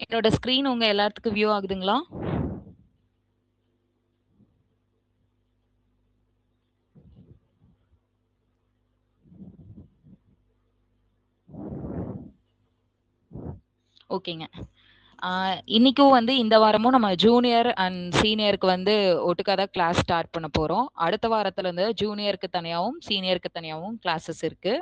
என்னோட ஸ்க்ரீன் உங்க எல்லாத்துக்கும் வியூ ஆகுதுங்களா? ஓகேங்க. இன்னைக்கும் வந்து இந்த வாரமும் நம்ம ஜூனியர் அண்ட் சீனியருக்கு வந்து ஒட்டுக்கா தான் கிளாஸ் ஸ்டார்ட் பண்ண போறோம். அடுத்த வாரத்துல இருந்து ஜூனியருக்கு தனியாவும், சீனியருக்கு தனியாவும் கிளாஸஸ் இருக்கு.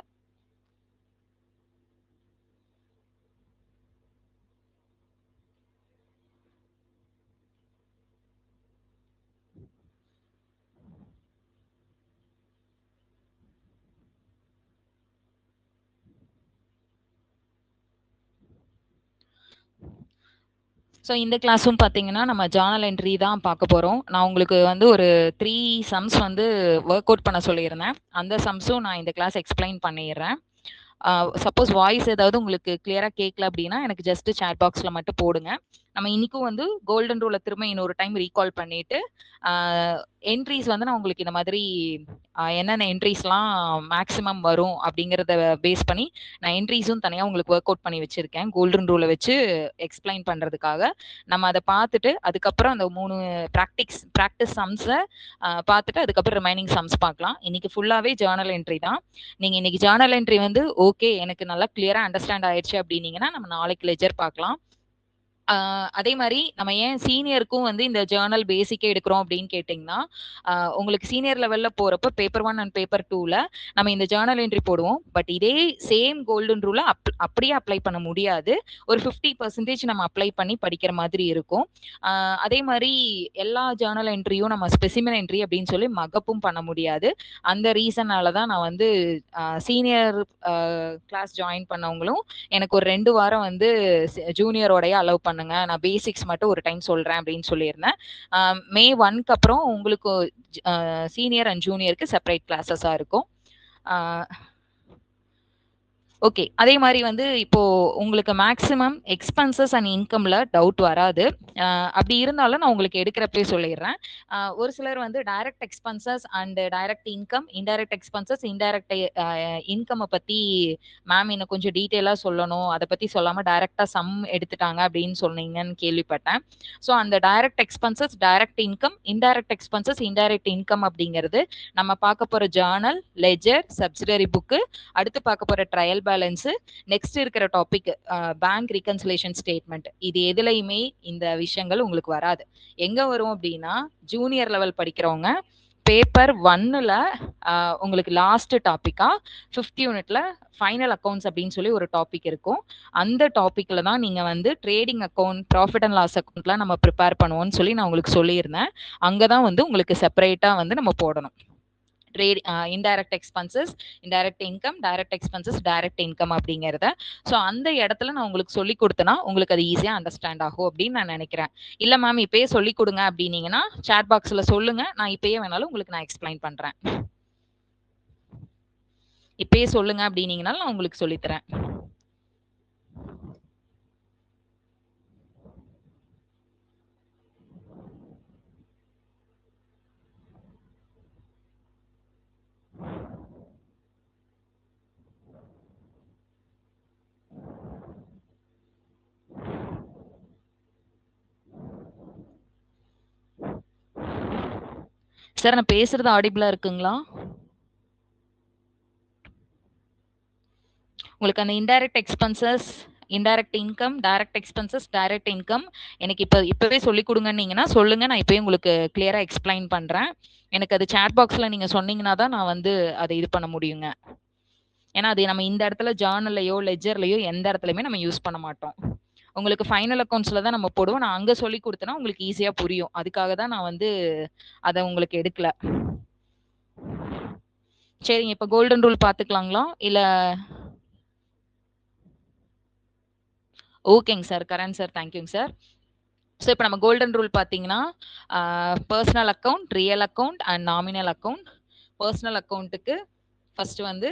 ஸோ இந்த கிளாஸும் பார்த்தீங்கன்னா, நம்ம ஜர்னல் என்ட்ரி தான் பார்க்க போறோம். நான் உங்களுக்கு வந்து ஒரு 3 சம்ஸ் வந்து வொர்க் அவுட் பண்ண சொல்லியிருந்தேன். அந்த சம்ஸும் நான் இந்த கிளாஸ் எக்ஸ்பிளைன் பண்ணிர்றேன். சப்போஸ் வாய்ஸ் ஏதாவது உங்களுக்கு கிளியரா கேட்கல அப்படின்னா, எனக்கு ஜஸ்ட் சாட் பாக்ஸ்ல மட்டும் போடுங்க. நம்ம இன்னைக்கும் வந்து கோல்டன் ரூல திரும்ப இன்னொரு டைம் ரீகால் பண்ணிட்டு, ஆ என்ட்ரீஸ் வந்து நான் உங்களுக்கு இந்த மாதிரி என்னென்ன என்ட்ரீஸ்லாம் மேக்ஸிமம் வரும் அப்படிங்கிறத பேஸ் பண்ணி, நான் என்ட்ரீஸும் தனியா உங்களுக்கு வொர்க் அவுட் பண்ணி வச்சிருக்கேன். கோல்டன் ரூல வச்சு எக்ஸ்பிளைன் பண்றதுக்காக. நம்ம அத பார்த்துட்டு, அதுக்கப்புறம் அந்த 3 பிராக்டிஸ் சம்ஸ பார்த்துட்டு, அதுக்கப்புறம் ரிமைனிங் சம்ஸ் பார்க்கலாம். இன்னைக்கு ஃபுல்லாவே ஜர்னல் என்ட்ரி தான். நீங்க இன்னைக்கு ஜர்னல் என்ட்ரி வந்து ஓகே, எனக்கு நல்லா கிளியரா அண்டர்ஸ்டாண்ட் ஆயிடுச்சு அப்படின்னீங்கன்னா, நம்ம நாளைக்கு லெட்ஜர் பார்க்கலாம். அதே மாரி நம்ம ஏன் சீனியருக்கும் வந்து இந்த ஜர்னல் பேசிக்கே எடுக்கிறோம் அப்படின்னு கேட்டிங்கன்னா, உங்களுக்கு சீனியர் லெவல்ல போறப்போ பேப்பர் 1 அண்ட் பேப்பர் 2ல நம்ம இந்த ஜர்னல் என்ட்ரி போடுவோம். பட் இதே சேம் கோல்டன் ரூல அப்படியே அப்ளை பண்ண முடியாது. ஒரு 50% நம்ம அப்ளை பண்ணி படிக்கிற மாதிரி இருக்கும். அ அதே மாரி எல்லா ஜர்னல் என்ட்ரியும் நம்ம ஸ்பெசிமென் என்ட்ரி அப்படின்னு சொல்லி மக்கப்பும் பண்ண முடியாது. அந்த ரீசனால தான் நான் வந்து சீனியர் கிளாஸ் ஜாயின் பண்ணவங்களும் எனக்கு ஒரு 2 வாரம் வந்து ஜூனியரோடயே அலோவ் பண்ணுங்க. நான் பேசிக்ஸ் மட்டும் ஒரு டைம் சொல்றேன் அப்படின்னு சொல்லியிருந்தேன். மே 1க்கு அப்புறம் உங்களுக்கு சீனியர் அண்ட் ஜூனியருக்கு செப்பரேட் கிளாஸஸா இருக்கும். ஆ ஓகே. அதே மாரி வந்து இப்போ உங்களுக்கு மேக்ஸிமம் எக்ஸ்பென்சஸ் அண்ட் இன்கம்ல டவுட் வராது. அப்படி இருந்தாலும் நான் உங்களுக்கு எடுக்கிறப்பயே சொல்லிர்றேன். ஒரு சிலர் வந்து direct expenses and direct income, indirect expenses, indirect இன்கம்ம பத்தி மேம் இன்னும் கொஞ்சம் டீட்டெயிலா சொல்லணும். அத பத்தி சொல்லாம டைரக்ட்டா சம் எடுத்துட்டாங்க அப்படின்னு சொன்னீங்கன்னு கேள்விப்பட்டேன். ஸோ அந்த direct expenses, direct income, indirect expenses, indirect income அப்படிங்கிறது நம்ம பார்க்க போற ஜர்னல், லெட்ஜர், சப்சிடரி புக், அடுத்து பார்க்க போற ட்ரையல் பேலன்ஸ், நெக்ஸ்ட் இருக்கிற டாபிக் பேங்க் ரீகன்சிலேஷன் ஸ்டேட்மெண்ட். இது எதுலயுமே இந்த விஷயங்கள் உங்களுக்கு வராது. எங்க வரும் அப்படின்னா, ஜூனியர் லெவல் படிக்கிறவங்க பேப்பர் 1ல உங்களுக்கு லாஸ்ட் டாபிக்கா 5th யூனிட்ல ஃபைனல் அக்கவுண்ட்ஸ் அப்படின்னு சொல்லி ஒரு டாபிக் இருக்கும். அந்த டாபிக்ல தான் நீங்க வந்து trading account, profit and loss அக்கவுண்ட்லாம் நம்ம ப்ரிப்பேர் பண்ணுவோம்னு சொல்லி நான் உங்களுக்கு சொல்லியிருந்தேன். அங்கதான் வந்து உங்களுக்கு செப்பரேட்டா வந்து நம்ம போடணும். Indirect expenses, indirect income, direct expenses, direct income அப்படிங்கிறத. ஸோ அந்த இடத்துல நான் உங்களுக்கு சொல்லி கொடுத்தேன்னா உங்களுக்கு அது ஈஸியா அண்டர்ஸ்டாண்ட் ஆகும் அப்படின்னு நான் நினைக்கிறேன். இல்ல மேம் இப்பயே சொல்லி கொடுங்க அப்படின்னீங்கன்னா சாட் பாக்ஸ்ல சொல்லுங்க, நான் இப்பயே வேணாலும் உங்களுக்கு நான் எக்ஸ்பிளைன் பண்றேன். இப்பயே சொல்லுங்க அப்படின்னீங்கனாலும் நான் உங்களுக்கு சொல்லித்தரேன். சார் நான் பேசுறது ஆடிபிளா இருக்குங்களா? உங்களுக்கு அந்த indirect expenses, indirect income, direct expenses, direct income எனக்கு இப்பவே சொல்லி கொடுங்கன்னீங்கன்னா சொல்லுங்க, நான் இப்பயே உங்களுக்கு கிளியரா எக்ஸ்பிளைன் பண்றேன். எனக்கு அது சாட் பாக்ஸ்ல நீங்க சொன்னீங்கன்னா தான் நான் வந்து அதை இது பண்ண முடியுங்க. ஏன்னா அது நம்ம இந்த இடத்துல ஜர்னல்லையோ லெட்ஜர்லையோ எந்த இடத்துலயுமே நம்ம யூஸ் பண்ண மாட்டோம். உங்களுக்கு ஃபைனல் அக்கவுண்ட்ஸ்ல தான் நம்ம போடுவோம். நான் அங்க சொல்லி கொடுத்தேன்னா உங்களுக்கு ஈஸியா புரியும். அதுக்காக தான் நான் வந்து அதை உங்களுக்கு எடுக்கல. சரிங்க, இப்ப கோல்டன் ரூல் பாத்துக்கலாங்களா இல்ல? ஓகேங்க சார், கரண் சார், தேங்க்யூங்க சார். ஸோ இப்போ நம்ம கோல்டன் ரூல் பார்த்தீங்கன்னா, personal account, real account and nominal account. Personal அக்கவுண்ட்டுக்கு ஃபர்ஸ்ட் வந்து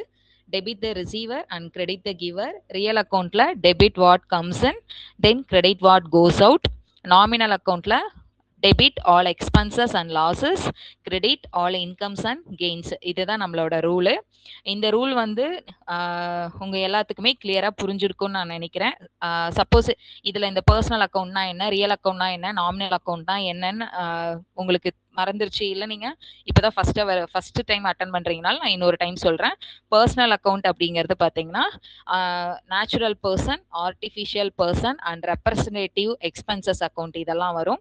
debit the receiver and credit the giver. Real அக்கவுண்ட்ல debit what comes in, then credit what goes out. Nominal அக்கவுண்ட்ல debit all expenses and losses, credit all incomes and gains. இதுதான் நம்மளோட rule. இந்த rule வந்து உங்க எல்லாத்துக்குமே கிளியரா புரிஞ்சிருக்கும்னு நான் நினைக்கிறேன். சப்போஸ் இதுல இந்த பர்சனல் அக்கௌண்ட்னா என்ன, ரியல் அக்கௌண்ட்னா என்ன, நாமினல் அக்கௌண்ட்னா என்னன்னு உங்களுக்கு மறந்துருச்சு, இல்ல நீங்க இப்பதான் ஃபர்ஸ்ட் டைம் அட்டன் பண்றீங்கனால நான் இன்னொரு டைம் சொல்றேன். பர்சனல் அக்கௌண்ட் அப்படிங்கிறது பாத்தீங்கன்னா natural person, artificial person and representative expenses account இதெல்லாம் வரும்.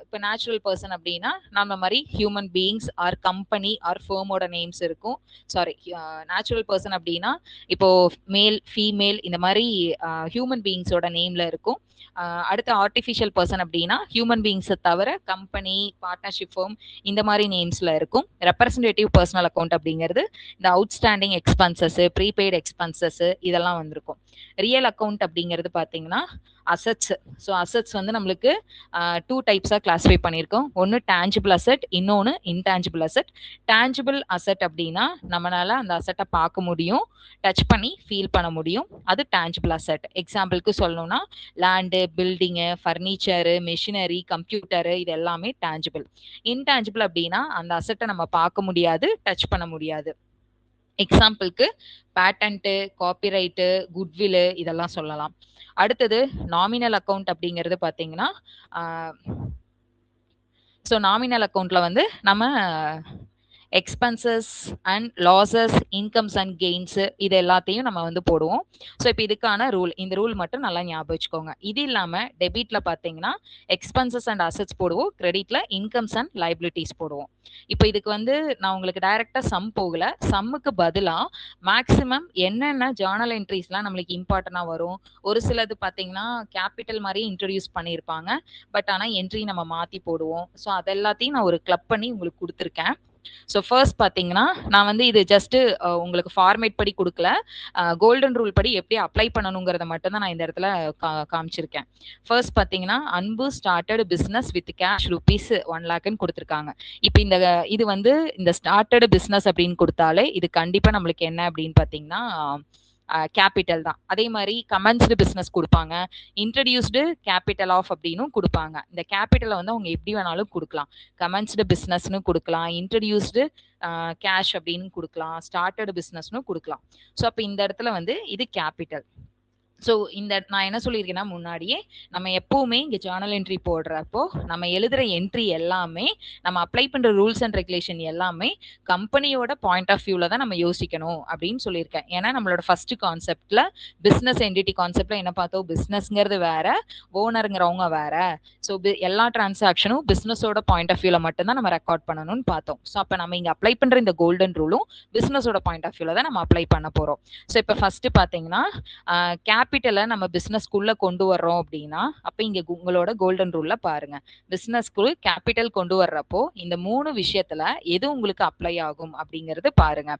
இப்போ நேச்சுரல் பர்சன் அப்படின்னா நம்ம மாதிரி human beings or company or ஃபேமோட நேம்ஸ் இருக்கும். சாரி, நேச்சுரல் பர்சன் அப்படின்னா இப்போ மேல் ஃபீமேல் இந்த மாதிரி ஹியூமன் பீயிங்ஸோட நேம்ல இருக்கும். அடுத்த ஆர்டிஃபிஷியல் பர்சன் அப்படின்னா ஹியூமன் பீயிங்ஸை தவிர கம்பெனி, பார்ட்னர்ஷிப் ஃபர்ம் இந்த மாதிரி நேம்ஸ்ல இருக்கும். ரெப்ரசன்டேட்டிவ் பர்சனல் அக்கௌண்ட் அப்படிங்கிறது இந்த அவுட்ஸ்டாண்டிங் எக்ஸ்பென்சஸ், ப்ரீபெய்டு எக்ஸ்பென்சஸ் இதெல்லாம் வந்திருக்கும். ரியல் அக்கௌண்ட் அப்படிங்கிறது பார்த்தீங்கன்னா அசட்ஸ். ஸோ அசட்ஸ் வந்து நம்மளுக்கு 2 டைப்ஸாக கிளாஸிஃபை பண்ணியிருக்கோம். ஒன்று டேஞ்சிபிள் அசட், இன்னொன்று இன்டேஞ்சிபிள் அசட். டேஞ்சிபிள் அசட் அப்படின்னா நம்மளால அந்த அசட்டை பார்க்க முடியும், டச் பண்ணி ஃபீல் பண்ண முடியும், அது டேஞ்சிபிள் அசட். எக்ஸாம்பிளுக்கு சொல்லணும்னா land, building, furniture, machinery, computer இது எல்லாமே டேஞ்சிபிள். இன்டேஞ்சிபிள் அப்படின்னா அந்த அசட்டை நம்ம பார்க்க முடியாது, டச் பண்ண முடியாது. எக்ஸாம்பிளுக்கு பேட்டன்ட்டு, காப்பிரைட்டு, குட்வில்லு இதெல்லாம் சொல்லலாம். அடுத்தது நாமினல் அக்கௌண்ட் அப்படிங்கிறது பார்த்தீங்கன்னா ஸோ நாமினல் அக்கௌண்ட்ல வந்து நம்ம expenses and losses, incomes and gains இது எல்லாத்தையும் நம்ம வந்து போடுவோம். ஸோ இப்போ இதுக்கான ரூல், இந்த ரூல் மட்டும் நல்லா ஞாபகம் வச்சுக்கோங்க. இது இல்லாமல் டெபிட்ல பார்த்தீங்கன்னா எக்ஸ்பென்சஸ் அண்ட் அசட்ஸ் போடுவோம், கிரெடிட்ல இன்கம்ஸ் அண்ட் லைபிலிட்டிஸ் போடுவோம். இப்போ இதுக்கு வந்து நான் உங்களுக்கு டைரக்டா சம் போகல, சம்முக்கு பதிலாக மேக்ஸிமம் என்னென்ன ஜேர்னல் என்ட்ரிஸ்லாம் நம்மளுக்கு இம்பார்ட்டண்டாக வரும். ஒரு சிலது பார்த்தீங்கன்னா கேபிட்டல் மாதிரியே இன்ட்ரடியூஸ் பண்ணியிருப்பாங்க, பட் ஆனால் என்ட்ரி நம்ம மாற்றி போடுவோம். ஸோ அதெல்லாத்தையும் நான் ஒரு கிளப் பண்ணி உங்களுக்கு கொடுத்துருக்கேன். ஸோ ஃபர்ஸ்ட் பார்த்தீங்கன்னா நான் வந்து இது ஜஸ்ட் உங்களுக்கு ஃபார்மேட் படி கொடுக்கல, கோல்டன் ரூல் படி எப்படி அப்ளை பண்ணணுங்கிறத மட்டும் தான் நான் இந்த இடத்துல காமிச்சிருக்கேன். ஃபர்ஸ்ட் பார்த்தீங்கன்னா அன்பு started business with cash rupees 1 லேக்னு கொடுத்துருக்காங்க. இப்போ இது வந்து இந்த ஸ்டார்டட் பிஸ்னஸ் அப்படின்னு கொடுத்தாலே இது கண்டிப்பாக நம்மளுக்கு என்ன அப்படின்னு பார்த்தீங்கன்னா கேபிட்டல் தான். அதே மாதிரி கமென்ஸ்டு பிஸ்னஸ் கொடுப்பாங்க, இன்ட்ரடியூஸ்டு கேபிட்டல் ஆஃப் அப்படின்னும் கொடுப்பாங்க. இந்த கேபிட்டலை வந்து அவங்க எப்படி வேணாலும் கொடுக்கலாம். கமென்ஸ்டு பிஸ்னஸ்னு கொடுக்கலாம், இன்ட்ரடியூஸ்டு கேஷ் அப்படின்னு கொடுக்கலாம், ஸ்டார்டட் பிஸ்னஸ்னு கொடுக்கலாம். ஸோ அப்போ இந்த இடத்துல வந்து இது கேபிட்டல். ஸோ நான் என்ன சொல்லியிருக்கேன்னா முன்னாடியே நம்ம எப்பவுமே இங்கே ஜேர்னல் என்ட்ரி போடுறப்போ நம்ம எழுதுகிற என்ட்ரி எல்லாமே, நம்ம அப்ளை பண்ணுற ரூல்ஸ் அண்ட் ரெகுலேஷன் எல்லாமே கம்பெனியோட பாயிண்ட் ஆஃப் வியூவில் தான் நம்ம யோசிக்கணும் அப்படின்னு சொல்லியிருக்கேன். ஏன்னா நம்மளோட ஃபர்ஸ்ட் கான்செப்டில் பிஸ்னஸ் என்டிட்டி கான்செப்டில் என்ன பார்த்தோம், பிஸ்னஸ்ங்கிறது வேற, ஓனருங்கிறவங்க வேற. ஸோ எல்லா டிரான்சாக்ஷனும் பிஸ்னஸோட பாயிண்ட் ஆஃப் வியூவில் மட்டும்தான் நம்ம ரெக்கார்ட் பண்ணணும்னு பார்த்தோம். ஸோ அப்போ நம்ம இங்கே அப்ளை பண்ணுற இந்த கோல்டன் ரூலும் பிஸ்னஸோட பாயிண்ட் ஆஃப் வியூவில் தான் நம்ம அப்ளை பண்ண போகிறோம். ஸோ இப்போ ஃபர்ஸ்ட் பார்த்தீங்கன்னா கேபிட்டலை நம்ம பிசினஸ்க்குள்ள கொண்டு வர்றோம் அப்படின்னா, அப்ப இங்க உங்களோட கோல்டன் ரூல்ல பாருங்க, பிசினஸ்க்கு கேபிட்டல் கொண்டு வர்றப்போ இந்த 3 விஷயத்துல எது உங்களுக்கு அப்ளை ஆகும் அப்படிங்கறது பாருங்க.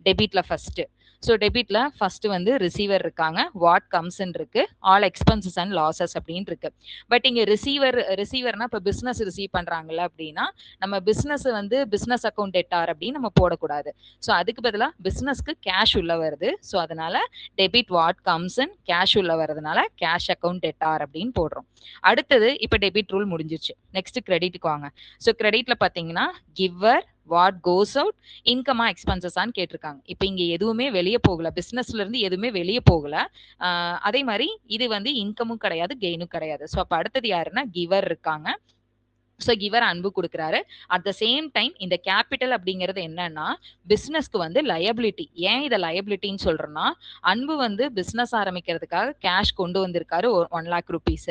டெபிட்ல ஃபர்ஸ்ட், ஸோ டெபிட்ல ஃபர்ஸ்ட் வந்து ரிசீவர் இருக்காங்க, வாட் கம்ஸ்ன்னு இருக்கு, ஆல் எக்ஸ்பென்சஸ் அண்ட் லாசஸ் அப்படின்னு இருக்கு. பட் இங்க ரிசீவர்னா இப்போ பிசினஸ் ரிசீவ் பண்றாங்கல்ல அப்படின்னா நம்ம பிசினஸ் வந்து பிசினஸ் அக்கௌண்ட் டெட்டார் அப்படின்னு நம்ம போடக்கூடாது. ஸோ அதுக்கு பதிலாக பிசினஸ்க்கு கேஷ் உள்ள வருது, ஸோ அதனால debit what comes in, cash உள்ள வரதுனால கேஷ் அக்கௌண்ட் டெட்டார் அப்படின்னு போடுறோம். அடுத்தது இப்போ டெபிட் ரூல் முடிஞ்சிருச்சு. நெக்ஸ்ட் கிரெடிட்டுக்கு வாங்க. ஸோ கிரெடிட்ல பார்த்தீங்கன்னா கிவர், வாட் கோஸ் அவுட், இன்கமா எக்ஸ்பென்சஸான்னு கேட்டிருக்காங்க. இப்போ இங்க எதுவுமே வெளியே போகல, பிசினஸ்ல இருந்து எதுவுமே வெளியே போகல. அதே மாதிரி இது வந்து இன்கமும் கிடையாது, கெயினும் கிடையாது. ஸோ அப்போ அடுத்தது யாருன்னா கிவர் இருக்காங்க. ஸோ கிவர் அன்பு கொடுக்குறாரு. அட் த சேம் டைம் இந்த கேபிட்டல் அப்படிங்கிறது என்னன்னா பிஸ்னஸ்க்கு வந்து லயபிலிட்டி. ஏன் இதை லயபிலிட்டின்னு சொல்றோம்னா, அன்பு வந்து பிஸ்னஸ் ஆரம்பிக்கிறதுக்காக கேஷ் கொண்டு வந்திருக்காரு 1 லேக் ருபீஸ்.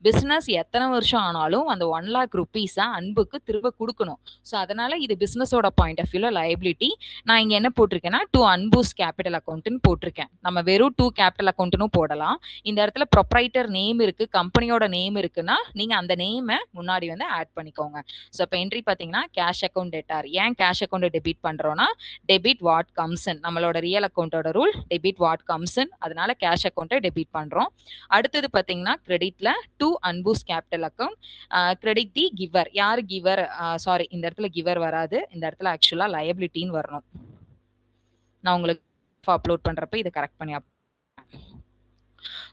பிஸ்னஸ் எத்தனை வருஷம் ஆனாலும் அந்த 1 லேக் ருபீஸை அன்புக்கு திரும்ப கொடுக்கணும். ஸோ அதனால இது பிஸ்னஸோட பாயிண்ட் ஆஃப் வியூல லயபிலிட்டி. நான் இங்க என்ன போட்டிருக்கேன்னா 2 அன்பூஸ் கேபிட்டல் அக்கௌண்ட்னு போட்டிருக்கேன். நம்ம வெறும் 2 கேபிட்டல் அக்கௌண்ட்னு போடலாம். இந்த இடத்துல ப்ரொப்ரைட்டர் நேம் இருக்கு, கம்பெனியோட நேம் இருக்குன்னா நீங்க அந்த நேமை முன்னாடி வந்து ஆட் பண்ணிக்கோங்க. ஸோ இப்போ என்ட்ரி பார்த்தீங்கன்னா கேஷ் அக்கௌண்ட் டெட்டார். ஏன் கேஷ் அக்கௌண்ட் டெபிட் பண்றோம்னா டெபிட் வாட் கம்ஸ் இன், நம்மளோட ரியல் அக்கௌண்டோட rule debit what comes in, அதனால கேஷ் அக்கௌண்ட்டை டெபிட் பண்றோம். அடுத்தது பார்த்தீங்கன்னா கிரெடிட்ல 2 Anbu's capital account, credit the giver. யார் கிவர்? சாரி, இந்த இடத்துல கிவர் வராது, இந்த இடத்துல ஆக்சுவலா லயபிலிட்டின்னு வரணும். நான் உங்களுக்கு அப்லோட் பண்றப்ப இதை கரெக்ட் பண்ணி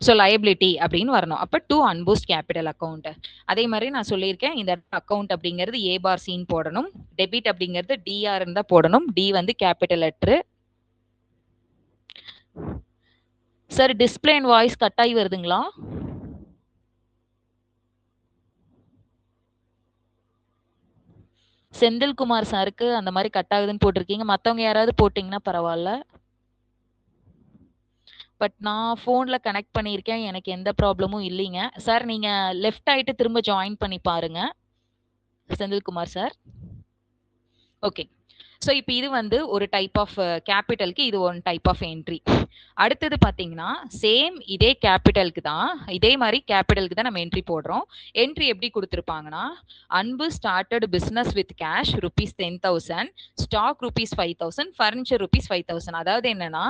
ஸோ லயபிலிட்டி அப்படின்னு வரணும். அப்போ டு அன்பூஸ்ட் கேபிட்டல் அக்கௌண்ட். அதே மாதிரி நான் சொல்லியிருக்கேன், இந்த அக்கௌண்ட் அப்படிங்கிறது ஏ பார் சின்னு போடணும். டெபிட் அப்படிங்கிறது டிஆர் இருந்தால் போடணும். டி வந்து capital letter. Sir display and voice cut ஆகி வருதுங்களா? செந்தில்குமார் சாருக்கு அந்த மாதிரி கட் ஆகுதுன்னு போட்டிருக்கீங்க. மற்றவங்க யாராவது போட்டிங்கன்னா பரவாயில்ல. பட் நான் ஃபோன்ல கனெக்ட் பண்ணியிருக்கேன். எனக்கு எந்த ப்ராப்ளமும் இல்லைங்க. சார் நீங்க லெஃப்ட் ஆயிட்டு திரும்ப ஜாயின் பண்ணி பாருங்க. செந்தில்குமார் சார். ஓகே. ஸோ இப்போ இது வந்து ஒரு டைப் ஆஃப் கேபிட்டலுக்கு இது ஒன் டைப் ஆஃப் என்ட்ரி. அடுத்தது பார்த்தீங்கன்னா சேம் இதே கேபிட்டலுக்கு தான், இதே மாதிரி கேபிட்டலுக்கு தான் நம்ம என்ட்ரி போடுறோம். என்ட்ரி எப்படி கொடுத்துருப்பாங்கன்னா, Anbu started business with cash rupees 10,000, stock rupees 5,000, furniture rupees 5,000. அதாவது என்னன்னா,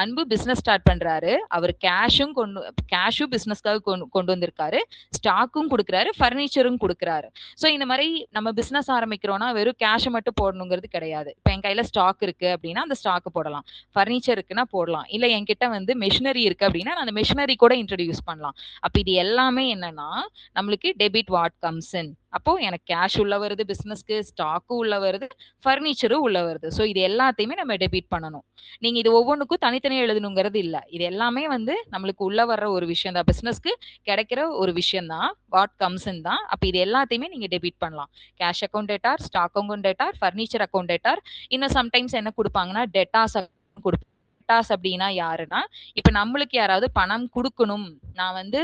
அன்பு பிஸ்னஸ் ஸ்டார்ட் பண்றாரு, அவர் கேஷும் பிஸ்னஸ்க்காக கொண்டு வந்திருக்காரு, ஸ்டாக்கும் கொடுக்குறாரு, ஃபர்னிச்சரும் கொடுக்குறாரு. ஸோ இந்த மாதிரி நம்ம பிஸ்னஸ் ஆரம்பிக்கிறோம்னா வெறும் கேஷை மட்டும் போடணுங்கிறது கிடையாது. இப்போ என் கையில ஸ்டாக் இருக்கு அப்படின்னா அந்த ஸ்டாக் போடலாம், ஃபர்னிச்சர் இருக்குன்னா போடலாம், இல்ல என்கிட்ட வந்து மெஷினரி இருக்கு அப்படின்னா அந்த மெஷினரி கூட இன்ட்ரடியூஸ் பண்ணலாம். அப்ப இது எல்லாமே என்னன்னா நம்மளுக்கு டெபிட் வாட் கம்ஸ் இன். அப்போ எனக்கு கேஷ் உள்ள வருது, பிசினஸ்க்கு ஸ்டாக்கும் உள்ள வருது, ஃபர்னிச்சரும் உள்ள வருது. ஸோ இது எல்லாத்தையுமே நம்ம டெபிட் பண்ணணும். நீங்க இது ஒவ்வொன்றுக்கும் தனித்தனியாக எழுதணுங்கிறது இல்ல. இது எல்லாமே வந்து நம்மளுக்கு உள்ள வர்ற ஒரு விஷயம் தான், பிசினஸ்க்கு கிடைக்கிற ஒரு விஷயம் தான், வாட் கம்ஸ் இன் தான். அப்ப இது எல்லாத்தையுமே நீங்க டெபிட் பண்ணலாம். Cash account debtor, stock account debtor, furniture account debtor. இன்னும் சம்டைம்ஸ் என்ன கொடுப்பாங்கன்னா டெட்டாஸ் கொடுப்பாங்க. டெட்டாஸ் அப்படின்னா யாருன்னா, இப்ப நம்மளுக்கு யாராவது பணம் கொடுக்கணும், நான் வந்து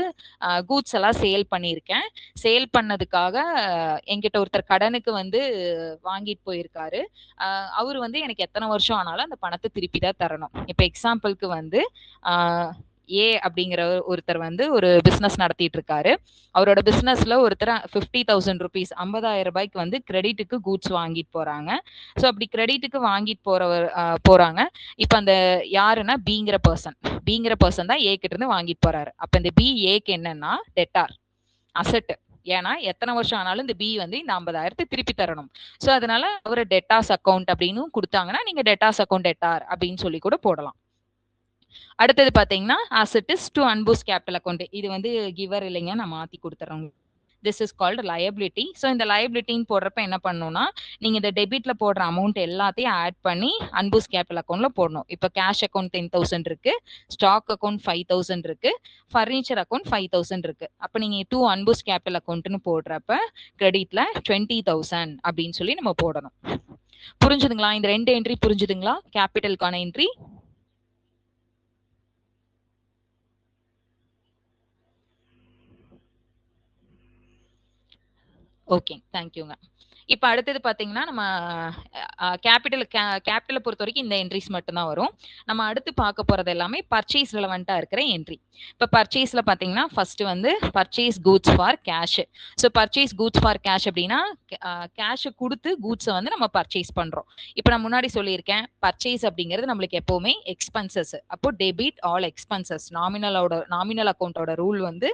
கூட்ஸ் எல்லாம் சேல் பண்ணியிருக்கேன், சேல் பண்ணதுக்காக என்கிட்ட ஒருத்தர் கடனுக்கு வந்து வாங்கிட்டு போயிருக்காரு, அவர் வந்து எனக்கு எத்தனை வருஷம் ஆனாலும் அந்த பணத்தை திருப்பி தான் தரணும். இப்ப எக்ஸாம்பிளுக்கு வந்து ஏ அப்படிங்கிற ஒருத்தர் வந்து ஒரு பிசினஸ் நடத்திட்டு இருக்காரு. அவரோட பிசினஸ்ல ஒருத்தர் 50,000 ருபீஸ் 50,000 ரூபாய்க்கு வந்து கிரெடிட்டுக்கு கூட்ஸ் வாங்கிட்டு போறாங்க. ஸோ அப்படி கிரெடிட்டுக்கு வாங்கிட்டு போறாங்க. இப்ப அந்த யாருன்னா பிங்கிற பர்சன் தான் ஏ கிட்ட இருந்து வாங்கிட்டு போறாரு. அப்ப இந்த பி ஏக்கு என்னன்னா டெட்டார், அசெட். ஏன்னா எத்தனை வருஷம் ஆனாலும் இந்த பி வந்து இந்த 50,000 திருப்பி தரணும். ஸோ அதனால அவர் டெட்டாஸ் அக்கௌண்ட் அப்படின்னு கொடுத்தாங்கன்னா நீங்க டெட்டாஸ் அக்கௌண்ட் டெட்டார் அப்படின்னு சொல்லி கூட போடலாம். அடுத்தது பாத்தீங்கன்னா asset is to unboost capital account. இது வந்து கிவர் இல்லைங்க, நான் மாத்தி கொடுத்துறேன். This is called liability. So இந்த லயபிலிட்டின்னு போடுறப்ப என்ன பண்ணணும்னா, நீங்க இந்த டெபிட்ல போடுற அமௌண்ட் எல்லாத்தையும் ஆட் பண்ணி அன்பூஸ்ட் கேபிட்டல் அக்கௌண்ட்ல போடணும். இப்போ கேஷ் அக்கௌண்ட் 10,000 இருக்கு, ஸ்டாக் அக்கௌண்ட் 5,000 இருக்கு, ஃபர்னிச்சர் அக்கௌண்ட் 5,000 இருக்கு. அப்போ நீங்க டூ அன்பூஸ்ட் கேபிட்டல் அக்கௌண்ட்னு போடுறப்ப கிரெடிட்ல 20,000 அப்படின்னு சொல்லி நம்ம போடணும். புரிஞ்சுதுங்களா? இந்த ரெண்டு என்ட்ரி புரிஞ்சுதுங்களா? கேபிட்டலுக்கான என்ட்ரி. ஓகே, தேங்க்யூங்க. இப்போ அடுத்தது பார்த்தீங்கன்னா நம்ம கேபிட்டலை பொறுத்த வரைக்கும் இந்த என்ட்ரிஸ் மட்டும்தான் வரும். நம்ம அடுத்து பார்க்க போகிறது எல்லாமே பர்ச்சேஸ் ரெலவெண்ட்டாக இருக்கிற என்ட்ரி. இப்போ பர்ச்சேஸில் பார்த்தீங்கன்னா ஃபர்ஸ்ட் வந்து purchase goods for cash. So purchase goods for cash அப்படின்னா கேஷை கொடுத்து கூட்ஸை வந்து நம்ம பர்ச்சேஸ் பண்ணுறோம். இப்போ நான் முன்னாடி சொல்லியிருக்கேன், பர்ச்சேஸ் அப்படிங்கிறது நம்மளுக்கு எப்போவுமே எக்ஸ்பென்சஸ். அப்போ டெபிட் ஆல் எக்ஸ்பென்சஸ். நாமினல் அக்கௌண்ட்டோட ரூல் வந்து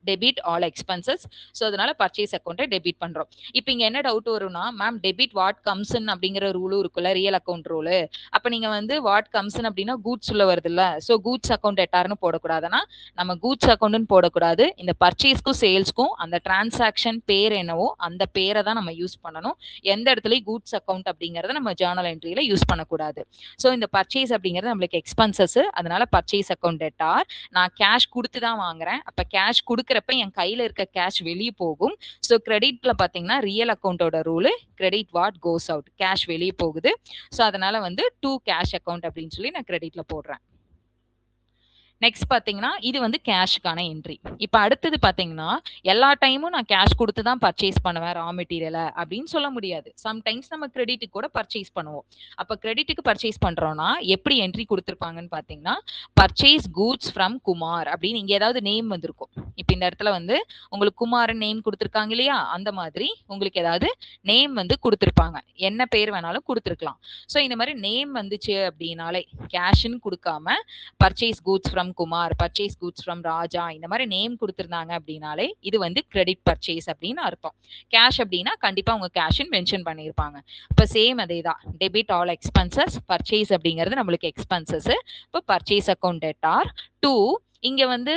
டெபிட் ஆல் எக்ஸ்பென்சஸ். ஸோ அதனால பர்ச்சேஸ் அக்கௌண்ட்டை டெபிட் பண்றோம். இப்போ இங்க என்ன டவுட் வரும்னா, மேம் டெபிட் வாட் கம்ஸ்ன் அப்படிங்கிற ரூலும் இருக்குல்ல, ரியல் அக்கௌண்ட் ரூலு. அப்ப நீங்க வந்து வாட் கம்ஸ்ன் அப்படின்னா கூட்ஸ் உள்ள வருது இல்ல, ஸோ கூட்ஸ் அக்கௌண்ட் எட்டார்னு போடக்கூடாதுன்னா நம்ம கூட்ஸ் அக்கௌண்ட்னு போடக்கூடாது. இந்த பர்ச்சேஸ்க்கும் சேல்ஸ்க்கும் அந்த டிரான்சாக்ஷன் பேர் என்னவோ அந்த பேரை தான் நம்ம யூஸ் பண்ணணும். எந்த இடத்துலயும் கூட்ஸ் அக்கௌண்ட் அப்படிங்கறத நம்ம ஜேர்னல் என்ட்ரியில யூஸ் பண்ணக்கூடாது. ஸோ இந்த பர்ச்சேஸ் அப்படிங்கிறது நம்மளுக்கு எக்ஸ்பென்சஸ், அதனால பர்ச்சேஸ் அக்கௌண்ட் எட்டார். நான் கேஷ் கொடுத்து தான் வாங்குறேன், அப்ப கேஷ் கொடுக்குறப்ப என் கையில இருக்க கேஷ் வெளியே போகும். ஸோ கிரெடிட்ல பாத்தீங்கன்னா ரியல் அக்கௌண்டோட rule credit what goes out, cash வெளியே போகுது. ஸோ அதனால வந்து டூ கேஷ் அக்கௌண்ட் அப்படின்னு சொல்லி நான் கிரெடிட்ல போடுறேன். நெக்ஸ்ட் பாத்தீங்கன்னா இது வந்து கேஷுக்கான என்ட்ரி. இப்போ அடுத்தது பாத்தீங்கன்னா எல்லா டைமும் நான் கேஷ் கொடுத்து தான் பர்ச்சேஸ் பண்ணுவேன் ரா மெட்டீரியலை அப்படின்னு சொல்ல முடியாது. சம்டைம்ஸ் நம்ம கிரெடிட்டுக்கு கூட பர்ச்சேஸ் பண்ணுவோம். அப்போ கிரெடிட்டுக்கு பர்ச்சேஸ் பண்றோம்னா எப்படி என்ட்ரி கொடுத்துருப்பாங்கன்னு பாத்தீங்கன்னா, பர்ச்சேஸ் கூட்ஸ் ஃப்ரம் குமார் அப்படின்னு இங்க ஏதாவது நேம் வந்திருக்கும். இப்போ இந்த இடத்துல வந்து உங்களுக்கு குமாரன் நேம் கொடுத்துருக்காங்க இல்லையா, அந்த மாதிரி உங்களுக்கு ஏதாவது நேம் வந்து கொடுத்துருப்பாங்க, என்ன பேர் வேணாலும் கொடுத்துருக்கலாம். ஸோ இந்த மாதிரி நேம் வந்துச்சு அப்படின்னாலே கேஷ்ன்னு கொடுக்காம purchase goods from Kumar, purchase goods from Raja, இந்த மாதிரி நேம் கொடுத்துருந்தாங்க அப்படின்னாலே இது வந்து கிரெடிட் பர்ச்சேஸ் அப்படின்னு அர்த்தம். கேஷ் அப்படின்னா கண்டிப்பா உங்க கேஷ்ன்னு மென்ஷன் பண்ணியிருப்பாங்க. இப்போ சேம் அதே தான், டெபிட் ஆல் எக்ஸ்பென்சஸ், பர்ச்சேஸ் அப்படிங்கிறது நம்மளுக்கு எக்ஸ்பென்சஸ். இப்போ பர்ச்சேஸ் அக்கௌண்ட் டெட்டார் டூ இங்க வந்து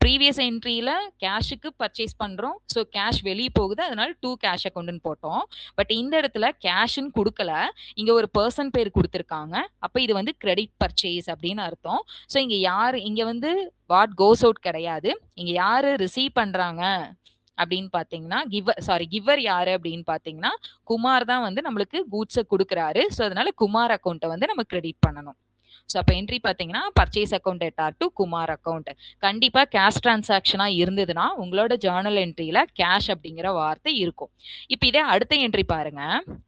ப்ரீவியஸ் என்ட்ரியில கேஷுக்கு பர்ச்சேஸ் பண்றோம். ஸோ கேஷ் வெளிய போகுது. அதனால டூ கேஷ் அக்கவுண்ட்ன்னு போட்டோம். பட் இந்த இடத்துல கேஷ்ன்னு குடுக்கல. இங்க ஒரு பெர்சன் பேர் குடுத்துருக்காங்க. அப்ப இது வந்து கிரெடிட் பர்ச்சேஸ் அப்படின்னு அர்த்தம். ஸோ இங்க யாரு இங்க வந்து வாட் கோஸ் அவுட் கிடையாது. இங்க யாரு ரிசீவ் பண்றாங்க அப்படின்னு பார்த்தீங்கன்னா, கிவர் யாரு அப்படின்னு பார்த்தீங்கன்னா, குமார் தான் வந்து நம்மளுக்கு கூட்ஸ குடுக்குறாரு. ஸோ அதனால குமார் அக்கவுண்ட்ட வந்து நம்ம கிரெடிட் பண்ணணும். ஸோ அப்ப என்ட்ரி பார்த்தீங்கன்னா, purchase account debtor to Kumar account. கண்டிப்பா கேஷ் டிரான்சாக்ஷனா இருந்ததுன்னா, உங்களோட ஜர்னல் என்ட்ரியில கேஷ் அப்படிங்கிற வார்த்தை இருக்கும். இப்ப இதே அடுத்த என்ட்ரி பாருங்க.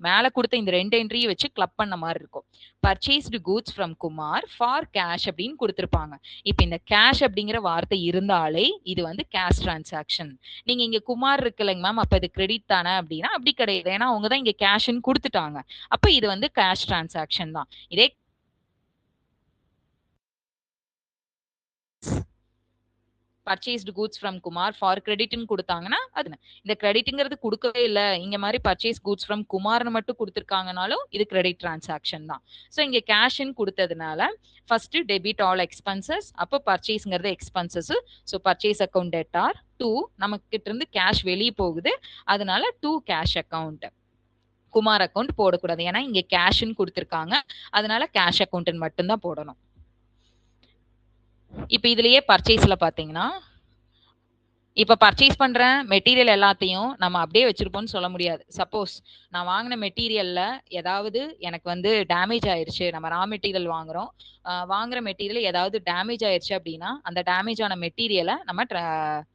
மேல குடுத்த இந்த 2 என்ட்ரியும் வச்சு கிளப் பண்ண மாரி இருக்கும். Purchased goods from Kumar for cash அப்படின்னு குடுத்திருப்பாங்க. இப்ப இந்த கேஷ் அப்படிங்கிற வார்த்தை இருந்தாலே, இது வந்து கேஷ் டிரான்சாக்ஷன். நீங்க இங்க குமார் இருக்குல்லங்க மேம், அப்ப இது கிரெடிட் தானே அப்படின்னா, அப்படி கிடையாது. ஏன்னா அவங்க தான் இங்க கேஷ்ன்னு குடுத்துட்டாங்க. அப்ப இது வந்து கேஷ் டிரான்சாக்ஷன் தான். இதே purchased goods from Kumar for கிரெடிட்னு குடுத்தாங்கன்னா, அது இந்த கிரெடிட்ங்கிறது குடுக்கவே இல்ல. இங்க மாரி பர்ச்சேஸ் கூட்ஸ் ஃப்ரம் குமார்ன்னு மட்டும் குடுத்துருக்காங்கனாலும், இது கிரெடிட் டிரான்சாக்ஷன் தான். ஸோ இங்க கேஷ்ன்னு குடுத்ததுனால, ஃபர்ஸ்ட் டெபிட் ஆல் எக்ஸ்பென்சஸ். அப்போ பர்ச்சேஸ்ங்கிறது expenses. So purchase account debtor. 2 நமக்கிட்ட இருந்து கேஷ் வெளிய போகுது. அதனால 2 கேஷ் அக்கவுண்ட். குமார் அக்கவுண்ட் போடக்கூடாது. ஏன்னா இங்க கேஷ்ன்னு குடுத்துருக்காங்க. அதனால கேஷ் அக்கவுண்ட்ன்னு மட்டும் தான் போடணும். இப்ப இதுலயே பர்ச்சேஸ்ல பார்த்தீங்கன்னா, இப்ப பர்ச்சேஸ் பண்ற மெட்டீரியல் எல்லாத்தையும் நம்ம அப்படியே வச்சிருப்போம்னு சொல்ல முடியாது. சப்போஸ் நான் வாங்குன மெட்டீரியல்ல ஏதாவது எனக்கு வந்து டேமேஜ் ஆயிருச்சு. நம்ம ரா மெட்டீரியல் வாங்குறோம். வாங்குற மெட்டீரியல் ஏதாவது டேமேஜ் ஆயிருச்சு அப்படின்னா, அந்த டேமேஜ் ஆன மெட்டீரியல நம்ம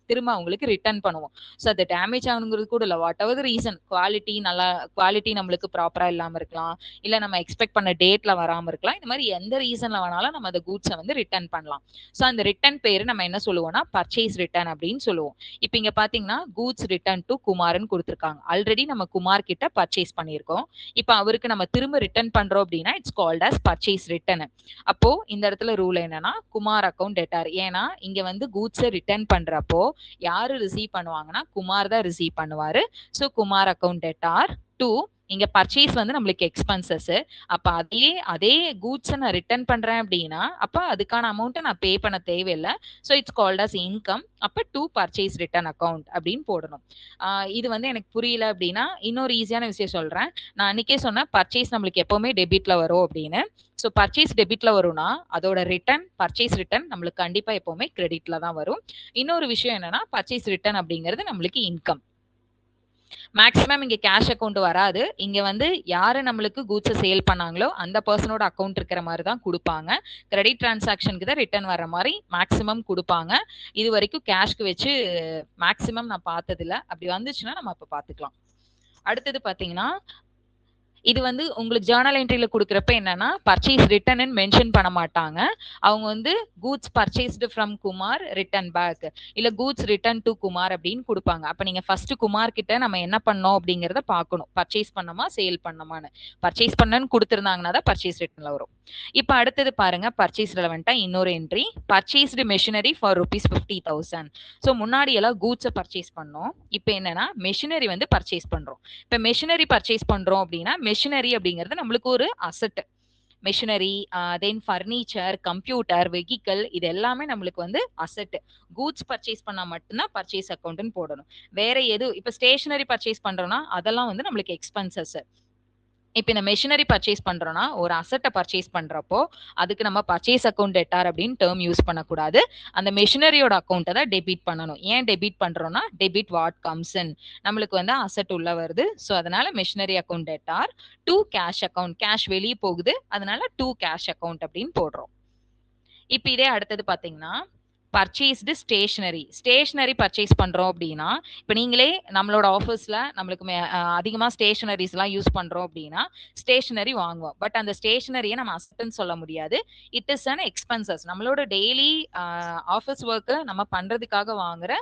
திரும்ப அவங்களுக்கு ரிட்டர்ன் பண்ணுவோம். ஸோ அது டேமேஜ் ஆகணுங்கிறது கூட இல்ல. What ever the reason quality நம்மளுக்கு ப்ராப்பரா இல்லாம இருக்கலாம். இல்ல நம்ம எக்ஸ்பெக்ட் பண்ண டேட்ல வராம இருக்கலாம். இந்த மாரி எந்த ரீசன்ல வேணாலும் நம்ம அந்த கூட்ஸ வந்து ரிட்டர்ன் பண்ணலாம். ஸோ அந்த ரிட்டர்ன் பேரு நம்ம என்ன சொல்லுவோம்னா, பர்ச்சேஸ் ரிட்டர்ன் அப்படின்னு சொல்லுவோம். இப்ப இங்க பாத்தீங்கன்னா, கூட்ஸ் ரிட்டர்ன் டூ குமார்ன்னு குடுத்துருக்காங்க. ஆல்ரெடி நம்ம குமார் கிட்ட பர்ச்சேஸ் பண்ணியிருக்கோம். இப்ப அவருக்கு நம்ம திரும்ப ரிட்டர்ன் பண்றோம் அப்படின்னா, it's called as purchase return. அப்போ இந்த இடத்துல ரூல் என்னன்னா, குமார் அக்கவுண்ட் டெட்டார். ஏன்னா, இங்க வந்து கூட்ஸ ரிட்டர்ன் பண்றப்போ, யாரு ரிசீவ் பண்ணுவாங்கன்னா, குமார் தான் ரிசீவ் பண்ணுவாரு. So Kumar account debtor. 2 இங்க பர்ச்சேஸ் வந்து நம்மளுக்கு எக்ஸ்பென்சஸ். அப்ப அதே கூட்ஸ நான் ரிட்டர்ன் பண்றேன் அப்படின்னா, அப்ப அதுக்கான அமௌண்ட்ட நான் பே பண்ண தேவையில்ல. So it's called as income. அப்ப டூ பர்ச்சேஸ் ரிட்டர்ன் அக்கவுண்ட் அப்படின்னு போடணும். இது வந்து எனக்கு புரியல அப்படின்னா, இன்னொரு ஈஸியான விஷயம் சொல்றேன். நான் அன்னைக்கே சொன்னேன், பர்ச்சேஸ் நம்மளுக்கு எப்பவுமே டெபிட்ல வரும் அப்படின்னு. ஸோ பர்ச்சேஸ் டெபிட்ல வரும்னா, அதோட பர்ச்சேஸ் ரிட்டர்ன் நம்மளுக்கு கண்டிப்பா எப்பவுமே கிரெடிட்ல தான் வரும். இன்னொரு விஷயம் என்னன்னா, பர்ச்சேஸ் ரிட்டர்ன் அப்படிங்கிறது நம்மளுக்கு இன்கம். மேக்ஸிமம் இங்க கேஷ் அக்கவுண்ட் வராது. இங்க வந்து யாரு நம்மளுக்கு கூட்ஸ சேல் பண்ணாங்களோ, அந்த பெர்சனோட அக்கவுண்ட் இருக்கிற மாரி தான் குடுப்பாங்க. கிரெடிட் டிரான்சாக்ஷனுக்கு தான் ரிட்டர்ன் வர மாரி மேக்ஸிமம் குடுப்பாங்க. இதுவரைக்கும் கேஷ்க்கு வச்சு மேக்ஸிமம் நான் பார்த்ததில்ல. அப்படி வந்துச்சுன்னா நம்ம அப்ப பார்த்துக்கலாம். அடுத்தது பார்த்தீங்கன்னா, இது வந்து உங்களுக்கு ஜர்னல் என்ட்ரில குடுக்குறப்ப என்னன்னா, பர்ச்சேஸ் ரிட்டர்ன்னு மென்ஷன் பண்ண மாட்டாங்க. அவங்க வந்து goods purchased from Kumar return back. இல்ல கூட்ஸ் ரிட்டர்ன் டூ குமார் அப்படின்னு குடுப்பாங்க. அப்ப நீங்க ஃபர்ஸ்ட் குமார் கிட்ட நம்ம என்ன பண்ணோம் அப்படிங்கிறத பார்க்கணும். பர்ச்சேஸ் பண்ணோமா, சேல் பண்ணோமான்னு. பர்ச்சேஸ் பண்ணன்னு குடுத்திருந்தாங்கன்னா தான் பர்ச்சேஸ் ரிட்டர்ன்ல வரும். இப்ப அடுத்தது பாருங்க, பர்ச்சேஸ் ரெலவென்ட்டா இன்னொரு entry. Purchased machinery for rupees 50,000. So முன்னாடி எல்லாம் கூட்ஸ பர்ச்சேஸ் பண்ணோம். இப்ப என்னன்னா மெஷினரி வந்து பர்ச்சேஸ் பண்றோம். இப்ப மெஷினரி பர்ச்சேஸ் பண்றோம் அப்படின்னா, மெஷினரி அப்படிங்கிறது நம்மளுக்கு ஒரு அசெட். மெஷினரி, தென் ஃபர்னிச்சர், கம்ப்யூட்டர், வெஹிக்கிள் இது எல்லாமே நம்மளுக்கு வந்து அசெட். கூட்ஸ் பர்ச்சேஸ் பண்ணா மட்டும்தான் பர்ச்சேஸ் அக்கவுண்ட்னு போடணும். வேற எது இப்ப ஸ்டேஷனரி பர்ச்சேஸ் பண்றோம்னா, அதெல்லாம் வந்து நம்மளுக்கு எக்ஸ்பென்சஸ். இப்ப இந்த மெஷினரி பர்ச்சேஸ் பண்றோம்னா, ஒரு அசெட்ட பர்ச்சேஸ் பண்றப்போ, அதுக்கு நம்ம பர்ச்சேஸ் அக்கவுண்ட் டெட்டார் அப்படின்னு டெர்ம் யூஸ் பண்ணக்கூடாது. அந்த மெஷினரியோட அக்கவுண்ட்ட தான் டெபிட் பண்ணணும். ஏன் டெபிட் பண்றோம்னா, டெபிட் வாட் கம்ஸ் இன். நம்மளுக்கு வந்து அசெட் உள்ள வருது. ஸோ அதனால machinery account debtor, to cash account. Cash வெளிய போகுது. அதனால டூ கேஷ் அக்கவுண்ட் அப்படின்னு போடுறோம். இப்ப இதே அடுத்தது பாத்தீங்கன்னா, பர்ச்சேஸ்டு ஸ்டேஷனரி. ஸ்டேஷனரி பர்ச்சேஸ் பண்றோம் அப்படின்னா, இப்ப நீங்களே நம்மளோட ஆஃபீஸ்ல நம்மளுக்கு அதிகமா ஸ்டேஷனரிஸ்லாம் யூஸ் பண்றோம் அப்படின்னா, ஸ்டேஷனரி வாங்குவோம். பட் அந்த ஸ்டேஷனரிய நம்ம அசெட்ன்னு சொல்ல முடியாது. It is an expenses. நம்மளோட டெய்லி ஆஃபீஸ் ஒர்க்க நம்ம பண்றதுக்காக வாங்குற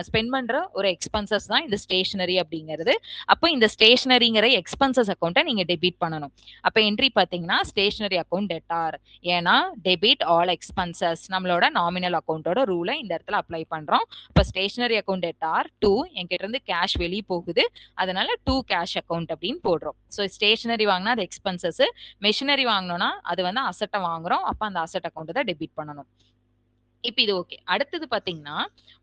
ஸ்பெண்ட் பண்ற ஒரு எக்ஸ்பென்சஸ் தான் இந்த ஸ்டேஷனரி அப்படிங்கிறது. அப்போ இந்த ஸ்டேஷனரிங்கிற எக்ஸ்பென்சஸ் அக்கவுண்ட்ட நீங்க டெபிட் பண்ணணும். அப்ப என்ட்ரி பாத்தீங்கன்னா, ஸ்டேஷனரி அக்கவுண்ட் டெட்டார். ஏன்னா டெபிட் ஆல் எக்ஸ்பென்சஸ் நம்மளோட நாமினல் அக்கவுண்டோட ரூலை இந்த இடத்துல அப்ளை பண்றோம். இப்ப ஸ்டேஷனரி அக்கவுண்ட் டெட்டார் 2 என்கிட்ட இருந்து கேஷ் வெளிய போகுது. அதனால 2 கேஷ் அக்கவுண்ட் அப்படின்னு போடுறோம். ஸோ ஸ்டேஷனரி வாங்கினா அது எக்ஸ்பென்சஸ். மெஷினரி வாங்கினோம்னா அது வந்து அசெட்டை வாங்குறோம். அப்ப அந்த அசெட் அக்கவுண்ட் தான் டெபிட் பண்ணணும். இப்ப இது ஓகே. அடுத்தது பார்த்தீங்கன்னா,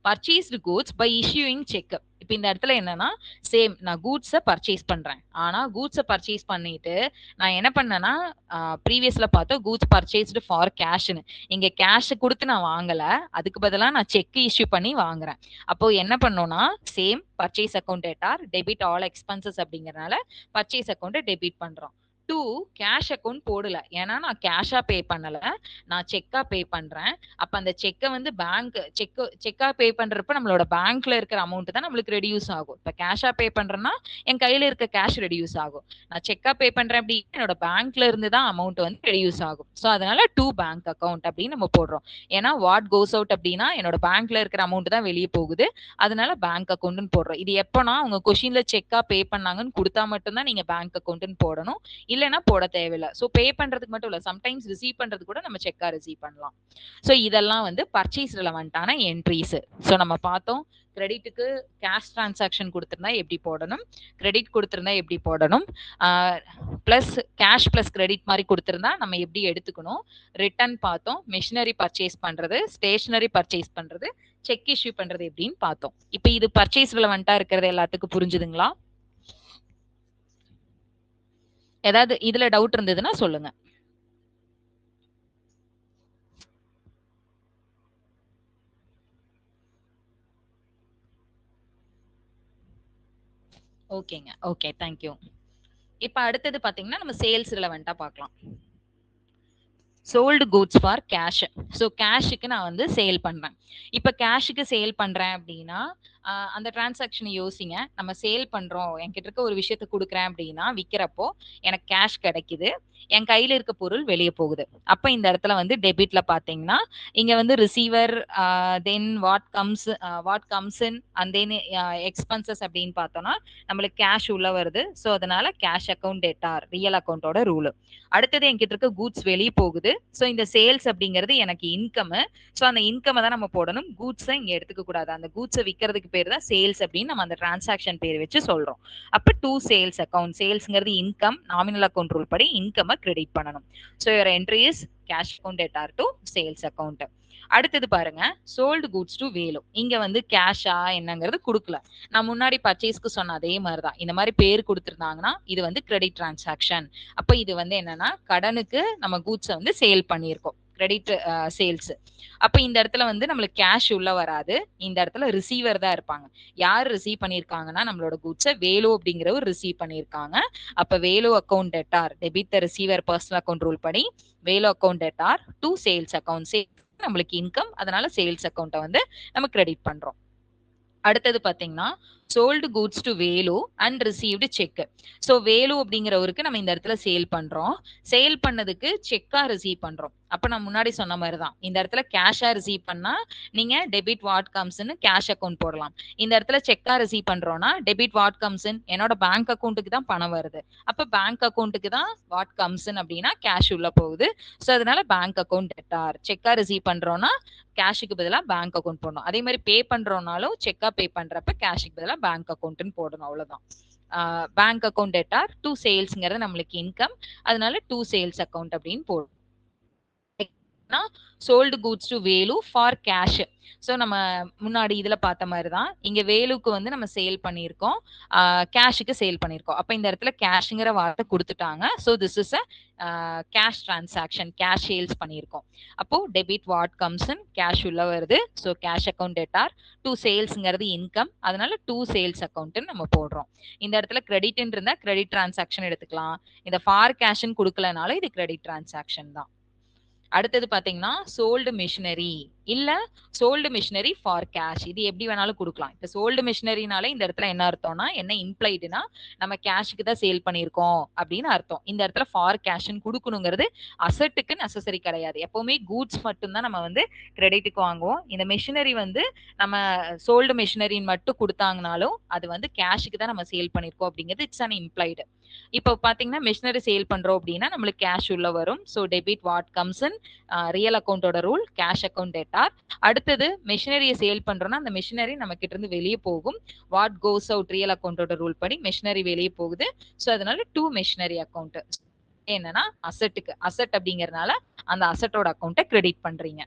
purchased goods by issuing cheque. இப்ப இந்த இடத்துல என்னன்னா, சேம் நான் கூட்ஸ பர்ச்சேஸ் பண்றேன். ஆனா கூட்ஸ பர்ச்சேஸ் பண்ணிட்டு, நான் என்ன பண்ணேன்னா, ப்ரீவியஸ்ல பார்த்தோம் கூட்ஸ் பர்ச்சேஸ்டு ஃபார் கேஷ்ன்னு. இங்க கேஷ் குடுத்து நான் வாங்கல. அதுக்கு பதிலா நான் செக் இஷ்யூ பண்ணி வாங்குறேன். அப்போ என்ன பண்ணோம்னா, same purchase account டேட்டார் debit all expenses அப்படிங்கிறனால, பர்ச்சேஸ் அக்கவுண்ட்ட டெபிட் பண்றோம். 2 கேஷ் அக்கவுண்ட் போடல. ஏன்னா நான் கேஷா பே பண்ணல. நான் செக்கா பே பண்றேன். அப்ப அந்த செக்க வந்து செக்கா பே பண்றப்ப நம்மளோட பேங்க்ல இருக்கிற அமௌண்ட் தான் நம்மளுக்கு ரெடியூஸ் ஆகும். இப்ப கேஷா பே பண்றேன்னா என் கையில இருக்க கேஷ் ரெடியூஸ் ஆகும். நான் செக்கா பே பண்றேன் அப்படின்னா என்னோட பேங்க்ல இருந்து தான் அமௌண்ட் வந்து ரெடியூஸ் ஆகும். சோ அதனால டூ பேங்க் அக்கவுண்ட் அப்படின்னு நம்ம போடுறோம். ஏன்னா வாட் கோஸ் அவுட் அப்படின்னா என்னோட பேங்க்ல இருக்கிற அமௌண்ட் தான் வெளியே போகுது. அதனால பேங்க் அக்கவுண்ட்னு போடுறோம். இது எப்பனா உங்க கொஸ்டின்ல செக்கா பே பண்ணாங்கன்னு கொடுத்தா மட்டும் தான் நீங்க பேங்க் அக்கவுண்ட்னு போடணும். இல்லைன்னா போட தேவையில்ல. சோ பே பண்றதுக்கு மட்டும் இல்ல. சம்டைம்ஸ் ரிசீவ் பண்றது கூட நம்ம செக்கா ரிசீவ் பண்ணலாம். சோ இதெல்லாம் வந்து பர்ச்சேஸ் ரிலவென்ட்டான என்ட்ரீஸ். சோ நம்ம பார்த்தோம் கிரெடிட்டுக்கு கேஷ் டிரான்சாக்ஷன் கொடுத்திருந்தா எப்படி போடணும், கிரெடிட் கொடுத்திருந்தா எப்படி போடணும், பிளஸ் கேஷ் பிளஸ் கிரெடிட் மாதிரி கொடுத்திருந்தா நம்ம எப்படி எடுத்துக்கணும், ரிட்டர்ன் பார்த்தோம், மிஷினரி பர்ச்சேஸ் பண்றது, ஸ்டேஷனரி பர்ச்சேஸ் பண்றது, செக் இஷ்யூ பண்றது எப்படின்னு பார்த்தோம். இப்போ இது பர்ச்சேஸ் ரிலவென்ட்டா இருக்கிறது எல்லாத்துக்கும் புரிஞ்சுதுங்களா? ஏதாவது இதுல டவுட் இருந்ததுன்னா சொல்லுங்க. ஓகேங்க. ஓகே. Thank you. இப்ப அடுத்தது பாத்தீங்கன்னா, நம்ம சேல்ஸ் ரிலவென்ட்டா பார்க்கலாம். Sold goods for cash. So கேஷுக்கு நான் வந்து சேல் பண்றேன். இப்ப கேஷுக்கு சேல் பண்றேன் அப்படின்னா, அந்த டிரான்சாக்ஷன யோசிங்க. நம்ம சேல் பண்றோம். என்கிட்ட இருக்க ஒரு விஷயத்த குடுக்குறேன் அப்படின்னா, விக்கிறப்போ எனக்கு கேஷ் கிடைக்குது. என் கையில இருக்க பொருள் வெளிய போகுது. அப்ப இந்த இடத்துல வந்து டெபிட்ல பார்த்தீங்கன்னா, இங்க வந்து receiver then what comes in and then expenses அப்படின்னு பார்த்தோம்னா, நம்மளுக்கு கேஷ் உள்ள வருது. ஸோ அதனால கேஷ் அக்கவுண்ட் டெட்டார் ரியல் அக்கவுண்டோட ரூல். அடுத்தது என்கிட்ட இருக்க கூட்ஸ் வெளிய போகுது. சோ இந்த சேல்ஸ் அப்படிங்கிறது எனக்கு இன்கம். சோ அந்த இன்கம் தான் நம்ம போடணும். கூட்ஸ இங்க எடுத்துக்க கூடாது. அந்த கூட்ஸ விக்கிறதுக்கு பேர் தான் சேல்ஸ் அப்படின்னு நம்ம அந்த டிரான்சாக்ஷன் பேர் வச்சு சொல்றோம். அப்ப டூ சேல்ஸ் அக்கவுண்ட். சேல்ஸ்ங்கிறது இன்கம், நாமினல் அக்கவுண்ட் ரூல் படி இன்கம் கிரெடிட் பண்ணணும். So your entry is cash account debtor to sales account. அடுத்தது பாருங்க, சோல்டு கூட்ஸ் டு வேலு. இங்க வந்து கேஷா என்னங்கிறது குடுக்கல. நான் முன்னாடி பர்ச்சேஸ்க்கு சொன்ன அதே மாதிரி தான். இந்த மாதிரி பேர் கொடுத்திருந்தாங்கன்னா இது வந்து கிரெடிட் டிரான்சாக்ஷன். அப்ப இது வந்து என்னன்னா கடனுக்கு நம்ம கூட்ஸை வந்து சேல் பண்ணியிருக்கோம். Credit sales. அப்ப இந்த இடத்துல வந்து நம்மளுக்கு கேஷ் உள்ள வராது. இந்த இடத்துல ரிசீவர் தான் இருப்பாங்க. யார் ரிசீவ் பண்ணியிருக்காங்கன்னா நம்மளோட கூட்ஸை வேலு அப்படிங்கிறவர் ரிசீவ் பண்ணியிருக்காங்க. அப்ப Velu account debtor debit the receiver personal account rule படி Velu account debtor to sales account. நம்மளுக்கு இன்கம், அதனால சேல்ஸ் அக்கவுண்ட்டை வந்து நம்ம கிரெடிட் பண்றோம். அடுத்தது பாத்தீங்கன்னா sold goods to Velu and received cheque. So Velu அப்படிங்கிறவருக்கு நம்ம இந்த இடத்துல சேல் பண்றோம். சேல் பண்ணதுக்கு செக்கா ரிசீவ் பண்றோம். அப்ப நான் முன்னாடி சொன்ன மாதிரி தான். இந்த இடத்துல கேஷா ரிசீவ் பண்ணா நீங்க டெபிட் வாட் கம்ஸ்ன்னு கேஷ் அக்கவுண்ட் போடலாம். இந்த இடத்துல செக்கா ரிசீவ் பண்றோம்னா டெபிட் வாட் கம்ஸ் என்னோட பேங்க் அக்கவுண்ட்டுக்கு தான் பணம் வருது. அப்ப பேங்க் அக்கவுண்ட்டுக்கு தான் வாட் கம்ஸ் அப்படின்னா கேஷ் உள்ள போகுது. ஸோ அதனால பேங்க் அக்கவுண்ட் டெட்டார். செக்கா ரிசீவ் பண்றோம்னா கேஷுக்கு பதிலா பேங்க் அக்கவுண்ட் போடணும். அதே மாதிரி பே பண்றோம்னாலும் செக்கா பே பண்றப்ப கேஷுக்கு பதிலா பேங்க் அக்கவுண்ட்னு போடணும். அவ்வளவுதான். பேங்க் அக்கவுண்ட் டேட்டார் டூ சேல்ஸ்ங்கிறது நம்மளுக்கு இன்கம், அதனால டூ சேல்ஸ் அக்கவுண்ட் அப்படின்னு போடும். Sold goods to Velu for cash. So நம்ம முன்னாடி இதுல பார்த்த மாதிரி தான் இங்க வேலுக்கு வந்து நம்ம சேல் பண்ணியிருக்கோம், கேஷுக்கு சேல் பண்ணியிருக்கோம். அப்ப இந்த இடத்துல கேஷ்ங்கிற வார்த்தை கொடுத்துட்டாங்க. So this is a cash transaction, cash sales பண்ணியிருக்கோம். அப்போ debit what comes in cash உள்ள வருது. So cash account debtor to சேல்ஸ்ங்கிறது இன்கம், அதனால டூ சேல்ஸ் அக்கவுண்ட் நம்ம போடுறோம். இந்த இடத்துல கிரெடிட் இருந்தா கிரெடிட் டிரான்சாக்ஷன் எடுத்துக்கலாம். இந்த ஃபார் கேஷ்ன்னு கொடுக்கலனாலும் இது கிரெடிட் டிரான்சாக்ஷன் தான். அடுத்தது பாத்தீங்கன்னா சோல்டு மிஷினரி இல்ல சோல்டு மிஷினரி ஃபார் கேஷ். இது எப்படி வேணாலும் கொடுக்கலாம். இப்ப சோல்டு மிஷினரினாலே இந்த இடத்துல என்ன அர்த்தம்னா என்ன இம்ப்ளைடுனா நம்ம கேஷுக்கு தான் சேல் பண்ணியிருக்கோம் அப்படின்னு அர்த்தம். இந்த இடத்துல ஃபார் கேஷ்ன்னு கொடுக்கணுங்கிறது அசட்டுக்கு நெசசரி கிடையாது. எப்பவுமே கூட்ஸ் மட்டும்தான் நம்ம வந்து கிரெடிட்டுக்கு வாங்குவோம். இந்த மிஷினரி வந்து நம்ம சோல்டு மிஷினரின்னு மட்டும் கொடுத்தாங்கனாலும் அது வந்து கேஷுக்கு தான் நம்ம சேல் பண்ணியிருக்கோம் அப்படிங்கிறது இட்ஸ் அன் இம்ப்ளைடு. இப்போ பாத்தீங்கன்னா மிஷினரி சேல் பண்றோம் அப்படின்னா நம்மளுக்கு கேஷ் உள்ள வரும். So debit what comes in real அக்கௌண்டோட ரூல் கேஷ் அக்கௌண்ட் டேட்டார். அடுத்தது மிஷினரியை சேல் பண்றோம்னா அந்த மிஷினரி நம்ம கிட்ட இருந்து வெளியே போகும். வாட் கோஸ் அவுட் ரியல் அக்கௌண்டோட ரூல் படி மிஷினரி வெளியே போகுது. ஸோ அதனால டூ மிஷினரி அக்கௌண்ட் என்னன்னா அசட் அப்படிங்கறதுனால அந்த அசட்டோட அக்கௌண்ட்டை கிரெடிட் பண்றீங்க.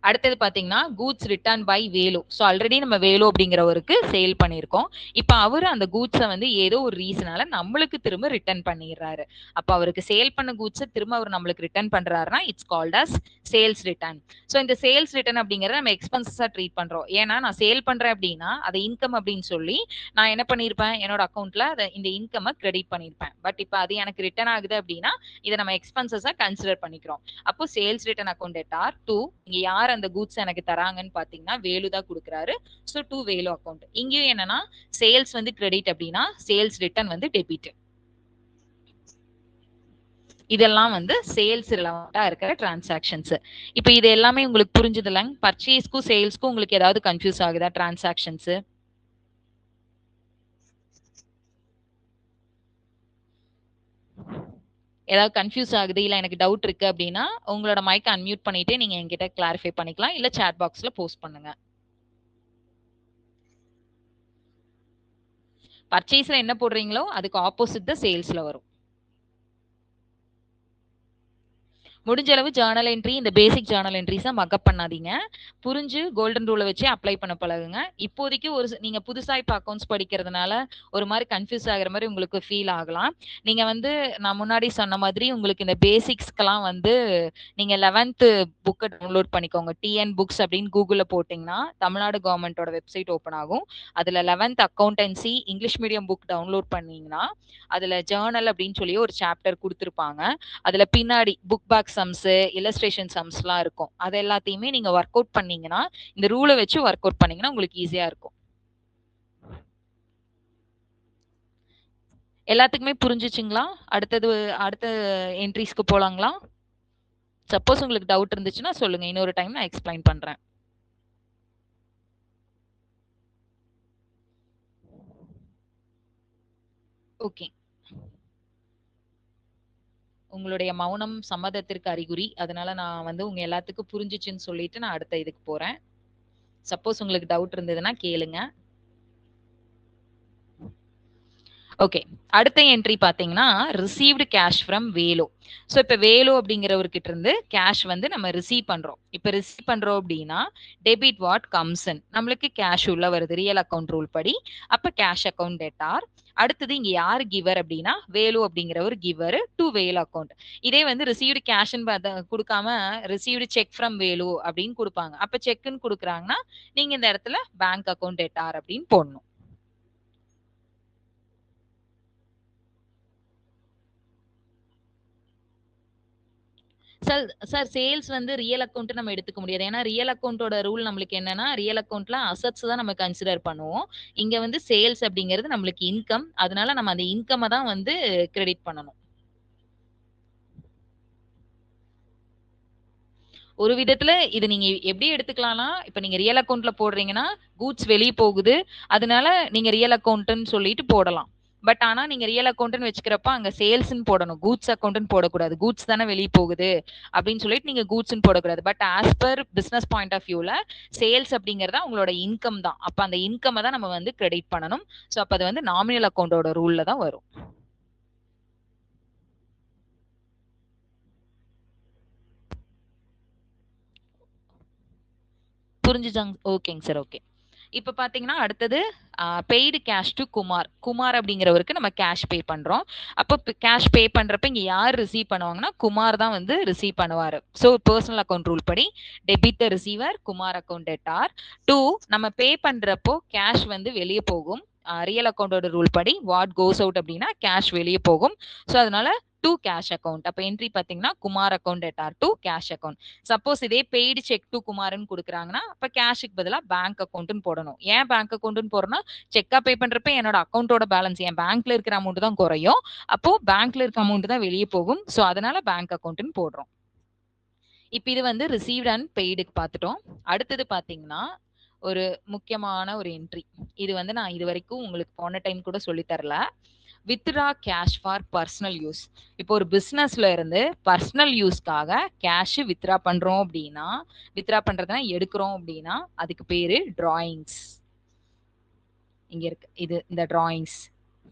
அடுத்தது பாத்தீங்கன்னா goods return by Velu. So already நம்ம வேலு அப்படிங்கிறவருக்கு சேல் பண்ணியிருக்கோம். இப்போ அவரு அந்த கூட்ஸை வந்து ஏதோ ஒரு ரீசனால நம்மளுக்கு திரும்ப ரிட்டர்ன் பண்ணிடுறாரு. அப்போ அவருக்கு சேல் பண்ண கூட்ஸை திரும்ப அவர் நம்மளுக்கு ரிட்டர்ன் பண்றாருன்னா it's called as sales return. So இந்த சேல்ஸ் ரிட்டர்ன் அப்படிங்கறத நம்ம எக்ஸ்பென்சஸா ட்ரீட் பண்றோம். ஏன்னா நான் சேல் பண்றேன் அப்படின்னா அதை இன்கம் அப்படின்னு சொல்லி நான் என்ன பண்ணிருப்பேன், என்னோட அக்கௌண்ட்ல இந்த இன்கம் கிரெடிட் பண்ணிருப்பேன். பட் இப்போ அது எனக்கு ரிட்டர்ன் ஆகுது அப்படின்னா இதை நம்ம எக்ஸ்பென்சஸா கன்சிடர் பண்ணிக்கிறோம். அப்போ sales return account debtor to இங்க யார் அந்த கூட்ஸ் எனக்கு தராங்கன்னு பாத்தீங்கன்னா வேலு தான் கொடுக்குறாரு. So to Velu account. இங்கேயும் என்னன்னா சேல்ஸ் வந்து கிரெடிட் அப்படின்னா சேல்ஸ் ரிட்டர்ன் வந்து டெபிட். இதெல்லாம் வந்து சேல்ஸ் ரிலவெண்டா இருக்கிற டிரான்சாக்ஷன்ஸ். இப்போ இது எல்லாமே உங்களுக்கு புரிஞ்சது இல்லைங்க? பர்ச்சேஸ்க்கும் சேல்ஸ்க்கும் உங்களுக்கு ஏதாவது கன்ஃபியூஸ் ஆகுதா டிரான்சாக்ஷன்ஸ்? ஏதாவது கன்ஃபியூஸ் ஆகுது இல்ல எனக்கு டவுட் இருக்கு அப்படின்னா உங்களோட மைக் அன்மியூட் பண்ணிட்டு நீங்க என்கிட்ட கிளாரிஃபை பண்ணிக்கலாம், இல்ல சாட் பாக்ஸ்ல போஸ்ட் பண்ணுங்க. பர்ச்சேஸ்ல என்ன போடுறீங்களோ அதுக்கு ஆப்போசிட் தான் சேல்ஸ்ல வரும். முடிஞ்ச அளவு ஜேர்னல் என்ட்ரி, இந்த பேசிக் ஜேர்னல் என்ட்ரிஸை மக்கப் பண்ணாதீங்க. புரிஞ்சு கோல்டன் ரூலை வச்சு அப்ளை பண்ண பழகுங்க. இப்போதைக்கு நீங்க புதுசா இப்போ அக்கௌண்ட்ஸ் படிக்கிறதுனால ஒரு மாதிரி கன்ஃபியூஸ் ஆகிற மாதிரி உங்களுக்கு ஃபீல் ஆகலாம். நீங்க வந்து நான் முன்னாடி சொன்ன மாதிரி உங்களுக்கு இந்த பேசிக்ஸ்க்கெல்லாம் வந்து நீங்க 11th புக்கை டவுன்லோட் பண்ணிக்கோங்க. டிஎன் புக்ஸ் அப்படின்னு கூகுள்ல போட்டிங்கன்னா தமிழ்நாடு கவர்மெண்டோட வெப்சைட் ஓப்பன் ஆகும். அதுல 11th accountancy English medium book download பண்ணீங்கன்னா அதுல ஜேர்னல் அப்படின்னு சொல்லி ஒரு சாப்டர் கொடுத்துருப்பாங்க. அதுல பின்னாடி புக் பேக் சம்ஸ், இல்லஸ்ட்ரேஷன் சம்ஸ்லாம் இருக்கும். அது எல்லாத்தையுமே நீங்க ஒர்க் அவுட் பண்ணீங்கன்னா இந்த ரூலை வச்சு ஒர்க் அவுட் பண்ணீங்கன்னா உங்களுக்கு ஈஸியா இருக்கும். எல்லாத்துக்குமே புரிஞ்சுச்சுங்களா? அடுத்த என்ட்ரிஸ்க்கு போலாங்களா? சப்போஸ் உங்களுக்கு டவுட் இருந்துச்சுன்னா சொல்லுங்க, இன்னொரு டைம் நான் எக்ஸ்பிளைன் பண்றேன். ஓகே, உங்களுடைய மௌனம் சம்மதத்திற்கு அறிகுறி. அதனால நான் வந்து உங்க எல்லாத்துக்கும் புரிஞ்சுச்சுன்னு சொல்லிட்டு நான் அடுத்த இதுக்கு போறேன். சப்போஸ் உங்களுக்கு டவுட் இருந்ததுன்னா கேளுங்க. ஓகே, அடுத்த என்ட்ரி பாத்தீங்கன்னா received cash from Velu. So இப்போ வேலு அப்படிங்கிறவர்கிட்ட இருந்து கேஷ் வந்து நம்ம ரிசீவ் பண்றோம். இப்போ ரிசீவ் பண்றோம் அப்படின்னா டெபிட் வாட் கம்ஸ் இன், நம்மளுக்கு கேஷ் உள்ள வருது ரியல் அக்கௌண்ட் ரூல் படி. அப்ப கேஷ் அக்கௌண்ட் டெட்டார். அடுத்தது இங்க யாரு கிவர் அப்படின்னா வேலு அப்படிங்கிறவர் கிவர் டு வேலு அக்கௌண்ட். இதே வந்து ரிசீவ்டு கேஷ்ன்னு கொடுக்காம ரிசீவ்டு செக் ஃப்ரம் வேலு அப்படின்னு கொடுப்பாங்க. அப்ப செக்னு கொடுக்குறாங்கன்னா நீங்க இந்த இடத்துல பேங்க் அக்கௌண்ட் டெட்டார் அப்படின்னு போடணும். சார் சார் சேல்ஸ் வந்து ரியல் அக்கௌண்ட் நம்ம எடுத்துக்க முடியாது. ஏன்னா ரியல் அக்கௌண்டோட ரூல் நம்மளுக்கு என்னன்னா ரியல் அக்கௌண்ட்ல அசட்ஸ் தான் நம்ம கன்சிடர் பண்ணுவோம். இங்க வந்து சேல்ஸ் அப்படிங்கிறது நம்மளுக்கு இன்கம். அதனால நம்ம அந்த இன்கம் தான் வந்து கிரெடிட் பண்ணணும். ஒரு விதத்துல இது நீங்க எப்படி எடுத்துக்கலாம்னா, இப்ப நீங்க ரியல் அக்கவுண்ட்ல போடுறீங்கன்னா கூட்ஸ் வெளிய போகுது. அதனால நீங்க ரியல் அக்கவுண்ட்ன்னு சொல்லிட்டு போடலாம். பட் ஆனா நீங்க ரியல் அக்கவுண்ட்ன்னு வச்சுக்கிறப்ப அங்க சேல்ஸ்ன்னு போடணும். கூட்ஸ் அக்கவுண்ட்ன்னு போடக்கூடாது. கூட்ஸ் தானே வெளிய போகுது அப்படின்னு சொல்லிட்டு நீங்க கூட்ஸ்ன்னு போடக்கூடாது. But as per business point of வியூல சேல்ஸ் அப்படிங்கறது உங்களோட இன்கம் தான். அப்ப அந்த இன்கம் தான் நம்ம வந்து கிரெடிட் பண்ணணும். சோ அப்ப அது வந்து நாமினல் அக்கவுண்டோட ரூல்ல தான் வரும். புரிஞ்சுச்சாங்க? ஓகேங்க சார். ஓகே. இப்ப பாத்தீங்கன்னா அடுத்தது paid cash to Kumar. Kumar அப்படிங்கிறவருக்கு நம்ம கேஷ் பே பண்றோம். அப்போ கேஷ் பே பண்றப்ப இங்க யார் ரிசீவ் பண்ணுவாங்கன்னா குமார் தான் வந்து ரிசீவ் பண்ணுவாரு. ஸோ பர்சனல் அக்கௌண்ட் ரூல் படி debit the receiver Kumar account debtor. To நம்ம பே பண்றப்போ கேஷ் வந்து வெளியே போகும். ரியல் அக்கௌண்டோட ரூல் படி வாட் கோஸ் அவுட் அப்படின்னா கேஷ் வெளியே போகும். ஸோ அதனால டு கேஷ் அக்கௌண்ட். அப்ப என்ட்ரி பாத்தீங்கன்னா Kumar account debtor to cash account. Suppose இதே பெய்டு செக் டு குமார்னு கொடுக்குறாங்கன்னா அப்ப கேஷுக்கு பதிலா பேங்க் அக்கௌண்ட்னு போடணும். ஏன் பேங்க் அக்கௌண்ட்னு போறோம்னா செக்கா பே பண்றப்ப என்னோட அக்கௌண்டோட பேலன்ஸ் என் பேங்க்ல இருக்கிற அமௌண்ட் தான் குறையும். அப்போ பேங்க்ல இருக்க அமௌண்ட் தான் வெளியே போகும். ஸோ அதனால பேங்க் அக்கௌண்ட்னு போடுறோம். இப்ப இது வந்து ரிசீவ்ட் அண்ட் பெய்டுக்கு பார்த்துட்டோம். அடுத்தது பாத்தீங்கன்னா ஒரு முக்கியமான ஒரு என்ட்ரி. இது வந்து நான் இது வரைக்கும் உங்களுக்கு போன டைம் கூட சொல்லி தரல. Withdraw cash for personal use. இப்போ ஒரு பிசினஸ்ல இருந்து பர்சனல் யூஸ்க்காக கேஷ் வித்ரா பண்றோம் அப்படின்னா, வித்ரா பண்றதுனா எடுக்கிறோம் அப்படின்னா அதுக்கு பேரு டிராயிங்ஸ். இங்க இருக்கு இது இந்த டிராயிங்ஸ்.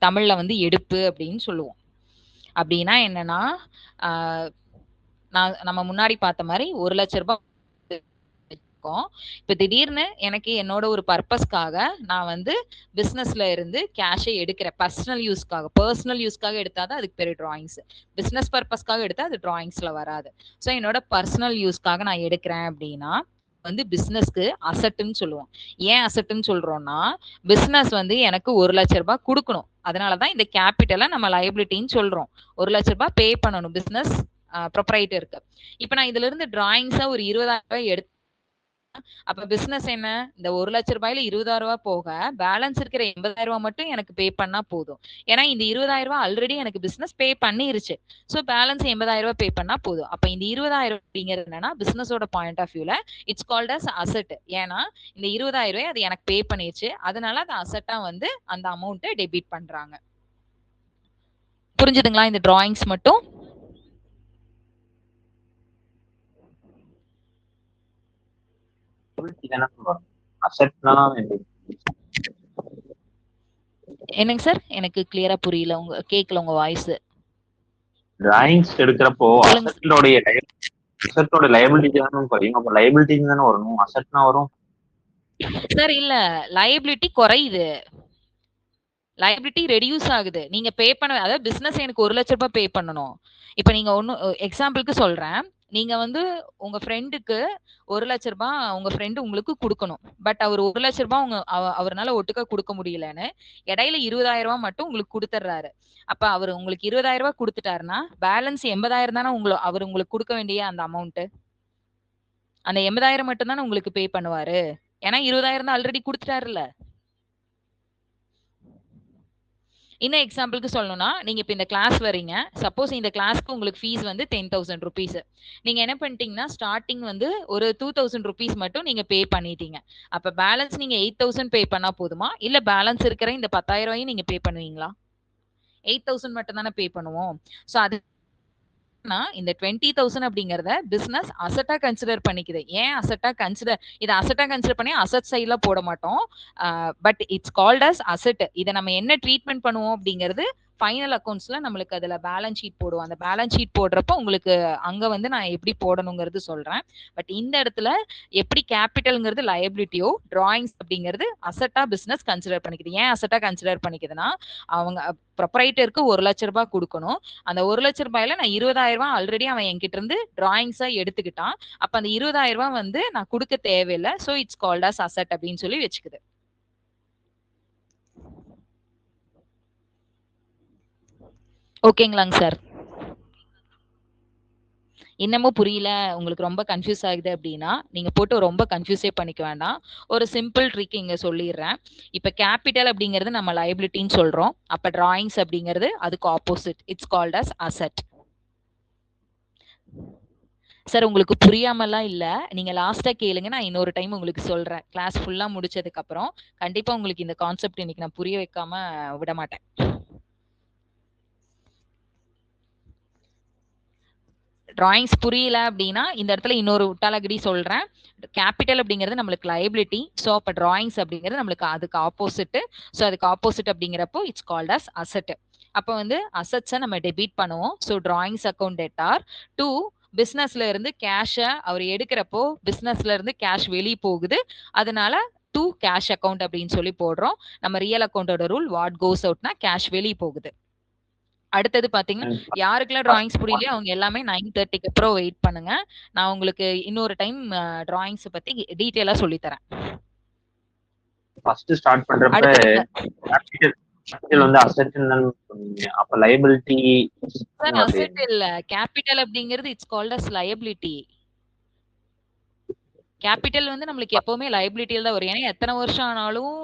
தமிழ்ல வந்து எடுப்பு அப்படின்னு சொல்லுவோம். அப்படின்னா என்னன்னா நம்ம முன்னாடி பார்த்த மாதிரி 1 லட்ச ரூபாய் இருக்கும். இப்ப திடீர்னு எனக்கு என்னோட ஒரு பர்பஸ்க்காக நான் வந்து பிசினஸ்ல இருந்து கேஷை எடுக்கிறேன். பர்சனல் யூஸ்க்காக எடுத்தாதான் அதுக்கு பேரு டிராயிங்ஸ். பிசினஸ் பர்பஸ்க்காக எடுத்தா அது டிராயிங்ஸ்ல வராது. சோ என்னோட பர்சனல் யூஸ்க்காக நான் எடுக்கிறேன் அப்படின்னா வந்து பிசினஸ்க்கு அசெட்னு சொல்லுவோம். ஏன் அசெட்னு சொல்றோம்னா பிசினஸ் வந்து எனக்கு 1,00,000 ரூபாய் கொடுக்கணும். அதனாலதான் இந்த கேபிட்டலை நம்ம லைபிலிட்டின்னு சொல்றோம். 1,00,000 ரூபாய் பே பண்ணணும் பிசினஸ் ப்ரொப்ரைட்டருக்கு. இப்ப நான் இதுல இருந்து டிராயிங்ஸா ஒரு 20,000 ரூபாய் எடுத்து அப்ப பிசினஸ் என்ன, இந்த 1,00,000 ரூபாயில 20,000 ரூபாய் போக பேலன்ஸ் இருக்கிற 80,000 ரூபாய் மட்டும் எனக்கு பே பண்ணா போதும். ஏன்னா இந்த 20,000 ரூபாய் ஆல்ரெடி எனக்கு பிசினஸ் பே பண்ணிருச்சு. சோ பேலன்ஸ் 80,000 ரூபாய் பே பண்ணா போதும். அப்ப இந்த 20,000 அப்படிங்கிறது என்னன்னா பிசினஸோட பாயிண்ட் ஆஃப் வியூல இட்ஸ் கால்ட் அஸ் அசெட். ஏன்னா இந்த 20,000 ரூபாய் அது எனக்கு பே பண்ணிருச்சு. அதனால அது அசெட்டா வந்து அந்த அமௌண்ட்டை டெபிட் பண்றாங்க. புரிஞ்சுதுங்களா இந்த டிராயிங்ஸ் மட்டும்? என்னங்க சார், எனக்கு கிளியரா புரியல, உங்க கேக்கல உங்க வாய்ஸ். டிராயிங்ஸ் எடுக்கிறப்போ அசெட்டோட லைபிலிட்டி தானே குறையும். அப்ப லைபிலிட்டி தானே வரணும், அசெட்னா வரும் சார். இல்ல, லைபிலிட்டி குறையுது, லைபிலிட்டி ரெடியூஸ் ஆகுது. நீங்க பே பண்ண, அதாவது பிசினஸ் எனக்கு 1,00,000 ரூபாய் பே பண்ணணும். இப்ப நீங்க ஒன்னு எக்ஸாம்பிளுக்கு சொல்றேன். நீங்க வந்து உங்க ஃப்ரெண்டுக்கு 1,00,000 ரூபாய் உங்க ஃப்ரெண்டு உங்களுக்கு கொடுக்கணும். பட் அவர் 1,00,000 ரூபாய் அவர்னால ஒட்டுக்கா கொடுக்க முடியலன்னு இடையில 20,000 ரூபாய் மட்டும் உங்களுக்கு கொடுத்துறாரு. அப்ப அவர் உங்களுக்கு 20,000 ரூபாய் கொடுத்துட்டாருன்னா பேலன்ஸ் 80,000 தானே அவர் உங்களுக்கு கொடுக்க வேண்டிய அந்த அமௌண்ட். அந்த 80,000 மட்டும் தானே உங்களுக்கு பே பண்ணுவாரு. ஏன்னா 20,000 தான் ஆல்ரெடி கொடுத்துட்டாருல்ல. இன்னும் எக்ஸாம்பிளுக்கு சொல்லணும்னா, நீங்க இப்ப இந்த கிளாஸ் வரீங்க. சப்போஸ் இந்த கிளாஸ்க்கு உங்களுக்கு ஃபீஸ் வந்து 10,000 rupees. நீங்க என்ன பண்ணிட்டீங்கன்னா ஸ்டார்டிங் வந்து ஒரு 2,000 rupees மட்டும் நீங்க பே பண்ணிட்டீங்க. அப்ப பேலன்ஸ் நீங்க 8,000 பே பண்ணா போதுமா, இல்ல பேலன்ஸ் இருக்கிற இந்த 10,000 ரூபாயும் நீங்க பே பண்ணுவீங்களா? 8,000 மட்டும் தானே பே பண்ணுவோம். சோ அது இந்த 20,000 அப்படிங்கறத பிசினஸ் அசெட்டா கன்சிடர் பண்ணிக்குது. ஏன் அசெட்டா கன்சிடர், இத அசெட்டா கன்சிடர் பண்ணி அசெட் சைடுல போட மாட்டோம். But it's called as asset. இத நம்ம என்ன ட்ரீட்மெண்ட் பண்ணுவோம் அப்படிங்கிறது ஃபைனல் அக்கவுண்ட்ஸ்ல நம்மளுக்கு அதுல பேலன்ஸ் ஷீட் போடுவோம். அந்த பேலன்ஸ் ஷீட் போடுறப்ப உங்களுக்கு அங்க வந்து நான் எப்படி போடணுங்கிறது சொல்றேன். பட் இந்த இடத்துல எப்படி கேபிட்டல்ங்கிறது லயபிலிட்டியோ, டிராயிங்ஸ் அப்படிங்கிறது அசெட்டா பிசினஸ் கன்சிடர் பண்ணிக்குது. ஏன் அசெட்டா கன்சிடர் பண்ணிக்குதுன்னா அவங்க ப்ரொப்ரைட்டருக்கு 1,00,000 ரூபாய் கொடுக்கணும். அந்த 1,00,000 ரூபாயில நான் 20,000 ரூபாய் ஆல்ரெடி அவன் என்கிட்ட இருந்து டிராயிங்ஸா எடுத்துக்கிட்டான். அப்ப அந்த 20,000 ரூபாய் வந்து நான் கொடுக்க தேவையில்லை. So it's called as asset அப்படின்னு சொல்லி வச்சுக்குது. ஓகேங்களாங்க சார்? இன்னமும் புரியல, உங்களுக்கு ரொம்ப கன்ஃபியூஸ் ஆகுது அப்படின்னா நீங்க போட்டு ரொம்ப கன்ஃபியூஸே பண்ணிக்க வேண்டாம். ஒரு சிம்பிள் ட்ரிக் இங்க சொல்லிடுறேன். இப்ப கேபிட்டல் அப்படிங்கிறது நம்ம லைபிலிட்டின்னு சொல்றோம். அப்ப டிராயிங்ஸ் அப்படிங்கிறது அதுக்கு opposite. It's called as asset. Sir உங்களுக்கு புரியாமலாம் இல்ல, நீங்க லாஸ்டா கேளுங்க, நான் இன்னொரு டைம் உங்களுக்கு சொல்றேன். கிளாஸ் ஃபுல்லா முடிச்சதுக்கு அப்புறம் கண்டிப்பா உங்களுக்கு இந்த கான்செப்ட் இன்னைக்கு நான் புரிய வைக்காம விட மாட்டேன். டிராயிங்ஸ் புரியல அப்படின்னா இந்த இடத்துல இன்னொரு உட்டாலகிரி சொல்றேன். கேபிட்டல் அப்படிங்கிறது நம்மளுக்கு லைபிலிட்டி. ஸோ அப்போ டிராயிங்ஸ் அப்படிங்கிறது நம்மளுக்கு அதுக்கு ஆப்போசிட். ஸோ அதுக்கு ஆப்போசிட் அப்படிங்கிறப்போ இட்ஸ் கால்ட் அஸ் அசெட். அப்போ வந்து அசெட்ஸை நம்ம டெபிட் பண்ணுவோம். So drawings account debtor. 2 பிசினஸ்ல இருந்து கேஷை அவர் எடுக்கிறப்போ பிசினஸ்ல இருந்து கேஷ் வெளியே போகுது. அதனால 2 கேஷ் அக்கௌண்ட் அப்படின்னு சொல்லி போடுறோம். நம்ம ரியல் அக்கௌண்டோட ரூல் வாட் கோஸ் அவுட்னா கேஷ் வெளியே போகுது. அடுத்தது பாத்தீங்கன்னா யாருக்கெல்லாம் டிராயிங்ஸ் புரியலையோ அவங்க எல்லாமே 9:30க்கு அப்புறம் வெயிட் பண்ணுங்க. நான் உங்களுக்கு இன்னொரு டைம் டிராயிங்ஸ் பத்தி டீடைலா சொல்லி தரேன். ஃபர்ஸ்ட் ஸ்டார்ட் பண்றப்ப கேபிட்டல் வந்து அசெட்ன்னு சொன்னீங்க. அப்ப லைபிலிட்டி சார் அசெட் இல்ல, கேபிட்டல் அப்படிங்கிறது it's called as liability. Capital வந்து நம்மளுக்கு எப்பவுமே லைபிலிட்டியில தான் வரும். ஏன்னா எத்தனை வருஷம் ஆனாலும்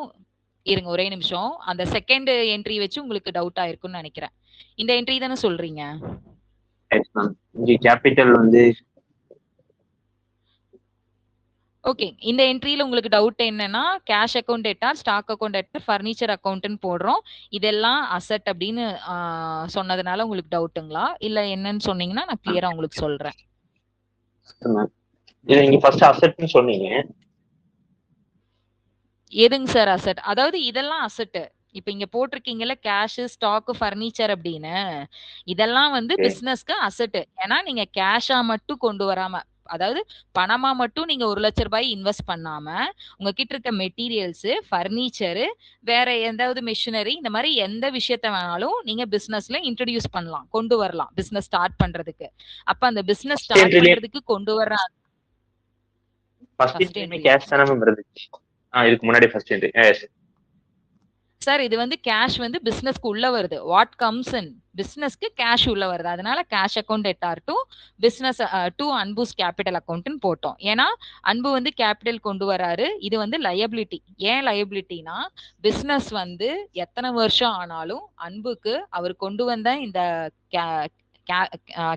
இருங்க ஒரே நிமிஷம். அந்த செகண்ட் என்ட்ரி வச்சு உங்களுக்கு டவுட் ஆயிருக்கும்னு நினைக்கிறேன். இந்த என்ட்ரி தானே சொல்றீங்க? இங்க கேபிட்டல் வந்து ஓகே. இந்த என்ட்ரியில உங்களுக்கு டவுட் என்னன்னா cash account debtor, stock account debtor, furniture அக்கௌண்ட்னு போடுறோம். இதெல்லாம் அசெட் அப்படின்னு சொன்னதுனால உங்களுக்கு டவுட்டுங்களா, இல்ல என்னன்னு சொன்னீங்கன்னா நான் கிளியரா உங்களுக்கு சொல்றேன். நீங்க ஃபர்ஸ்ட் அசெட்னு சொன்னீங்க. எதுங்க சார் அசெட்? அதாவது இதெல்லாம் அசெட். இப்ப இங்க போட்டிருக்கீங்கல்ல கேஷ், ஸ்டாக், ஃபர்னிச்சர் அப்படின்னு, இதெல்லாம் வந்து பிசினஸ்க்கு அசெட். ஏன்னா நீங்க கேஷா மட்டும் கொண்டு வராம அதாவது பணமா மட்டும் நீங்க 1 லட்ச ரூபாய் இன்வெஸ்ட் பண்ணாம, உங்ககிட்ட இருக்க மெட்டீரியல்ஸ், ஃபர்னிச்சர், வேற ஏதாவது மிஷினரி இந்த மாரி எந்த விஷயத்த வேணாலும் நீங்க பிசினஸ்ல இன்ட்ரோடியூஸ் பண்ணலாம். கொண்டு வரலாம். பிசினஸ் ஸ்டார்ட் பண்றதுக்கு. அப்ப அந்த பிசினஸ் ஃபர்ஸ்ட் ஸ்டார்ட் என்ட்ரிலே பண்றதுக்கு கொண்டு வர்ற ஃபர்ஸ்ட் ஃபர்ஸ்ட் என்ட்ரியுமே என்ட்ரியா? கேஷ் தானே மேம் இருந்துச்சு. இதுக்கு முன்னாடி ஃபர்ஸ்ட் என்ட்ரி. எஸ். சார் இது வந்து கேஷ் வந்து பிசினஸ்க்கு உள்ள வருது. வாட் கம்ஸ் இன் பிசினஸ்க்கு கேஷ் உள்ள வருது. அதனால cash account debtor to business to Anbu's capital அக்கவுண்ட்னு போட்டோம். ஏன்னா அன்பு வந்து கேபிட்டல் கொண்டு வராரு. இது வந்து லயபிலிட்டி. ஏன் லயபிலிட்டினா பிசினஸ் வந்து எத்தனை வருஷம் ஆனாலும் அன்புக்கு அவர் கொண்டு வந்த இந்த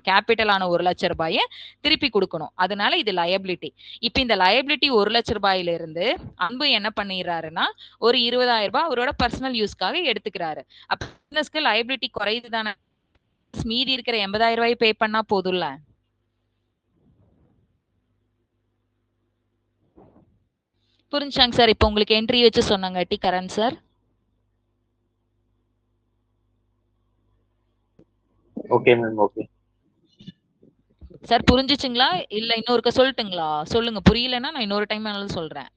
கேபிட்டலான 1 லட்ச ரூபாயை திருப்பி கொடுக்கணும். அதனால இது லயபிலிட்டி. இப்ப இந்த லயபிலிட்டி 1 லட்ச ரூபாயில இருந்து அன்பு என்ன பண்ணிடுறாருன்னா ஒரு 20,000 ரூபாய் அவரோட பர்சனல் யூஸ்க்காக எடுத்துக்கிறாரு. அப்ப பிசினஸ்க்கு லயபிலிட்டி குறையுது தானே. மீதி இருக்கிற 80,000 ரூபாய் பே பண்ணா போதும்ல. புரிஞ்சாங்க சார். இப்ப உங்களுக்கு என்ட்ரி வச்சு சொன்னாங்க Karan sir. Okay ma'am. Okay sir புரிஞ்சுச்சுங்களா? இல்ல இன்னொருக்க சொல்லட்டுங்களா? சொல்லுங்க. புரியலன்னா நான் இன்னொரு டைம் வேணாலும் சொல்றேன்.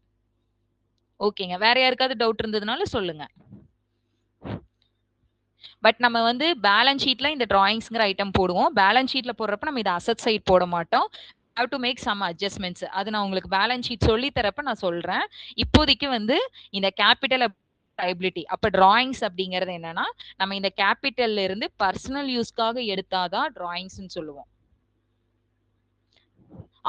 ஓகேங்க. வேற யாருக்காவது டவுட் இருந்ததுனால சொல்லுங்க. பட் நம்ம வந்து பேலன்ஸ் ஷீட்ல இந்த டிராயிங்ஸ்ங்கிற ஐட்டம் போடுவோம். பேலன்ஸ் ஷீட்ல போடுறப்ப நம்ம இது அசெட் சைட் போட மாட்டோம். Have to make some adjustments. அது நான் உங்களுக்கு பேலன்ஸ் ஷீட் சொல்லி தரப்ப நான் சொல்றேன். இப்போதைக்கு வந்து இந்த கேபிட்டல் லைபிலிட்டி அப்ப டிராயிங்ஸ் அப்படிங்கிறது என்னன்னா நம்ம இந்த கேபிட்டல்ல இருந்து பர்சனல் யூஸ்க்காக எடுத்தாதான் டிராயிங்ஸ்னு சொல்லுவோம்.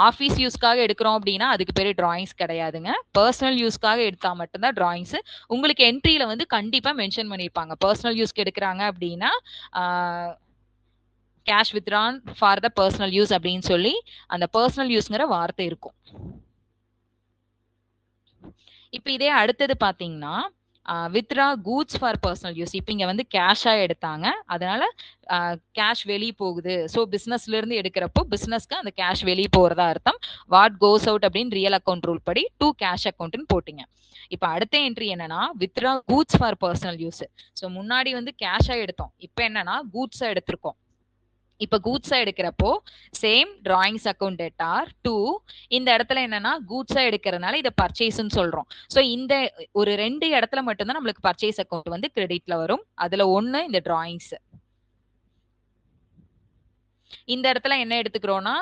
ஆஃபீஸ் யூஸ்க்காக எடுக்கிறோம் அப்படின்னா அதுக்கு பேரு டிராயிங்ஸ் கிடையாதுங்க. பர்சனல் யூஸ்க்காக எடுத்தா மட்டும்தான் டிராயிங்ஸ். உங்களுக்கு என்ட்ரியில வந்து கண்டிப்பா மென்ஷன் பண்ணியிருப்பாங்க. பர்சனல் யூஸ்க்கு எடுக்கிறாங்க அப்படின்னா cash withdrawn for the personal use அப்படின்னு சொல்லி அந்த பர்சனல் யூஸ்ங்கிற வார்த்தை இருக்கும். இப்ப இதே அடுத்தது பாத்தீங்கன்னா withdraw goods for personal use. இப்ப இங்க வந்து கேஷா எடுத்தாங்க. அதனால கேஷ் வெளியே போகுது. ஸோ பிசினஸ்ல இருந்து எடுக்கிறப்போ பிசினஸ்க்கு அந்த கேஷ் வெளியே போறதா அர்த்தம். வாட் கோஸ் அவுட் அப்படின்னு ரியல் அக்கௌண்ட் ரூல் படி டு கேஷ் அக்கௌண்ட்னு போட்டீங்க. இப்ப அடுத்த என்ட்ரி என்னன்னா withdraw goods for personal use. So முன்னாடி வந்து கேஷா எடுத்தோம். இப்ப என்னன்னா கூட்ஸா எடுத்திருக்கோம். இப்ப கூட்ஸா எடுக்கிறப்போ same drawings account debtor to இந்த இடத்துல என்னன்னா கூட்ஸா எடுக்கிறதுனால இதை பர்ச்சேஸ்ன்னு சொல்றோம். சோ இந்த ஒரு 2 இடத்துல மட்டும்தான் நம்மளுக்கு பர்ச்சேஸ் அக்கௌண்ட் வந்து கிரெடிட்ல வரும். அதுல ஒண்ணு இந்த டிராயிங்ஸ். இந்த இடத்துல என்ன எடுத்துக்கிறோம்னா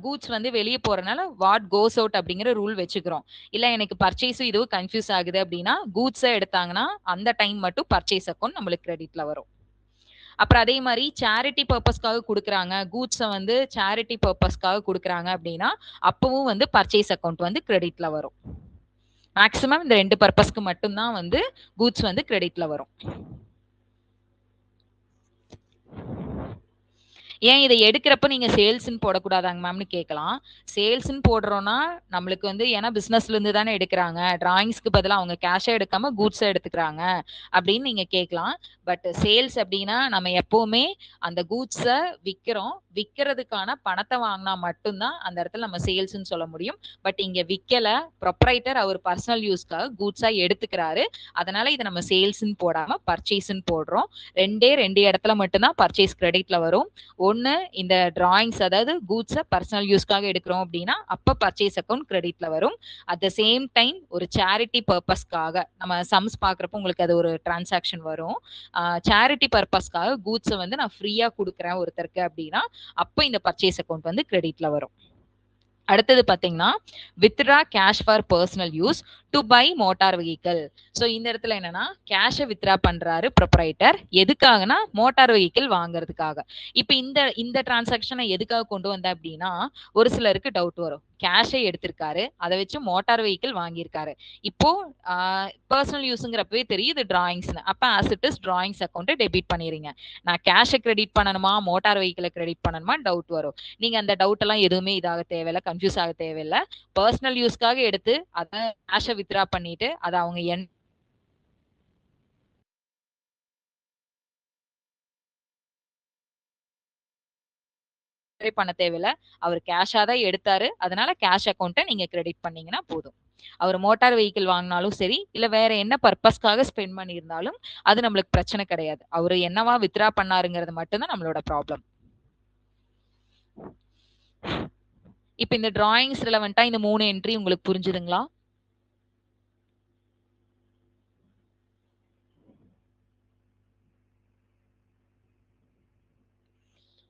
கூட்ஸ் வந்து வெளியே போறதுனால வாட் கோஸ் அவுட் அப்படிங்கிற ரூல் வச்சுக்கிறோம். இல்ல எனக்கு பர்ச்சேஸும் இதுவும் கன்ஃபியூஸ் ஆகுது அப்படின்னா கூட்ஸா எடுத்தாங்கன்னா அந்த டைம் மட்டும் பர்ச்சேஸ் அக்கௌண்ட் நம்மளுக்கு கிரெடிட்ல வரும். அப்புறம் அதே மாதிரி சேரிட்டி பர்பஸ்க்காக கொடுக்குறாங்க. கூட்ஸை வந்து சேரிட்டி பர்பஸ்க்காக கொடுக்குறாங்க அப்படின்னா அப்பவும் வந்து பர்ச்சேஸ் அக்கௌண்ட் வந்து கிரெடிட்ல வரும். மேக்சிமம் இந்த 2 பர்பஸ்க்கு மட்டும்தான் வந்து கூட்ஸ் வந்து கிரெடிட்ல வரும். ஏன் இதை எடுக்கிறப்ப நீங்க சேல்ஸ்ன்னு போடக்கூடாதாங்க மேம்னு கேட்கலாம். சேல்ஸ்ன்னு போடுறோம்னா நம்மளுக்கு வந்து ஏன்னா பிசினஸ்ல இருந்து தானே எடுக்கிறாங்க. டிராயிங்ஸ்க்கு பதிலாக அவங்க கேஷா எடுக்காம கூட்ஸா எடுத்துக்கிறாங்க அப்படின்னு நீங்க கேட்கலாம். பட் சேல்ஸ் அப்படின்னா நம்ம எப்பவுமே அந்த கூட்ஸை விற்கிறோம். விற்கிறதுக்கான பணத்தை வாங்கினா மட்டும்தான் அந்த இடத்துல நம்ம சேல்ஸ்ன்னு சொல்ல முடியும். பட் இங்க விற்கல, ப்ரொப்ரைட்டர் அவர் பர்சனல் யூஸ்க்காக கூட்ஸா எடுத்துக்கிறாரு. அதனால இதை நம்ம சேல்ஸ்ன்னு போடாம பர்ச்சேஸ்ன்னு போடுறோம். 2 இடத்துல மட்டும்தான் பர்ச்சேஸ் கிரெடிட்ல வரும். ஒன்னு இந்த டிராயிங்ஸ் அதாவது கூட்ஸை பர்சனல் யூஸ்க்காக எடுக்கிறோம் அப்படின்னா அப்ப பர்ச்சேஸ் அக்கௌண்ட் கிரெடிட்ல வரும். அட் த சேம் டைம் ஒரு சேரிட்டி பர்பஸ்க்காக நம்ம சம்ஸ் பாக்குறப்ப உங்களுக்கு அது ஒரு டிரான்சாக்ஷன் வரும். சேரிட்டி பர்பஸ்க்காக கூட்ஸை வந்து நான் ஃப்ரீயா கொடுக்குறேன் ஒருத்தருக்கு அப்படின்னா அப்ப இந்த பர்ச்சேஸ் அக்கௌண்ட் வந்து கிரெடிட்ல வரும். அடுத்தது பாத்தீங்கன்னா withdraw cash for personal use to buy motor vehicle. So இந்த இடத்துல என்னன்னா கேஷை வித்ரா பண்றாரு ப்ரொப்ரைட்டர். எதுக்காகனா மோட்டார் வெஹிக்கிள் வாங்குறதுக்காக. இப்போ இந்த டிரான்சாக்ஷனை எதுக்காக கொண்டு வந்த அப்படின்னா ஒரு சிலருக்கு டவுட் வரும். கேஷை எடுத்திருக்காரு, அதை வச்சு மோட்டார் வெஹிக்கிள் வாங்கியிருக்காரு. இப்போ பர்சனல் யூஸுங்கிறப்பவே தெரியும் இது டிராயிங்ஸ்னு. அப்போ ஆஸ் இட் இஸ் டிராயிங்ஸ் அக்கௌண்ட்டை டெபிட் பண்ணிடுங்க. நான் கேஷை கிரெடிட் பண்ணணுமா மோட்டார் வெஹிக்கிளை கிரெடிட் பண்ணணுமா டவுட் வரும். நீங்க அந்த டவுட் எல்லாம் எதுவுமே இதாக தேவையில்லை, கன்ஃபியூஸ் ஆக தேவையில்லை. பர்சனல் யூஸ்க்காக எடுத்து அதை கேஷை வித்ரா பண்ணிட்டு அதை அவங்க பண்ண தேவையில்ல. அவர் கேஷா தான் எடுத்தாரு. அதனால கேஷ் அக்கௌண்ட்டை நீங்க கிரெடிட் பண்ணீங்கன்னா போதும். அவர் மோட்டார் வெஹிக்கிள் வாங்கினாலும் சரி இல்ல வேற என்ன பர்பஸ்க்காக ஸ்பெண்ட் பண்ணியிருந்தாலும் அது நம்மளுக்கு பிரச்சனை கிடையாது. அவரு என்னவா வித்ரா பண்ணாருங்கிறது மட்டும்தான் நம்மளோட ப்ராப்ளம். இப்ப இந்த டிராயிங்ஸ் ரிலவெண்டா இந்த 3 என்ட்ரி உங்களுக்கு புரிஞ்சுதுங்களா?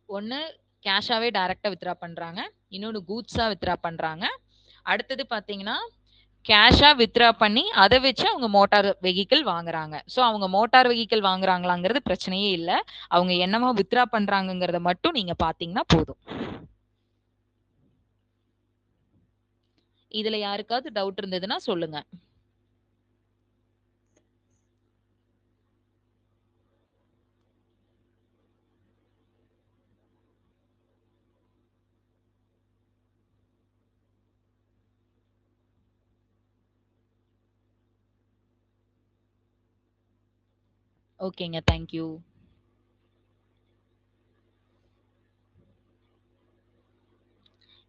ஒண்ணு கேஷாவே டைரக்ட்டா வித்ட்ரா பண்றாங்க. இன்னொன்னு கூட்ஸா வித்ட்ரா பண்றாங்க. அடுத்தது பார்த்தீங்கன்னா, கேஷா வித்ட்ரா பண்ணி அத வச்சு அவங்க மோட்டார் வெஹிக்கிள் வாங்குறாங்க. சோ அவங்க மோட்டார் வெஹிக்கிள் வாங்குறாங்களாங்கிறது பிரச்சனையே இல்ல. அவங்க என்னவா வித்ட்ரா பண்றாங்கங்கிறத மட்டும் நீங்க பார்த்தீங்கன்னா போதும். இதுல யாருக்காவது டவுட் இருந்ததுன்னா சொல்லுங்க. ஓகேங்க. Thank you.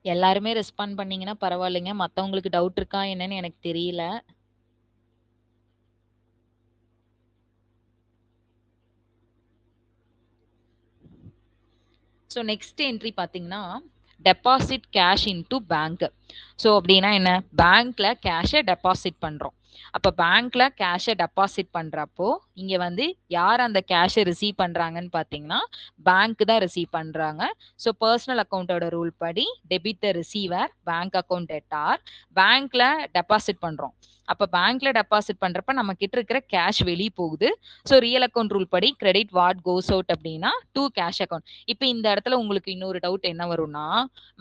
எல்லாருமே ரெஸ்பாண்ட் பண்ணீங்கன்னா பரவாயில்லைங்க. மத்தவங்களுக்கு டவுட் இருக்கா என்னன்னு எனக்கு தெரியல. ஸோ நெக்ஸ்ட் என்ட்ரி பார்த்தீங்கன்னா, deposit cash into bank. So அப்படின்னா என்ன? பேங்க்ல கேஷை டெபாசிட் பண்றோம். அப்ப பேங்க்ல கேஷை டெபாசிட் பண்றப்போ, இங்க வந்து யார் அந்த கேஷை ரிசீவ் பண்றாங்கன்னு பார்த்தீங்கன்னா, பேங்க் தான் ரிசீவ் பண்றாங்க. ஸோ பர்சனல் அக்கவுண்டோட ரூல் படி debit the receiver, bank account debtor. பேங்க்ல டெபாசிட் பண்றோம். அப்ப பேங்க்ல டெபாசிட் பண்றப்ப நம்ம கிட்ட இருக்கிற கேஷ் வெளிய போகுது. ஸோ ரியல் அக்கவுண்ட் ரூல் படி கிரெடிட் வாட் கோஸ் அவுட் அப்படின்னா டு கேஷ் அக்கவுண்ட். இப்ப இந்த இடத்துல உங்களுக்கு இன்னொரு டவுட் என்ன வரும்னா,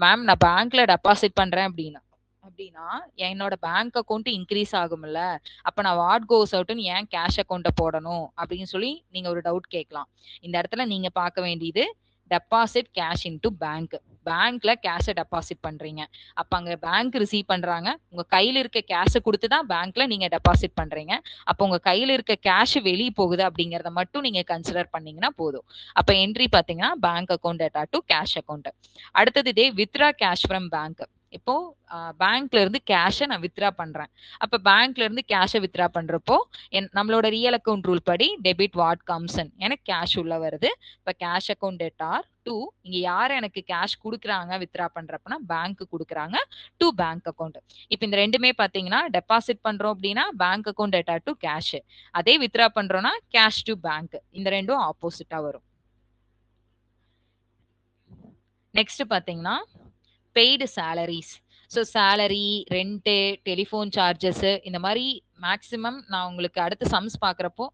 மேம் நான் பேங்க்ல டெபாசிட் பண்றேன் அப்படின்னா அப்படின்னா என்னோட பேங்க் அக்கவுண்ட் இன்க்ரீஸ் ஆகும்ல, அப்ப நான் வாட் கோஸ் அவுட்னு ஏன் கேஷ் அக்கவுண்ட போடணும் அப்படின்னு சொல்லி நீங்க ஒரு டவுட் கேட்கலாம். இந்த இடத்துல நீங்க பார்க்க வேண்டியது டெபாசிட் கேஷ் இன்டு பேங்க். பேங்க்ல கேஷை டெபாசிட் பண்றீங்க. அப்ப அங்க பேங்க் ரிசீவ் பண்றாங்க. உங்க கையில இருக்க கேஷை கொடுத்து தான் பேங்க்ல நீங்க டெபாசிட் பண்றீங்க. அப்ப உங்க கையில இருக்க கேஷ் வெளிய போகுது அப்படிங்கறத மட்டும் நீங்க கன்சிடர் பண்ணீங்கன்னா போதும். அப்ப என்ட்ரி பாத்தீங்கன்னா bank account data to cash account. அடுத்தது இதே வித்ரா கேஷ் ஃப்ரம் பேங்க். இப்போ பேங்க்ல இருந்து கேஷை நான் வித்ரா பண்றேன். அப்ப பேங்க்ல இருந்து கேஷை வித்ரா பண்றப்போ நம்மளோட ரியல் அக்கவுண்ட் ரூல் படி டெபிட் வாட் கம்ஸ் இன், எனக்கு கேஷ் உள்ள வருது. இப்ப கேஷ் அக்கவுண்ட் டேட்டார் டு, இங்க யார் எனக்கு கேஷ் குடுக்குறாங்க வித்ரா பண்றப்பனா பேங்க் குடுக்குறாங்க டு பேங்க் அக்கவுண்ட். இப்ப இந்த ரெண்டுமே பாத்தீங்கன்னா டெபாசிட் பண்றோம் அப்படின்னா bank account data to cash, அதே வித்ரா பண்றோம்னா கேஷ் டு பேங்க். இந்த ரெண்டும் ஆப்போசிட்டா வரும். நெக்ஸ்ட் பாத்தீங்கன்னா paid salaries. So salary, rent, telephone charges இந்த மாதிரி மேக்ஸிமம் நான் உங்களுக்கு அடுத்த சம்ஸ் பார்க்குறப்போ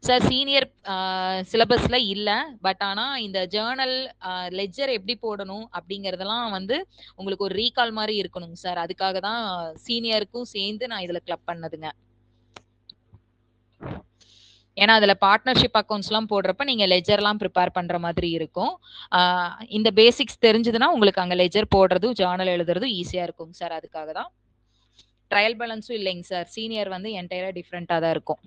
சார் சீனியர் சிலபஸ்ல இல்ல. பட் ஆனா இந்த ஜேர்னல் லெட்ஜர் எப்படி போடணும் அப்படிங்கறதெல்லாம் வந்து உங்களுக்கு ஒரு ரீகால் மாதிரி இருக்கணுங்க சார். அதுக்காக தான் சீனியருக்கும் சேர்ந்து நான் இதுல கிளப் பண்ணதுங்க. ஏன்னா அதுல பார்ட்னர்ஷிப் அக்கவுண்ட்ஸ் எல்லாம் போடுறப்ப நீங்க லெஜர் எல்லாம் ப்ரிப்பேர் பண்ற மாதிரி இருக்கும். இந்த பேசிக்ஸ் தெரிஞ்சதுன்னா உங்களுக்கு அங்க லெஜர் போடுறதும் ஜேர்னல் எழுதுறதும் ஈஸியா இருக்கும் சார். அதுக்காக தான். ட்ரையல் பேலன்ஸும் இல்லைங்க சார். சீனியர் வந்து என்டையரா டிஃப்ரெண்டா தான் இருக்கும்.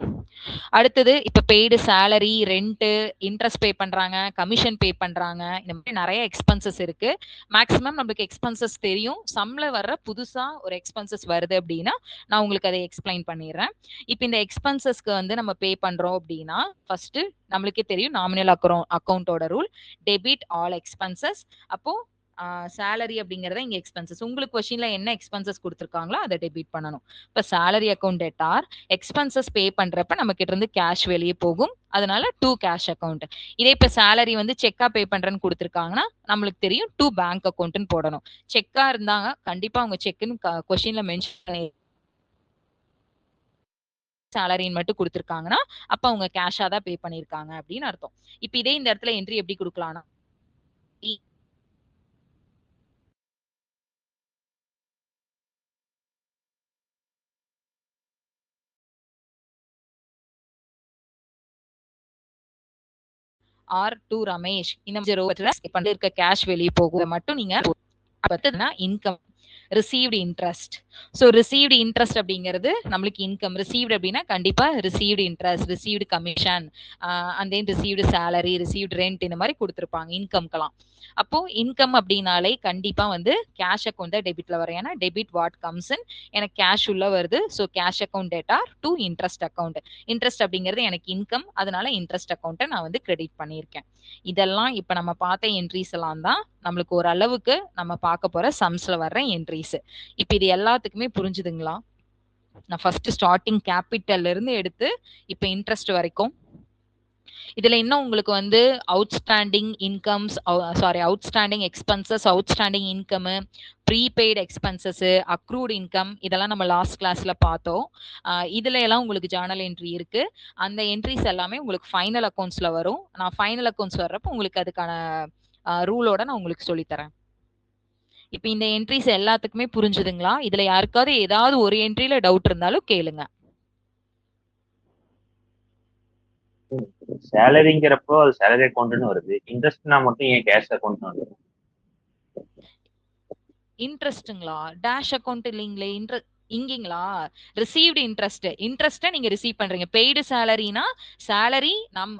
அடுத்தது இப்ப பெய்டு சேலரி, ரெண்ட், இன்ட்ரெஸ்ட் பே பண்றாங்க, கமிஷன் பே பண்றாங்க. இந்த மாதிரி நிறைய எக்ஸ்பென்சஸ் இருக்கு. மேக்ஸிமம் நம்மளுக்கு எக்ஸ்பென்சஸ் தெரியும். சம்ல வர்ற புதுசா ஒரு எக்ஸ்பென்சஸ் வருது அப்படின்னா நான் உங்களுக்கு அதை எக்ஸ்பிளைன் பண்ணிடுறேன். இப்ப இந்த எக்ஸ்பென்சஸ்க்கு வந்து நம்ம பே பண்றோம் அப்படின்னா ஃபர்ஸ்ட் நம்மளுக்கே தெரியும் நாமினல் அக்கவுண்டோட ரூல் டெபிட் ஆல் எக்ஸ்பென்சஸ். அப்போ சேலரி அப்படிங்கறத இங்க எக்ஸ்பென்சஸ். உங்களுக்கு கொஸ்டின்ல என்ன எக்ஸ்பென்சஸ் கொடுத்துருக்காங்களோ அதை டெபிட் பண்ணணும். இப்ப salary account debtor, expenses pay பண்றப்ப நம்ம கிட்ட இருந்து கேஷ் வெளியே போகும். அதனால டு கேஷ் அக்கவுண்ட். இதே இப்ப சேலரி வந்து செக்கா பே பண்றேன்னு கொடுத்துருக்காங்கன்னா நம்மளுக்கு தெரியும் டு பேங்க் அக்கவுண்ட்னு போடணும். செக்கா இருந்தாங்க கண்டிப்பா அவங்க செக்னு கொஸ்டின்ல மென்ஷன் பண்ணி சேலரின்னு மட்டும் கொடுத்துருக்காங்கன்னா அப்ப அவங்க கேஷா தான் பே பண்ணிருக்காங்க அப்படின்னு அர்த்தம். இப்ப இதே இந்த இடத்துல என்ட்ரி எப்படி கொடுக்கலாம்னா ஆர் டு ரமேஷ் இந்த இருக்க கேஷ் வெளியே போகும் மட்டும் நீங்க பார்த்ததுன்னா income. Received interest. So received interest அப்படிங்கிறது நம்மளுக்கு இன்கம். ரிசீவ்டு அப்படின்னா கண்டிப்பா received interest, received commission, and then received salary, received rent இந்த மாதிரி கொடுத்துருப்பாங்க இன்கம்க்கெல்லாம். அப்போ இன்கம் அப்படின்னாலே கண்டிப்பா வந்து கேஷ் அக்கௌண்ட் டெபிட்ல வரும். ஏன்னா டெபிட் வாட் கம்ஸ் இன், எனக்கு கேஷ் உள்ள வருது. So cash account debtor to interest account. Interest அப்படிங்கிறது எனக்கு இன்கம், அதனால இன்ட்ரெஸ்ட் அக்கௌண்ட்டை நான் வந்து கிரெடிட் பண்ணியிருக்கேன். இதெல்லாம் இப்ப நம்ம பார்த்த என்ட்ரிஸ் எல்லாம் தான் நம்மளுக்கு ஒரு அளவுக்கு நம்ம பார்க்க போற சம்ஸ்ல வர்ற என்ட்ரிஸ். இப்ப இது எல்லாத்துக்குமே புரிஞ்சுதுங்களா? நான் ஃபர்ஸ்ட் ஸ்டார்டிங் கேபிட்டல்ல இருந்து எடுத்து இப்ப இன்ட்ரெஸ்ட் வரைக்கும். இதுல இன்னும் உங்களுக்கு வந்து outstanding incomes, sorry outstanding expenses, outstanding income, prepaid expenses, accrued income இதெல்லாம் நம்ம லாஸ்ட் கிளாஸ்ல பார்த்தோம். இதுல எல்லாம் உங்களுக்கு ஜர்னல் என்ட்ரி இருக்கு. அந்த என்ட்ரிஸ் எல்லாமே உங்களுக்கு ஃபைனல் அக்கௌண்ட்ஸ்ல வரும். நான் ஃபைனல் அக்கௌண்ட்ஸ் வர்றப்போ உங்களுக்கு அதுக்கான ரூலோட நான் உங்களுக்கு சொல்லித்தரேன். இப்ப இந்த என்ட்ரிஸ் எல்லாத்துக்குமே புரிஞ்சுதுங்களா? இதுல யாருக்காவது ஏதாவது ஒரு என்ட்ரில டவுட் இருந்தாலும் கேளுங்க. சேலரிங்கிறப்போ அது சேலரி அக்கௌண்ட்னு வருது, இன்ட்ரெஸ்ட்னா மட்டும் ஏன் கேஷ் அக்கௌண்ட் வருது? இன்ட்ரெஸ்ட்டுங்களா? டேஷ் அக்கௌண்ட் இல்லைங்களே. இங்கீங்களா? Received interest. இன்ட்ரெஸ்ட்டை நீங்க ரிசீவ் பண்றீங்க. பெய்டு சேலரினா சேலரி நம்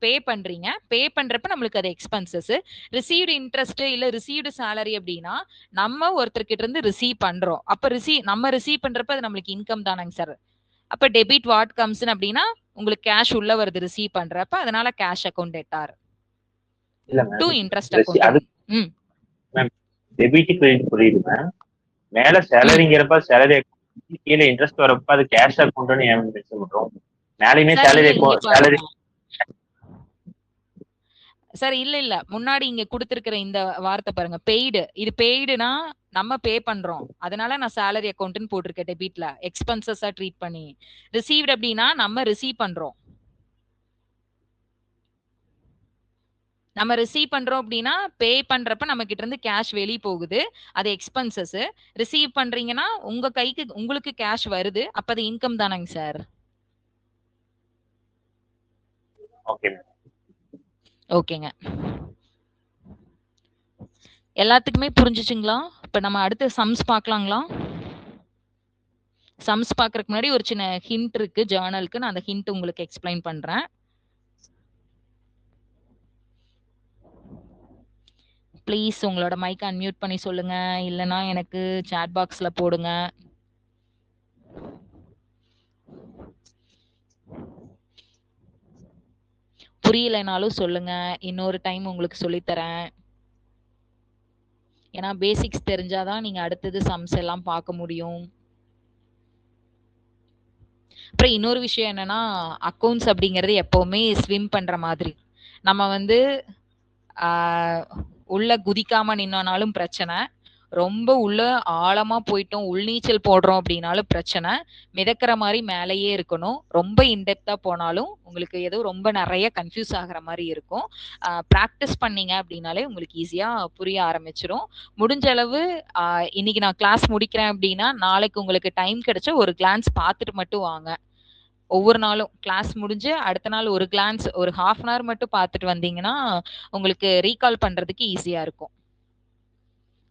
பே பண்றீங்க. பே பண்றப்ப நம்மளுக்கு அது எக்ஸ்பென்சஸ். ரிசீவ்டு இன்ட்ரெஸ்ட் இல்ல ரிசீவ்டு சேலரி அப்படின்னா நம்ம ஒருத்தர்கிட்ட இருந்து ரிசீவ் பண்றோம். அப்ப நம்ம ரிசீவ் பண்றப்ப அது நம்மளுக்கு இன்கம் தானங்க சார். அப்ப டெபிட் வாட் கம்ஸ் அப்படின்னா உங்களுக்கு கேஷ் உள்ள வருது ரிசீவ் பண்றப்ப, அதனால கேஷ் அக்கௌண்ட் டேட்டார் இல்ல டு மேம், இன்ட்ரெஸ்ட் அது அக்கௌண்ட். மேம் டெபிட் கிரெடிட் புரியுது மேம். மேல சேலரிங்கிறப்ப சேலரி அக்கௌண்ட், கீழே இன்ட்ரெஸ்ட் வரப்ப அது கேஷ் அக்கௌண்ட்னு ஏன் மென்ஷன் பண்றோம்? மேலேயுமே சார் சேலரி இல்ல இங்க சேலரி. பாருங்க சார், இல்ல முன்னாடி இங்க கொடுத்திருக்கிற இந்த வார்த்தை பாருங்க, பெய்டு. இது பெய்டுனா நம்ம பே பண்றோம், அதனால நான் சேலரி அக்கௌண்ட்னு போட்டிருக்கேன் டெபிட்ல, எக்ஸ்பென்சஸா ட்ரீட் பண்ணி. ரிசீவ்ட் அப்படின்னா நம்ம ரிசீவ் பண்றோம். நம்ம ரிசீவ் பண்றோம் அப்படின்னா பே பண்றப்ப நம்ம கிட்ட இருந்து கேஷ் வெளிய போகுது, அது எக்ஸ்பென்சஸ். ரிசீவ் பண்றீங்கன்னா உங்க கைக்கு உங்களுக்கு கேஷ் வருது, அப்ப அது இன்கம் தானங்க சார். ஓகே. ஓகேங்க, எல்லாத்துக்குமே புரிஞ்சுச்சுங்களா? இப்ப நம்ம அடுத்த சம்ஸ் பார்க்கலாங்களா? சம்ஸ் பார்க்கறதுக்கு முன்னாடி ஒரு சின்ன ஹிண்ட் இருக்கு ஜர்னலுக்கு. நான் அந்த ஹிண்ட் உங்களுக்கு எக்ஸ்பிளைன் பண்றேன். ப்ளீஸ் உங்களோட மைக் அன்மியூட் பண்ணி சொல்லுங்க, இல்லனா எனக்கு சாட் பாக்ஸ்ல போடுங்க. புரியலைனாலும் சொல்லுங்க, இன்னொரு டைம் உங்களுக்கு சொல்லித்தரேன். ஏன்னா பேசிக்ஸ் தெரிஞ்சாதான் நீங்க அடுத்தது சம்ஸ் எல்லாம் பார்க்க முடியும். அப்புறம் இன்னொரு விஷயம் என்னன்னா, அக்கவுண்ட்ஸ் அப்படிங்கிறது எப்பவுமே ஸ்விம் பண்ற மாதிரி. நம்ம வந்து உள்ள குதிக்காம நின்னோனாலும் பிரச்சனை, ரொம்ப உள்ள ஆழமா போயிட்டோம் உள்நீச்சல் போடுறோம் அப்படின்னாலும் பிரச்சனை, மிதக்கிற மாதிரி மேலேயே இருக்கணும். ரொம்ப இன்டெப்தா போனாலும் உங்களுக்கு ஏதோ ரொம்ப நிறைய கன்ஃபியூஸ் ஆகிற மாதிரி இருக்கும். ப்ராக்டிஸ் பண்ணீங்க அப்படின்னாலே உங்களுக்கு ஈஸியா புரிய ஆரம்பிச்சிடும். முடிஞ்ச அளவு இன்னைக்கு நான் கிளாஸ் முடிக்கிறேன் அப்படின்னா நாளைக்கு உங்களுக்கு டைம் கிடைச்சா ஒரு கிளான்ஸ் பார்த்துட்டு மட்டும் வாங்க. ஒவ்வொரு நாளும் கிளாஸ் முடிஞ்சு அடுத்த நாள் ஒரு கிளான்ஸ், ஒரு ஹாஃப் அன் ஹவர் மட்டும் பார்த்துட்டு வந்தீங்கன்னா உங்களுக்கு ரீகால் பண்றதுக்கு ஈஸியா இருக்கும்.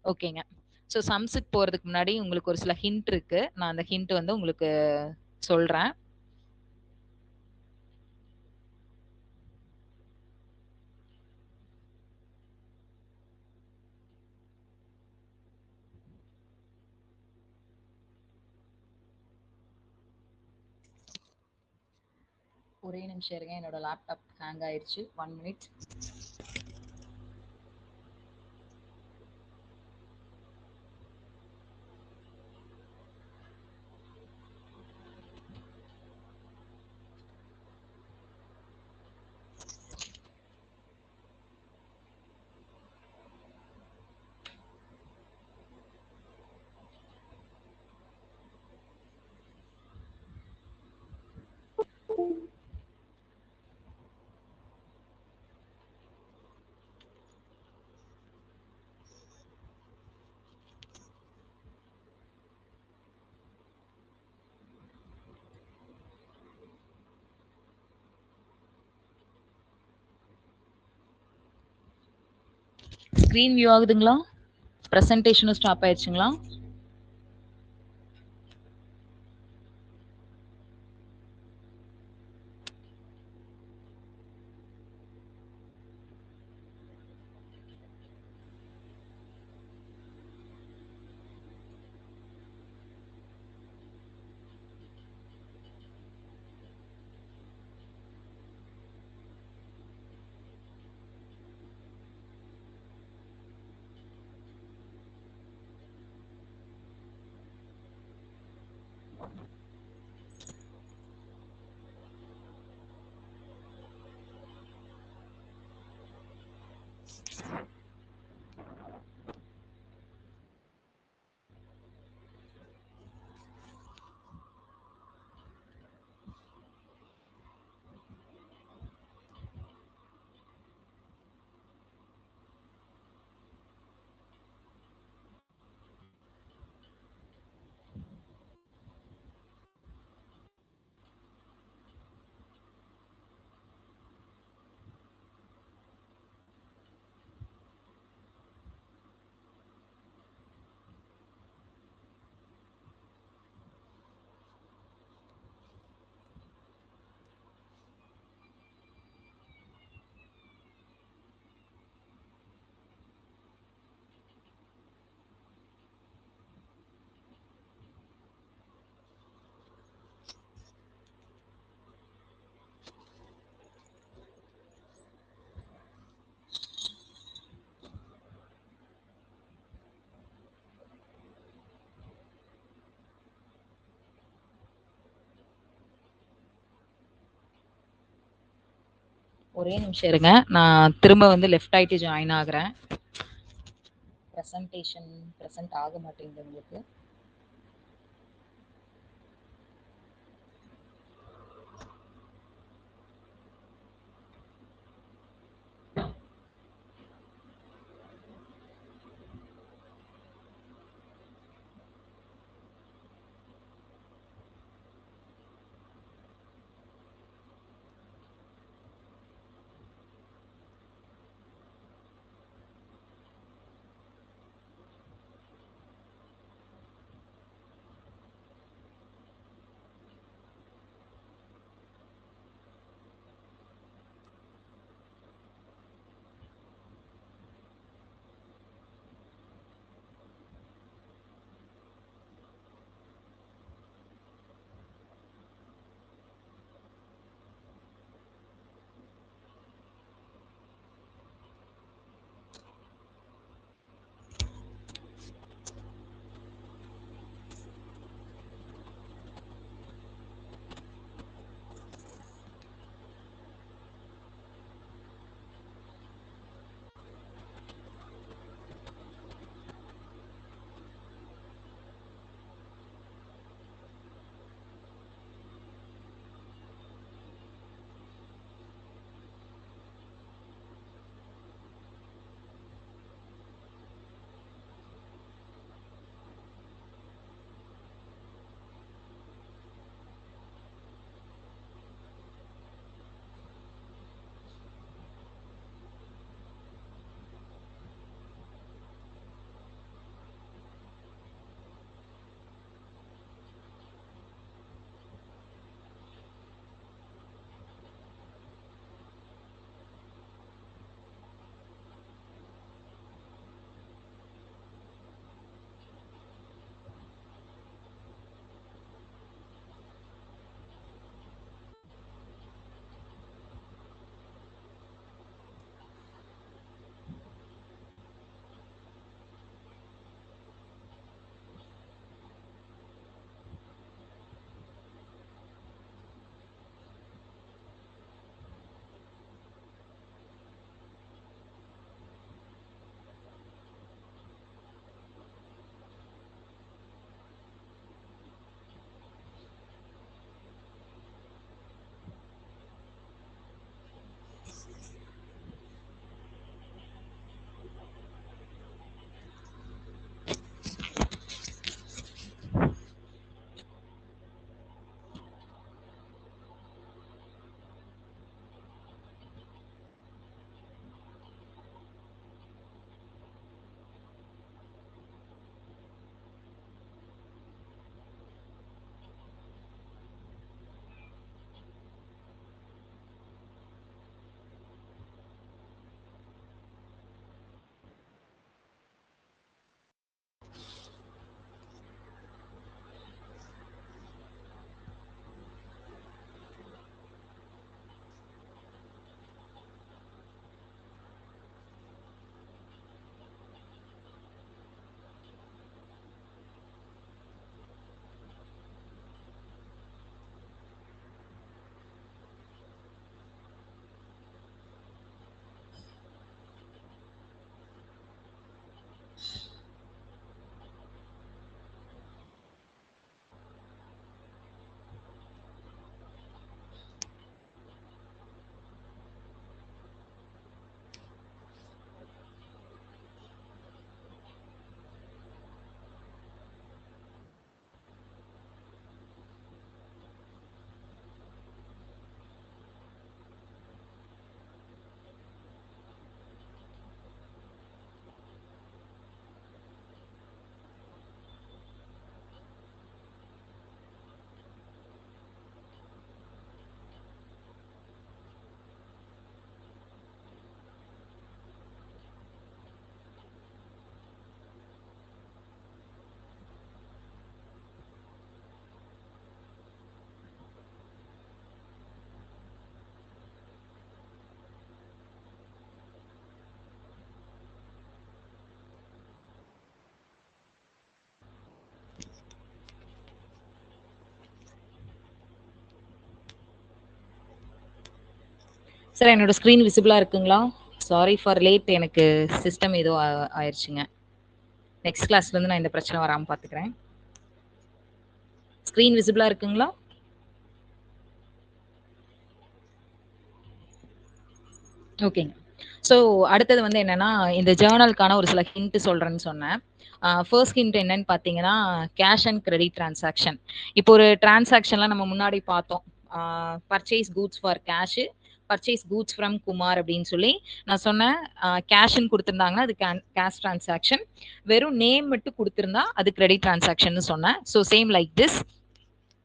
ஓகேங்க. ஸோ சம்ஸுக்கு போறதுக்கு முன்னாடி உங்களுக்கு ஒரு சில ஹிண்ட் இருக்கு. நான் அந்த ஹிண்ட் வந்து உங்களுக்கு சொல்றேன். ஒரே நிமிஷம் இருங்க, என்னோட லேப்டாப் ஹேங் ஆயிடுச்சு. 1 மினிட். ஸ்கிரீன் வியூ ஆகுதுங்களா? பிரசன்டேஷனும் ஸ்டாப் ஆயிடுச்சுங்களா? ஒரே நிமிஷம் இருங்க. நான் திரும்ப வந்து லெஃப்ட் ஆயிட்டு ஜாயின் ஆகுறேன். பிரசன்டேஷன் பிரசன்ட் ஆக மாட்டேங்குது உங்களுக்கு. சார் என்னோட ஸ்க்ரீன் விசிபிளா இருக்குங்களா? சாரி ஃபார் லேட், எனக்கு சிஸ்டம் ஏதோ ஆயிருச்சுங்க. நெக்ஸ்ட் கிளாஸ்ல இருந்து நான் இந்த பிரச்சனை வராம பாத்துக்கிறேன். ஸ்க்ரீன் விசிபிளா இருக்குங்களா? ஓகேங்க. ஸோ அடுத்தது வந்து என்னன்னா, இந்த ஜர்னலுக்கான ஒரு சில ஹிண்ட் சொல்றேன்னு சொன்னேன். ஃபர்ஸ்ட் ஹிண்ட் என்னன்னு பார்த்தீங்கன்னா, கேஷ் அண்ட் கிரெடிட் டிரான்சாக்ஷன். இப்போ ஒரு டிரான்சாக்ஷன்ல நம்ம முன்னாடி பார்த்தோம். Purchase goods for cash, purchase goods from Kumar அப்படின்னு சொல்லி நான் சொன்னேன். கேஷ்ன்னு கொடுத்துருந்தாங்கன்னா அது கேஷ் டிரான்சாக்ஷன். வெறும் நேம் மட்டும் கொடுத்துருந்தா அது கிரெடிட் டிரான்சாக்ஷன் சொன்னேன். So same like this.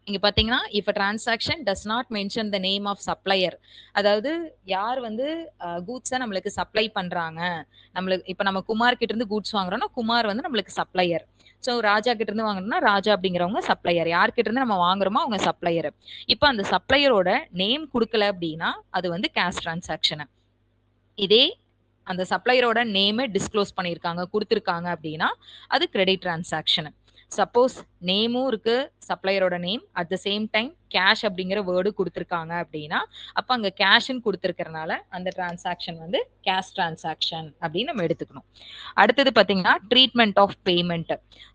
இங்க பாத்தீங்கன்னா if a transaction does not mention the name of supplier, அதாவது யார் வந்து கூட்ஸை நம்மளுக்கு சப்ளை பண்றாங்க, நம்மளுக்கு இப்ப நம்ம குமார் கிட்ட இருந்து கூட்ஸ் வாங்குறோம்னா குமார் வந்து நம்மளுக்கு சப்ளையர். ஸோ ராஜா கிட்ட இருந்து வாங்குறோம்னா ராஜா அப்படிங்கிறவங்க சப்ளையர். யார்கிட்ட இருந்து நம்ம வாங்குறோமோ அவங்க சப்ளையர். இப்போ அந்த சப்ளையரோட நேம் கொடுக்கல அப்படின்னா அது வந்து கேஷ் டிரான்சாக்ஷன். இதே அந்த சப்ளையரோட நேமை டிஸ்க்ளோஸ் பண்ணியிருக்காங்க, கொடுத்துருக்காங்க அப்படின்னா அது கிரெடிட் டிரான்சாக்ஷன். சப்போஸ் நேமும் இருக்கு, சப்ளையரோட name, at the same time cash அப்படிங்கிற வேர்டு கொடுத்துருக்காங்க அப்படின்னா அப்ப அங்க கேஷ்ன்னு கொடுத்துருக்கறனால அந்த டிரான்சாக்ஷன் வந்து கேஷ் டிரான்சாக்ஷன் அப்படின்னு நம்ம எடுத்துக்கணும். அடுத்தது பாத்தீங்கன்னா treatment of payment.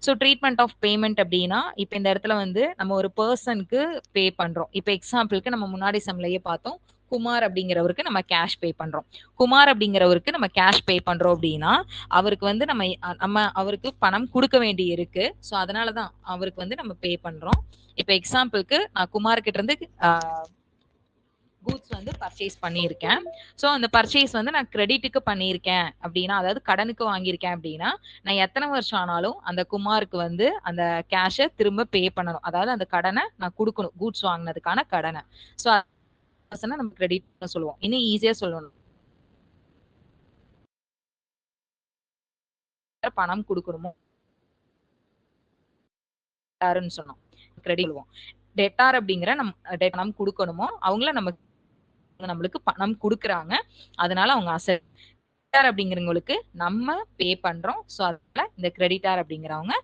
So treatment of payment அப்படின்னா இப்ப இந்த இடத்துல வந்து நம்ம ஒரு பர்சனுக்கு பே பண்றோம். இப்ப எக்ஸாம்பிளுக்கு நம்ம முன்னாடி சம்லையே பார்த்தோம், குமார் அப்படிங்கிறவருக்கு நம்ம கேஷ் பே பண்றோம். குமார் அப்படிங்கிறவருக்கு நம்ம கேஷ் பே பண்றோம் அப்படின்னா அவருக்கு வந்து நம்ம அவருக்கு பணம் கொடுக்க வேண்டி இருக்கு. ஸோ அதனாலதான் அவருக்கு வந்து நம்ம பே பண்றோம். இப்ப எக்ஸாம்பிளுக்கு நான் குமார் கிட்ட இருந்து கூட்ஸ் வந்து பர்ச்சேஸ் பண்ணியிருக்கேன். ஸோ அந்த பர்ச்சேஸ் வந்து நான் கிரெடிட்டுக்கு பண்ணியிருக்கேன் அப்படின்னா, அதாவது கடனுக்கு வாங்கியிருக்கேன் அப்படின்னா நான் எத்தனை வருஷம் ஆனாலும் அந்த குமாருக்கு வந்து அந்த கேஷை திரும்ப பே பண்ணணும். அதாவது அந்த கடனை நான் கொடுக்கணும், கூட்ஸ் வாங்கினதுக்கான கடனை. ஸோ நம்ம கிரெடிட் சொல்லுவோம். இன்னும் ஈஸியா சொல்லணும், பணம் கொடுக்கணுமோ சொன்னோம், கிரெடிட் சொல்லுவோம். டெட்டார் அப்படிங்கிற பணம் கொடுக்கணுமோ அவங்கள நம்மளுக்கு பணம் கொடுக்குறாங்க, அதனால அவங்க அசட். டெட்டார் அப்படிங்கிறவங்களுக்கு நம்ம பே பண்றோம். ஸோ அதனால இந்த கிரெடிட்டார் அப்படிங்கிறவங்க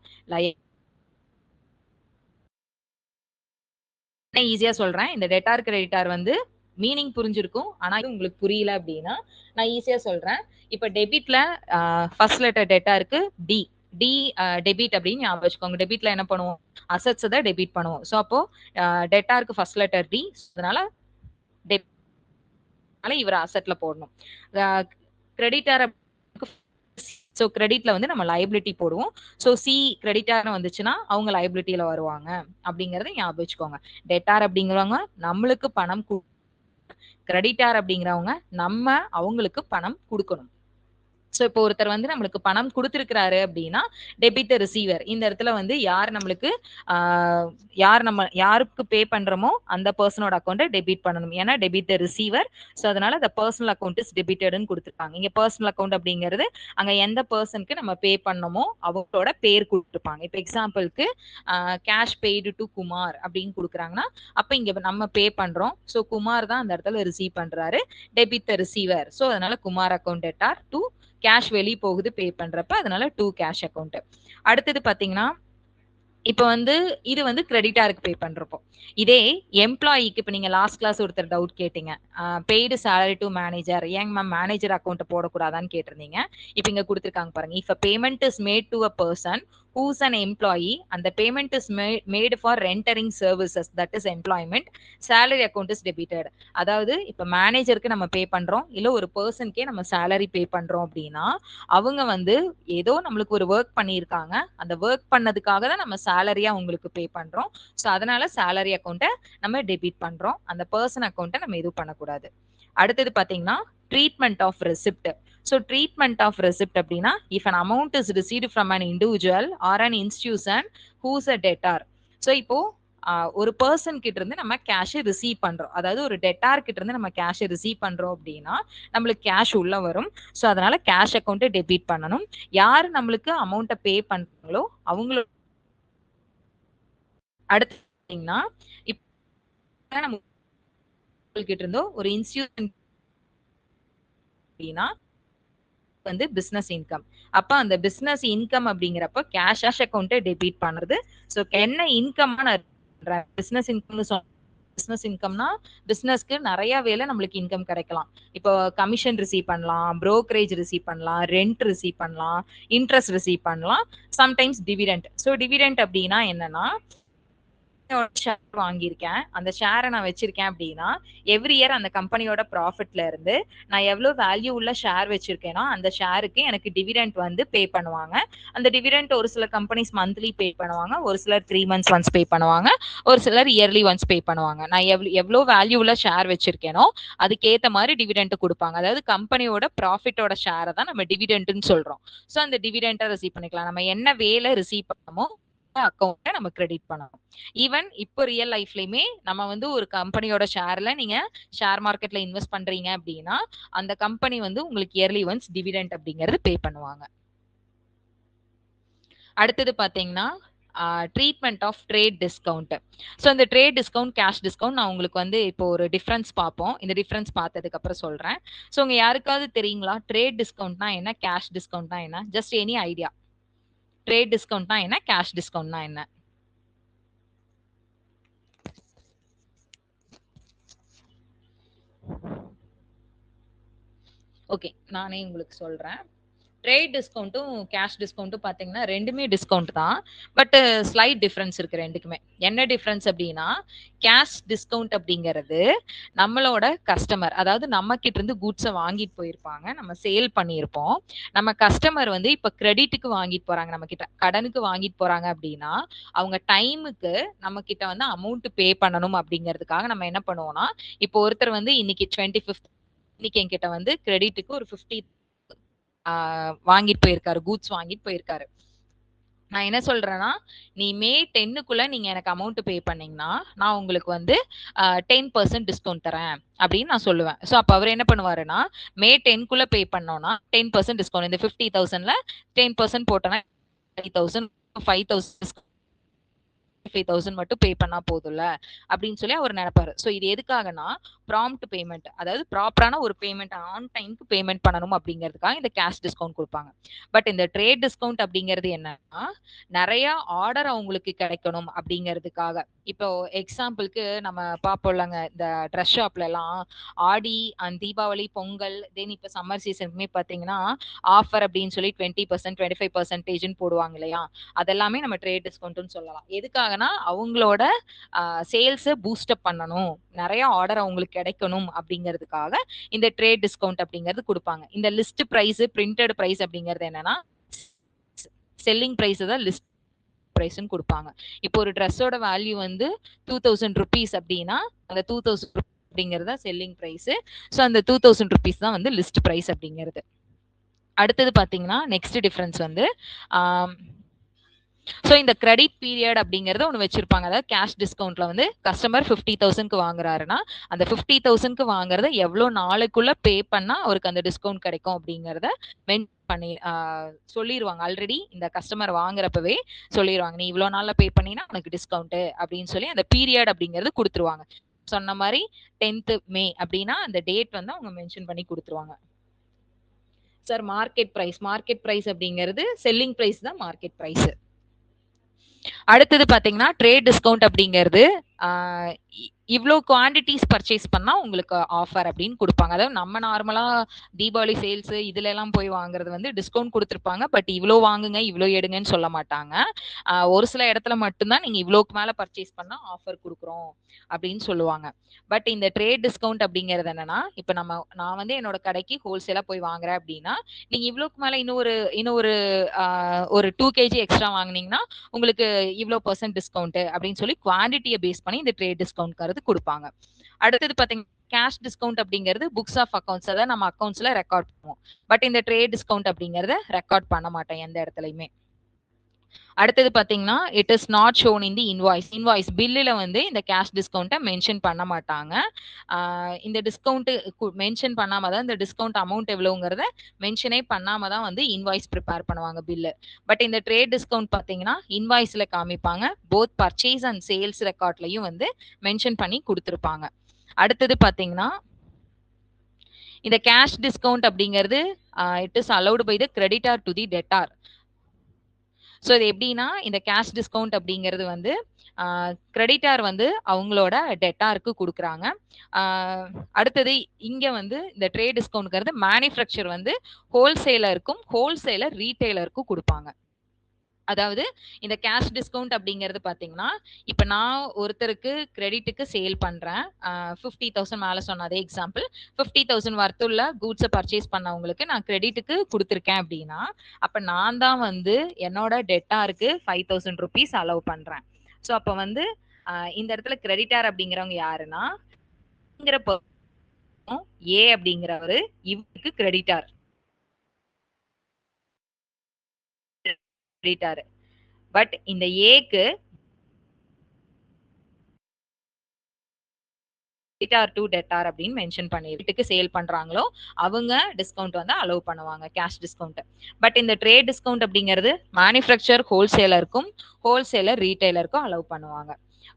ஈஸியா சொல்றேன். இந்த டெட்டார் கிரெடிட்டார் வந்து மீனிங் புரிஞ்சிருக்கும். ஆனா இது உங்களுக்கு புரியல அப்படின்னா நான் ஈஸியா சொல்றேன். இப்ப டெபிட்ல ஃபர்ஸ்ட் லெட்டர் டெட்டாருக்கு டி, டி டெபிட் அப்படின்னு ஞாபகம் வச்சுக்கோங்க. டெபிட்ல என்ன பண்ணுவோம், அசட்ஸ் தான் டெபிட் பண்ணுவோம். ஸோ அப்போ டெட்டாருக்கு ஃபர்ஸ்ட் லெட்டர் டி, அதனால இவர் அசெட்ல போடணும். கிரெடிட்டார் ஸோ கிரெடிட்ல வந்து நம்ம லைபிலிட்டி போடுவோம். ஸோ சி கிரெடிட்டார் வந்துச்சுன்னா அவங்க லைபிலிட்டியில வருவாங்க அப்படிங்கறத ஞாபகம் வச்சுக்கோங்க. டெட்டார் அப்படிங்கிறவங்க நம்மளுக்கு பணம், கிரெடிட்டார் அப்படிங்கிறவங்க நம்ம அவங்களுக்கு பணம் கொடுக்கணும். ஸோ இப்போ ஒருத்தர் வந்து நம்மளுக்கு பணம் கொடுத்துருக்கிறாரு அப்படின்னா டெபிட் த ரிசீவர். இந்த இடத்துல வந்து யார் நம்மளுக்கு யாருக்கு பே பண்றோமோ அந்த பர்சனோட அக்கௌண்ட்டை டெபிட் பண்ணணும். ஏன்னா டெபிட் த ரிசீவர். ஸோ அதனால த பர்சனல் அக்கௌண்ட் இஸ் டெபிட்டட்னு கொடுத்துருக்காங்க. இங்க பர்சனல் அக்கௌண்ட் அப்படிங்கிறது அங்க எந்த பர்சனுக்கு நம்ம பே பண்ணமோ அவங்களோட பேர் கொடுத்துருப்பாங்க. இப்போ எக்ஸாம்பிளுக்கு கேஷ் பெய்டு டு குமார் அப்படின்னு கொடுக்குறாங்கன்னா அப்ப இங்க நம்ம பே பண்றோம். ஸோ குமார் தான் அந்த இடத்துல ரிசீவ் பண்றாரு, டெபிட் த ரிசீவர். ஸோ அதனால Kumar account debtor to cash வெளியே போகுது பே பண்றப்ப, அதனால டு கேஷ் அக்கௌண்ட். அடுத்தது பாத்தீங்கன்னா இப்ப வந்து இது வந்து கிரெடிட்டாருக்கு பே பண்றப்போ. இதே எம்ப்ளாயிக்கு இப்ப நீங்க லாஸ்ட் கிளாஸ் ஒருத்தர் டவுட் கேட்டீங்க, பெய்டு சேலரி டு மேனேஜர், ஏங்க மேம் மேனேஜர் அக்கௌண்ட் போடக்கூடாதான்னு கேட்டிருந்தீங்க. இப்ப இங்க கொடுத்துருக்காங்க பாருங்க, if payment is made to a person who's an employee and the payment is made for rendering services, that is employment, salary account is debited. அதாவது இப்ப மேனேஜருக்கு நம்ம பே பண்றோம், இல்ல ஒரு பர்சனுக்கே நம்ம சேலரி பே பண்றோம் அப்படின்னா அவங்க வந்து ஏதோ நம்மளுக்கு ஒரு ஒர்க் பண்ணியிருக்காங்க, அந்த ஒர்க் பண்ணதுக்காக தான் நம்ம சேலரியா உங்களுக்கு பே பண்றோம். ஸோ அதனால சேலரி அக்கௌண்ட்டை நம்ம டெபிட் பண்றோம், அந்த பர்சன் அக்கௌண்ட்டை நம்ம எதுவும் பண்ணக்கூடாது. அடுத்தது பாத்தீங்கன்னா treatment of receipt. So treatment of receipt அப்படின்னா if an amount is received from an individual or an institution who's a debtor. So இப்போ ஒரு பர்சன் கிட்ட இருந்து நம்ம கேஷ் ரிசீவ் பண்றோம், அதாவது ஒரு டெட்டார் கிட்ட இருந்து நம்ம கேஷ் ரிசீவ் பண்றோம் அப்படின்னா நம்மளுக்கு கேஷ் உள்ள வரும். ஸோ அதனால கேஷ் அக்கௌண்ட்டை டெபிட் பண்ணணும். யார் நம்மளுக்கு அமௌண்ட்டை பே பண்றாங்களோ அவங்களோட. அடுத்து பாத்தீங்கன்னா இப்ப நம்ம கிட்ட இருந்தோ ஒரு இன்ஸ்டிடியூஷன் அப்படின்னா வந்து பிசினஸ் இன்கம். அப்ப அந்த பிசினஸ் இன்கம் அப்படிங்கிறப்ப கேஷ் அக்கௌண்ட் டெபிட் பண்றது. ஸோ என்ன இன்கம் பிசினஸ் இன்கம் பிசினஸ் இன்கம்னா பிசினஸ்க்கு நிறைய வேலை நம்மளுக்கு இன்கம் கிடைக்கலாம். இப்போ கமிஷன் ரிசீவ் பண்ணலாம், புரோக்கரேஜ் ரிசீவ் பண்ணலாம், ரெண்ட் ரிசீவ் பண்ணலாம், இன்ட்ரெஸ்ட் ரிசீவ் பண்ணலாம், சம்டைம்ஸ் டிவிடெண்ட். ஸோ டிவிடெண்ட் அப்படின்னா என்னன்னா, ஷேர் வாங்கியிருக்கேன், அந்த ஷேரை நான் வச்சிருக்கேன் அப்படின்னா எவ்ரி இயர் அந்த கம்பெனியோட ப்ராஃபிட்ல இருந்து நான் எவ்வளவு வேல்யூ உள்ள ஷேர் வச்சிருக்கேனோ அந்த ஷேருக்கு எனக்கு டிவிடெண்ட் வந்து பே பண்ணுவாங்க. அந்த டிவிடெண்ட் ஒரு சில கம்பெனிஸ் மந்த்லி பே பண்ணுவாங்க, ஒரு சிலர் 3 months ஒன்ஸ் பே பண்ணுவாங்க, ஒரு சிலர் இயர்லி ஒன்ஸ் பே பண்ணுவாங்க. நான் எவ்வளோ வேல்யூ உள்ள ஷேர் வச்சிருக்கேனோ அதுக்கேத்த மாதிரி டிவிடெண்ட் கொடுப்பாங்க. அதாவது கம்பெனியோட ப்ராஃபிட்டோட ஷேரை தான் நம்ம டிவிடெண்ட்னு சொல்றோம். ஸோ அந்த டிவிடெண்ட்டை ரிசீவ் பண்ணிக்கலாம். நம்ம என்ன வேலை ரிசீவ் பண்ணமோ அக்கௌண்ட்டை நம்ம கிரெடிட் பண்ணணும். ஈவன் இப்போ ரியல் லைஃப்லயுமே நம்ம வந்து ஒரு கம்பெனியோட ஷேர்ல நீங்க ஷேர் மார்க்கெட்ல இன்வெஸ்ட் பண்றீங்க அப்படின்னா அந்த கம்பெனி வந்து உங்களுக்கு இயர்லி ஒன்ஸ் டிவிடெண்ட் அப்படிங்கிறது பே பண்ணுவாங்க. அடுத்தது பாத்தீங்கன்னா treatment of trade discount. So இந்த ட்ரேட் டிஸ்கவுண்ட், கேஷ் டிஸ்கவுண்ட் நான் உங்களுக்கு வந்து இப்போ ஒரு டிஃபரன்ஸ் பார்ப்போம். இந்த டிஃபரன்ஸ் பார்த்ததுக்கு அப்புறம் சொல்றேன். ஸோ உங்க யாருக்காவது தெரியுங்களா ட்ரேட் டிஸ்கவுண்ட்னா என்ன, கேஷ் டிஸ்கவுண்ட்னா என்ன? Just any idea? ட்ரேட் டிஸ்கவுண்ட்னா என்ன, கேஷ் டிஸ்கவுண்ட்னா என்ன? ஓகே, நானே உங்களுக்கு சொல்றேன். ட்ரேட் டிஸ்கவுண்ட்டும் கேஷ் டிஸ்கவுண்ட்டும் பார்த்தீங்கன்னா ரெண்டுமே டிஸ்கவுண்ட் தான். பட் ஸ்லைட் டிஃபரன்ஸ் இருக்கு ரெண்டுக்குமே. என்ன டிஃபரன்ஸ் அப்படின்னா, கேஷ் டிஸ்கவுண்ட் அப்படிங்கிறது நம்மளோட கஸ்டமர், அதாவது நம்ம கிட்ட இருந்து குட்ஸை வாங்கிட்டு போயிருப்பாங்க, நம்ம சேல் பண்ணியிருப்போம். நம்ம கஸ்டமர் வந்து இப்போ கிரெடிட்டுக்கு வாங்கிட்டு போறாங்க, நம்ம கிட்ட கடனுக்கு வாங்கிட்டு போறாங்க அப்படின்னா அவங்க டைமுக்கு நம்ம கிட்ட வந்து அமௌண்ட் பே பண்ணணும் அப்படிங்கிறதுக்காக நம்ம என்ன பண்ணுவோம்னா, இப்போ ஒருத்தர் வந்து இன்னைக்கு 25th இன்னைக்கு என்கிட்ட வந்து கிரெடிட்டுக்கு ஒரு 50 வாங்கிட்டு போயிருக்காரு, கூட்ஸ் வாங்கிட்டு போயிருக்காரு. நான் என்ன சொல்றேன்னா, நீ மே 10க்குள்ள நீங்க எனக்கு அமௌண்ட் பே பண்ணீங்கன்னா நான் உங்களுக்கு வந்து 10% டிஸ்கவுண்ட் தரேன் அப்படின்னு நான் சொல்லுவேன். ஸோ அப்போ அவர் என்ன பண்ணுவாருன்னா, மே 10க்குள்ள பே பண்ணோம்னா 10% டிஸ்கவுண்ட், இந்த 50,000ல 10% போட்டோன்னா 5,000, 5,000 5,000 மட்டும் பே பண்ணா போதும்ல அப்படின்னு சொல்லி அவர் நினைப்பாரு. ஸோ இது எதுக்காகனா ப்ராம்ப்ட் பேமெண்ட், அதாவது ப்ராப்பரான ஒரு பேமெண்ட் ஆன் டைம்க்கு பேமெண்ட் பண்ணணும் அப்படிங்கிறதுக்காக இந்த கேஷ் டிஸ்கவுண்ட் கொடுப்பாங்க. பட் இந்த ட்ரேட் டிஸ்கவுண்ட் அப்படிங்கிறது என்னன்னா, நிறைய ஆர்டர் அவங்களுக்கு கிடைக்கணும் அப்படிங்கிறதுக்காக. இப்போ எக்ஸாம்பிளுக்கு நம்ம பார்ப்போம்லங்க, இந்த ட்ரெஸ் ஷாப்ல எல்லாம் ஆடி அண்ட் தீபாவளி, பொங்கல், தென் இப்போ சம்மர் சீசனுக்குமே பார்த்தீங்கன்னா ஆஃபர் அப்படின்னு சொல்லி 20%, 25% போடுவாங்க இல்லையா? அதெல்லாமே நம்ம ட்ரேட் டிஸ்கவுண்ட்னு சொல்லலாம். எதுக்காகனா அவங்களோட சேல்ஸை பூஸ்டப் பண்ணணும், நிறைய ஆர்டர் அவங்களுக்கு கிடைக்கணும் அப்படிங்கிறதுக்காக இந்த ட்ரேட் டிஸ்கவுண்ட் அப்படிங்கிறது கொடுப்பாங்க. இந்த லிஸ்ட் பிரைஸ், பிரிண்டட் பிரைஸ் அப்படிங்கிறது என்னன்னா, செல்லிங் பிரைஸ் தான் லிஸ்ட் பிரைஸ்ன்னு கொடுப்பாங்க. இப்போ ஒரு ட்ரெஸ்ஸோட வேல்யூ வந்து 2000 rupees அப்படின்னா அந்த 2000 அப்படிங்கிறது தான் செல்லிங் பிரைஸ். ஸோ அந்த 2000 rupees தான் வந்து லிஸ்ட் பிரைஸ் அப்படிங்கிறது. அடுத்தது பார்த்தீங்கன்னா நெக்ஸ்ட் டிஃபரன்ஸ் வந்து ஸோ இந்த கிரெடிட் பீரியட் அப்படிங்கறத ஒன்று வச்சிருப்பாங்க. அதாவது கேஷ் டிஸ்கவுண்ட்ல வந்து கஸ்டமர் 50,000க்கு வாங்குறாருன்னா அந்த 50,000க்கு வாங்குறத எவ்வளோ நாளுக்குள்ள பே பண்ணா அவருக்கு அந்த டிஸ்கவுண்ட் கிடைக்கும் அப்படிங்கறத மென்ஷன் பண்ணி சொல்லிடுவாங்க. ஆல்ரெடி இந்த கஸ்டமர் வாங்குறப்பவே சொல்லிடுவாங்க, நீ இவ்வளோ நாள்ல பே பண்ணினா உனக்கு டிஸ்கவுண்ட் அப்படின்னு சொல்லி அந்த பீரியட் அப்படிங்கிறது கொடுத்துருவாங்க. சொன்ன மாதிரி 10th May அப்படின்னா அந்த டேட் வந்து அவங்க மென்ஷன் பண்ணி கொடுத்துருவாங்க. சார் மார்க்கெட் பிரைஸ் அப்படிங்கிறது செல்லிங் பிரைஸ் தான் மார்க்கெட் பிரைஸ். அடுத்தது பாத்தீங்கன்னா ட்ரேட் டிஸ்கவுண்ட் அப்படிங்கிறது இவ்வளோ குவான்டிட்டிஸ் பர்ச்சேஸ் பண்ணா உங்களுக்கு ஆஃபர் அப்படின்னு கொடுப்பாங்க. அதாவது நம்ம நார்மலா தீபாவளி சேல்ஸ் இதுல எல்லாம் போய் வாங்குறது வந்து டிஸ்கவுண்ட் கொடுத்துருப்பாங்க. பட் இவ்வளோ வாங்குங்க, இவ்வளோ எடுங்கன்னு சொல்ல மாட்டாங்க. ஒரு சில இடத்துல மட்டும்தான் நீங்க இவ்வளோக்கு மேல பர்ச்சேஸ் பண்ணா ஆஃபர் கொடுக்குறோம் அப்படின்னு சொல்லுவாங்க. பட் இந்த ட்ரேட் டிஸ்கவுண்ட் அப்படிங்கிறது என்னன்னா, இப்ப நான் வந்து என்னோட கடைக்கு ஹோல்சேலா போய் வாங்குறேன் அப்படின்னா நீங்க இவ்வளோக்கு மேல ஒரு 2 kg எக்ஸ்ட்ரா வாங்குனீங்கன்னா உங்களுக்கு இவ்வளோ % டிஸ்கவுண்ட் அப்படின்னு சொல்லி குவான்டிட்டியை பேஸ் பண்ணி இந்த ட்ரேட் டிஸ்கவுண்ட் கொடுப்பாங்க. அடுத்தது பாத்தீங்கன்னா கேஷ் டிஸ்கவுண்ட் அப்படிங்கிறது புக்ஸ் ஆஃப் அக்கௌண்ட்ஸ், அதாவது நம்ம அக்கௌண்ட்ஸ்ல ரெக்கார்ட் பண்ணுவோம். பட் இந்த ட்ரேட் டிஸ்கவுண்ட் அப்படிங்கறத ரெக்கார்ட் பண்ண மாட்டேன் எந்த இடத்துலயுமே. அடுத்தது பாத்தீங்கன்னா it is not shown in the invoice பில்லுல வந்து இந்த கேஷ் டிஸ்கவுண்ட்டை மென்ஷன் பண்ண மாட்டாங்க. இந்த டிஸ்கவுண்ட் மென்ஷன் பண்ணாம தான், இந்த டிஸ்கவுண்ட் அமௌண்ட் எவ்வளவுங்கிறத மென்ஷனே பண்ணாம தான் வந்து இன்வாய்ஸ் ப்ரிப்பேர் பண்ணுவாங்க பில்லு. பட் இந்த ட்ரேட் டிஸ்கவுண்ட் பாத்தீங்கன்னா இன்வாய்ஸ்ல காமிப்பாங்க, போத் பர்ச்சேஸ் அண்ட் சேல்ஸ் ரெக்கார்ட்லயும் வந்து மென்ஷன் பண்ணி கொடுத்துருப்பாங்க. அடுத்தது பாத்தீங்கன்னா இந்த கேஷ் டிஸ்கவுண்ட் அப்படிங்கிறது it is allowed by the creditor to the debtor. So இது எப்படின்னா, இந்த கேஷ் டிஸ்கவுண்ட் அப்படிங்கிறது வந்து கிரெடிட்டார் வந்து அவங்களோட டெட்டாருக்கு கொடுக்குறாங்க. அடுத்தது இங்க வந்து இந்த ட்ரேட் டிஸ்கவுண்ட்ங்கிறது மேனுஃபேக்சர் வந்து ஹோல்சேலர் ரீட்டைலருக்கும் கொடுப்பாங்க. அதாவது இந்த கேஷ் டிஸ்கவுண்ட் அப்படிங்கிறது பாத்தீங்கன்னா, இப்ப நான் ஒருத்தருக்கு கிரெடிட்டுக்கு சேல் பண்றேன். 50,000 மேல சொன்ன அதே எக்ஸாம்பிள். 50,000 வர்த்துள்ள கூட்ஸ பர்ச்சேஸ் பண்ணவங்களுக்கு நான் கிரெடிட்டுக்கு குடுத்துருக்கேன் அப்படின்னா, அப்ப நான் தான் வந்து என்னோட டெட்டாருக்கு ₹5,000 அலோவ் பண்றேன். சோ அப்ப வந்து இந்த இடத்துல கிரெடிட்டார் அப்படிங்கிறவங்க யாருன்னா, ங்கிற ஏ அப்படிங்கிறவரு இவருக்கு கிரெடிட்டார். பட் இந்த ஏக்கு டெட்டார் டு டெட்டார் அப்படின்னு மென்ஷன் பண்ணிருக்கு. சேல் பண்றாங்களோ அவங்க டிஸ்கவுண்ட் வந்து அலோவ் பண்ணுவாங்க, கேஷ் டிஸ்கவுண்ட். பட் இந்த ட்ரேட் டிஸ்கவுண்ட் அப்படிங்கிறது மேனுஃபேக்சர் ஹோல்சேலர் ரீட்டைலருக்கும் அலோவ் பண்ணுவாங்க.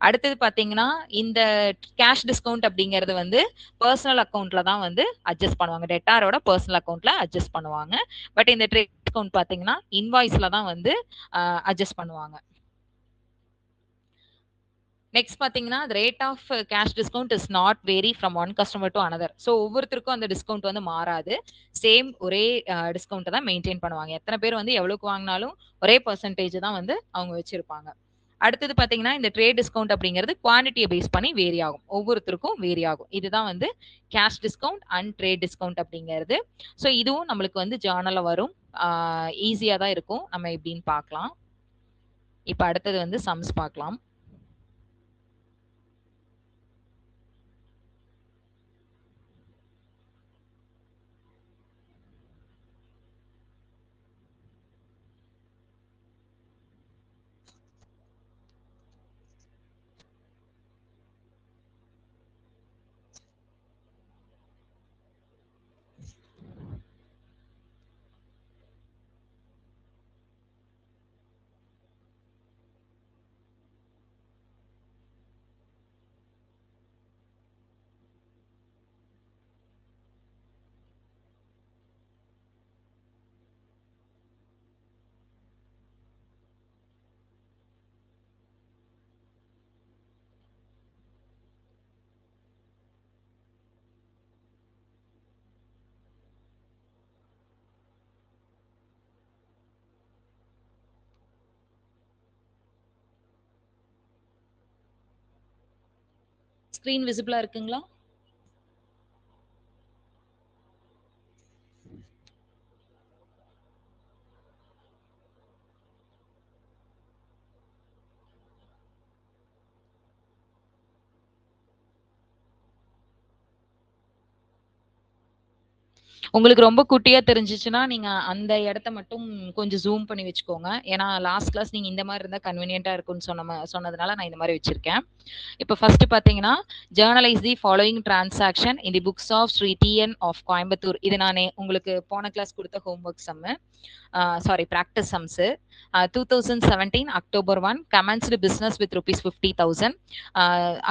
அடுத்தது பாத்தீங்கன்னா இந்த கேஷ் டிஸ்கவுண்ட் அப்படிங்கிறது வந்து பர்சனல் அக்கௌண்ட்ல தான் வந்து அட்ஜஸ்ட் பண்ணுவாங்க, டெட்டாரோட பர்சனல் அக்கௌண்ட்ல அட்ஜஸ்ட் பண்ணுவாங்க. பட் இந்த ட்ரேட் டிஸ்கவுண்ட் பாத்தீங்கன்னா இன்வாய்ஸ்ல தான் வந்து அட்ஜஸ்ட் பண்ணுவாங்க. நெக்ஸ்ட் பாத்தீங்கன்னா rate of cash discount is not vary from one customer to another. So ஒவ்வொருத்தருக்கும் அந்த டிஸ்கவுண்ட் வந்து மாறாது. சேம் ஒரே டிஸ்கவுண்ட் தான் மெயின்டைன் பண்ணுவாங்க. எத்தனை பேர் வந்து எவ்வளவுக்கு வாங்கினாலும் ஒரே பர்சன்டேஜ் தான் வந்து அவங்க வச்சிருப்பாங்க. அடுத்தது பாத்தீங்கன்னா இந்த ட்ரேட் டிஸ்கவுண்ட் அப்படிங்கிறது குவான்டிட்டியை பேஸ் பண்ணி வேரி ஆகும், ஒவ்வொருத்தருக்கும் வேரி ஆகும். இதுதான் வந்து cash discount and trade discount அப்படிங்கிறது. ஸோ இதுவும் நம்மளுக்கு வந்து ஜேர்னல்ல வரும், ஈஸியா தான் இருக்கும். நம்ம எப்படின்னு பார்க்கலாம். இப்ப அடுத்தது வந்து சம்ஸ் பார்க்கலாம். ஸ்கிரீன் விசிபிளா இருக்குங்களா? உங்களுக்கு ரொம்ப குட்டியா தெரிஞ்சுச்சுன்னா நீங்க அந்த இடத்த மட்டும் கொஞ்சம் ஜூம் பண்ணி வச்சுக்கோங்க. ஏன்னா லாஸ்ட் கிளாஸ் நீங்க இந்த மாதிரி இருந்தா கன்வீனியன்ட்டா இருக்கும்னு சொன்னதுனால நான் இந்த மாதிரி வச்சிருக்கேன். இப்போ ஃபர்ஸ்ட் பாத்தீங்கன்னா journalise the following transaction in the books of Shri T N of Coimbatore. இது நானே உங்களுக்கு போன கிளாஸ் கொடுத்த homework sum, sorry practice sums. 2017 October 1 commenced business with rupees 50,000.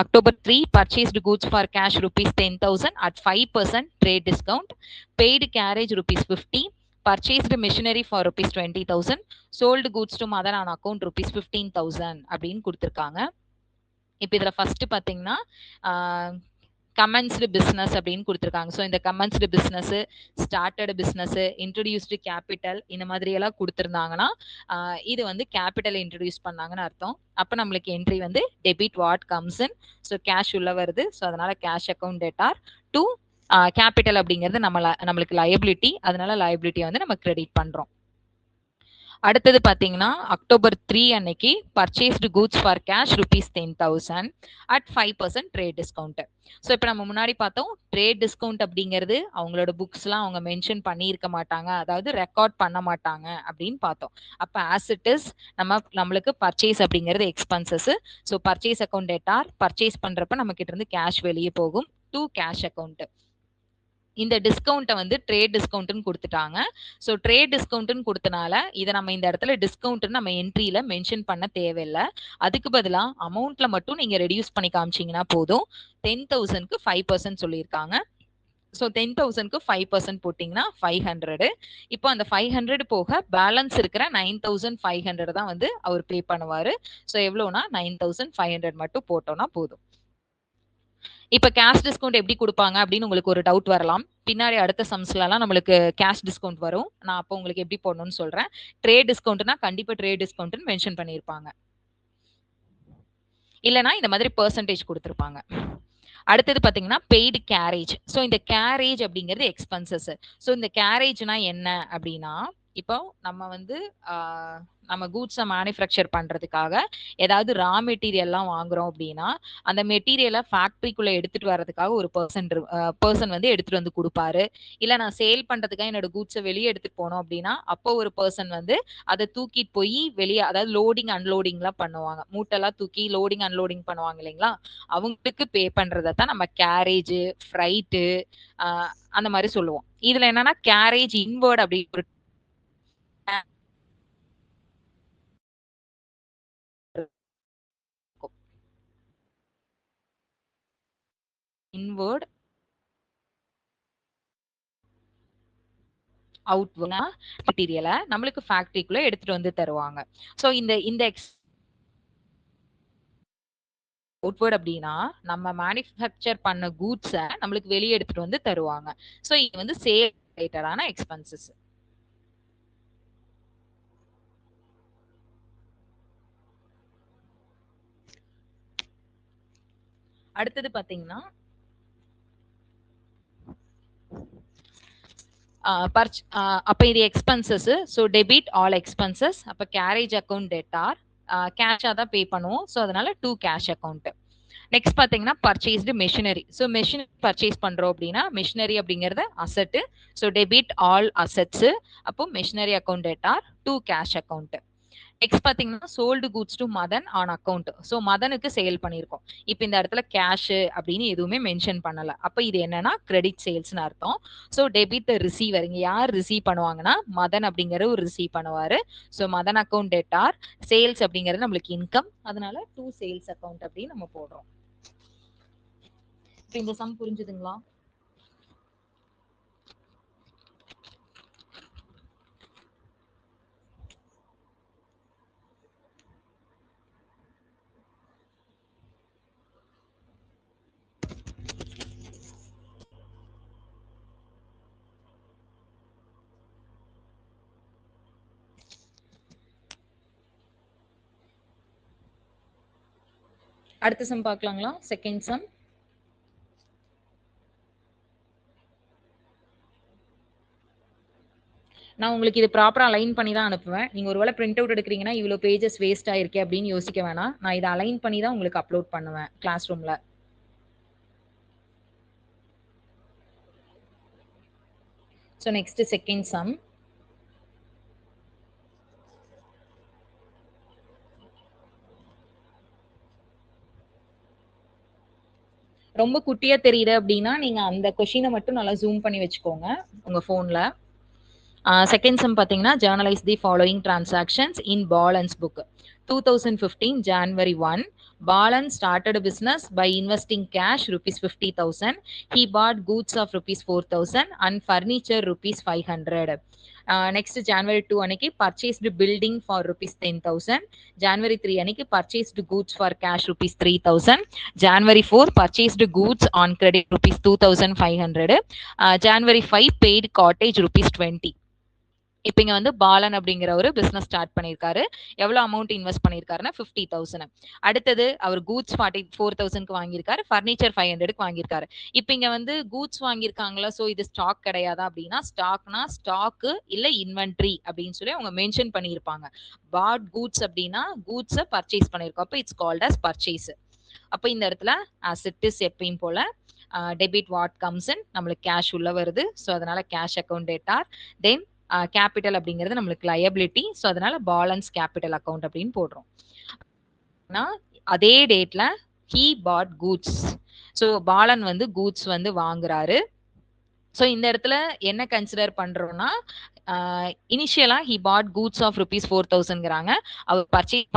October 3 purchased goods for cash rupees 10,000 at 5% trade discount. Paid carriage rupees 50. Purchased machinery for rupees 20,000. Sold goods to mother on account rupees 15,000 அப்படின்னு கொடுத்திருக்காங்க. இப்போ இதுல first பாத்தீங்கன்னா commenced business அப்படின்னு கொடுத்துருக்காங்க. So இந்த commenced business, started business, introduced capital, இந்த மாதிரி எல்லாம் கொடுத்துருந்தாங்கன்னா இது வந்து கேபிட்டல் இன்ட்ரடியூஸ் பண்ணாங்கன்னு அர்த்தம். அப்போ நம்மளுக்கு என்ட்ரி வந்து debit what comes in. So cash உள்ள வருது. ஸோ அதனால cash account debtor to capital அப்படிங்கிறது நம்மளுக்கு லயபிலிட்டி. அதனால லயபிலிட்டியை வந்து நம்ம கிரெடிட் பண்றோம். அடுத்தது பாத்தீங்கன்னா அக்டோபர் 3 அன்னைக்கு purchased goods for cash rupees 10,000 at 5% trade discount. So இப்போ நம்ம முன்னாடி பார்த்தோம் ட்ரேட் டிஸ்கவுண்ட் அப்படிங்கிறது அவங்களோட புக்ஸ்லாம் அவங்க மென்ஷன் பண்ணியிருக்க மாட்டாங்க, அதாவது ரெக்கார்ட் பண்ண மாட்டாங்க அப்படின்னு பார்த்தோம். அப்போ ஆஸ் இட் இஸ் நம்மளுக்கு பர்ச்சேஸ் அப்படிங்கிறது expenses. So purchase account debtor, purchase பண்றப்ப நம்ம கிட்ட இருந்து கேஷ் வெளியே போகும் டு கேஷ் அக்கௌண்ட். இந்த டிஸ்கவுண்ட்டை வந்து ட்ரேட் டிஸ்கவுண்ட்னு கொடுத்துட்டாங்க. ஸோ ட்ரேட் டிஸ்கவுண்ட்னு கொடுத்தனால இதை நம்ம இந்த இடத்துல டிஸ்கவுண்ட்னு நம்ம என்ட்ரியில மென்ஷன் பண்ண தேவையில்லை. அதுக்கு பதிலாக அமௌண்ட்ல மட்டும் நீங்க ரெடியூஸ் பண்ணி காமிச்சீங்கன்னா போதும். 10,000க்கு 5% சொல்லியிருக்காங்க. ஸோ 10,000க்கு 5% போட்டிங்கன்னா 500. இப்போ அந்த 500 போக பேலன்ஸ் இருக்கிற 9,500 தான் வந்து அவர் பே பண்ணுவாரு. ஸோ எவ்வளோனா 9,500 மட்டும் போட்டோம்னா போதும். இப்ப கேஷ் டிஸ்கவுண்ட் எப்படி கொடுப்பாங்க அப்படின்னு உங்களுக்கு ஒரு டவுட் வரலாம். பின்னாடி அடுத்த சம்ஸ்லாம் நம்மளுக்கு கேஷ் டிஸ்கவுண்ட் வரும். நான் அப்போ உங்களுக்கு எப்படி போடணும்னு சொல்றேன். ட்ரேட் டிஸ்கவுண்ட்னா கண்டிப்பா ட்ரேட் டிஸ்கவுண்ட்னு மென்ஷன் பண்ணியிருப்பாங்க. இல்லைனா இந்த மாதிரி பெர்சன்டேஜ் கொடுத்துருப்பாங்க. அடுத்தது பாத்தீங்கன்னா பெய்டு கேரேஜ். ஸோ இந்த கேரேஜ் அப்படிங்கிறது எக்ஸ்பென்சஸ். ஸோ இந்த கேரேஜ்னா என்ன அப்படின்னா, இப்போ நம்ம வந்து நம்ம கூட்ஸை மேனுஃபேக்சர் பண்றதுக்காக ஏதாவது ரா மெட்டீரியல்லாம் வாங்குறோம் அப்படின்னா, அந்த மெட்டீரியலை ஃபேக்டரிக்குள்ள எடுத்துட்டு வர்றதுக்காக ஒரு பர்சன் வந்து எடுத்துட்டு வந்து கொடுப்பாரு. இல்ல நான் சேல் பண்றதுக்காக என்னோட கூட்ஸை வெளியே எடுத்துட்டு போனோம் அப்படின்னா, அப்போ ஒரு பர்சன் வந்து அதை தூக்கிட்டு போய் வெளியே, அதாவது லோடிங் அன்லோடிங்லாம் பண்ணுவாங்க. மூட்டெல்லாம் தூக்கி லோடிங் அன்லோடிங் பண்ணுவாங்க இல்லைங்களா, அவங்களுக்கு பே பண்றதை தான் நம்ம கேரேஜ், ஃப்ரைட்டு அந்த மாதிரி சொல்லுவோம். இதுல என்னன்னா கேரேஜ் இன்வர்ட் அப்படி ஒரு இன்வர்ட் அவுட்வர்ட்னா மெட்டீரியலை நம்மளுக்கு ஃபேக்டரிக்குள்ள எடுத்துட்டு வந்து தருவாங்க. ஸோ இந்த அவுட்வர்ட் அப்படின்னா நம்ம மேனுஃபேக்சர் பண்ண கூட்ஸை நம்மளுக்கு வெளியே எடுத்துட்டு வந்து தருவாங்க. ஸோ இது வந்து சேல் ரிலேட்டடான எக்ஸ்பென்சஸ். அடுத்தது பாத்தீங்கன்னா அப்ப இது expenses. So debit all expenses. அப்ப கேரேஜ் அக்கௌண்ட் டெட்டார் கேஷா தான் பே பண்ணுவோம். ஸோ அதனால டு கேஷ் அக்கௌண்ட். நெக்ஸ்ட் பாத்தீங்கன்னா purchased machinery. So machinery purchase பண்றோம் அப்படின்னா மெஷினரி அப்படிங்கறது asset. So debit all assets. அப்போ machinery account debtor to cash account. Next பாத்தீங்கன்னா sold goods to Madan on account. So மதனுக்கு சேல் பண்ணியிருக்கோம். இப்போ இந்த இடத்துல கேஷ் அப்படின்னு எதுவுமே மென்ஷன் பண்ணல. அப்ப இது என்னன்னா கிரெடிட் சேல்ஸ்னு அர்த்தம். ஸோ டெபிட் ரிசீவர், இங்க யார் ரிசீவ் பண்ணுவாங்கன்னா மதன் அப்படிங்கிற ஒரு ரிசீவ் பண்ணுவாரு. So Madan account debtor. Sales அப்படிங்கிறது நம்மளுக்கு இன்கம், அதனால டு சேல்ஸ் அக்கௌண்ட் அப்படின்னு நம்ம போடுறோம். இப்போ இந்த சம் புரிஞ்சுதுங்களா? அடுத்த சம் பார்க்கலாங்களா? Second sum. நான் உங்களுக்கு இது ப்ராப்பரா அலைன் பண்ணி தான் அனுப்புவேன். நீங்க ஒருவேளை பிரிண்ட் அவுட் எடுக்கிறீங்கன்னா இவ்வளோ பேஜஸ் வேஸ்ட் ஆயிருக்கே அப்படின்னு யோசிக்க வேணாம். நான் இதை அலைன் பண்ணி தான் உங்களுக்கு அப்லோட் பண்ணுவேன் கிளாஸ் ரூம்ல. So next second sum. ரொம்ப குட்டியா தெரியுது அப்படின்னா நீங்க அந்த கொஷினை மட்டும் நல்லா ஜூம் பண்ணி வச்சுக்கோங்க உங்க போன்ல. செகண்ட் சம் பாத்தீங்கன்னா journalise the following transactions in balance book. 2015 January 1, Balan started a business by investing cash rupees 50,000. He bought goods of rupees 4,000 and furniture rupees 500. Next January 2 அன்னைக்கு purchased building for rupees 10,000. January 3 அன்னைக்கு purchased goods for cash rupees 3,000. January 4 purchased goods on credit rupees 2,500. January 5 paid cottage rupees 20. இப்போ இங்க வந்து பாலன் அப்படிங்கிற ஒரு business start பண்ணிருக்காரு. எவ்வளவு amount invest பண்ணிருக்காருன்னா 50,000. அடுத்தது அவர் கூட்ஸ் 44,000க்கு வாங்கியிருக்காரு, பர்னிச்சர் 500க்கு வாங்கியிருக்காரு. இப்போ இங்க வந்து கூட்ஸ் வாங்கியிருக்காங்களா, சோ இது ஸ்டாக் கிடையாதா அப்படின்னா, ஸ்டாக்னா ஸ்டாக் இல்ல இன்வென்ட்ரி அப்படின்னு சொல்லி அவங்க மென்ஷன் பண்ணியிருப்பாங்க. பாட் கூட்ஸ் அப்படின்னா கூட்ஸை பர்ச்சேஸ் பண்ணிருக்கோம். அப்போ இட்ஸ் கால்ட் அஸ் பர்ச்சேஸ். அப்போ இந்த இடத்துல அசெட் இஸ் எப்பயும் போல டெபிட் வாட் கம்ஸ் இன், நம்மளுக்கு கேஷ் உள்ள வருது. ஸோ அதனால கேஷ் அக்கௌண்ட் டேட்டார். தென் கேபிட்டல் அப்படிங்கிறது நம்மளுக்கு லயபிலிட்டி. ஸோ அதனால பேலன்ஸ் கேபிட்டல் அக்கௌண்ட் அப்படின்னு போடுறோம். அதே டேட்ல he pot goods. So Balan வந்து கூட்ஸ் வந்து வாங்குறாரு. ஸோ இந்த இடத்துல என்ன கன்சிடர் பண்றோம்னா, இனிஷியலா he bought goods of rupees 4,000ங்கிறாங்க. அவர் பர்ச்சேஸ்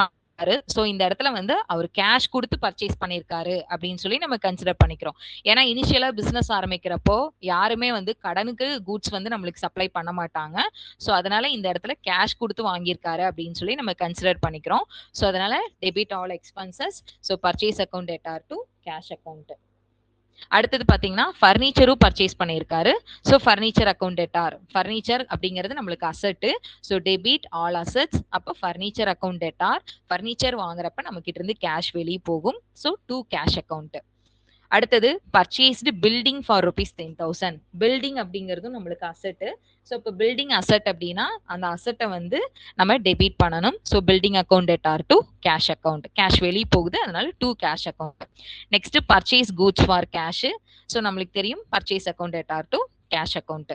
சோ இந்த இடத்துல வந்து அவர் கேஷ் கொடுத்து பர்ச்சேஸ் பண்ணிருக்காரு அப்படின்னு சொல்லி நம்ம கன்சிடர் பண்ணிக்கிறோம். ஏன்னா இனிஷியலா பிசினஸ் ஆரம்பிக்கிறப்போ யாருமே வந்து கடனுக்கு கூட்ஸ் வந்து நம்மளுக்கு சப்ளை பண்ண மாட்டாங்க. சோ அதனால இந்த இடத்துல கேஷ் கொடுத்து வாங்கியிருக்காரு அப்படின்னு சொல்லி நம்ம கன்சிடர் பண்ணிக்கிறோம். சோ அதனால debit all expenses. So purchase account debtor to cash account. அடுத்தது பாத்தீங்கன்னா ஃபர்னிச்சரும் பர்ச்சேஸ் பண்ணியிருக்காரு. So furniture account debtor. Furniture அப்படிங்கிறது நம்மளுக்கு asset. So debit all assets. அப்போ ஃபர்னிச்சர் அக்கௌண்ட் டெட்டார். ஃபர்னிச்சர் வாங்குறப்ப நம்ம கிட்ட இருந்து கேஷ் வெளியே போகும். So to cash account. அடுத்தது purchased building for rupees 10,000. Building அப்படிங்கிறதும் நம்மளுக்கு அசெட். ஸோ இப்போ பில்டிங் அசெட் அப்படின்னா அந்த அசெட்டை வந்து நம்ம டெபிட் பண்ணணும். So building account debtor to cash account. Cash வெளியே போகுது, அதனால to cash account. Next purchase goods for cash. So நம்மளுக்கு தெரியும் purchase account debtor to cash account.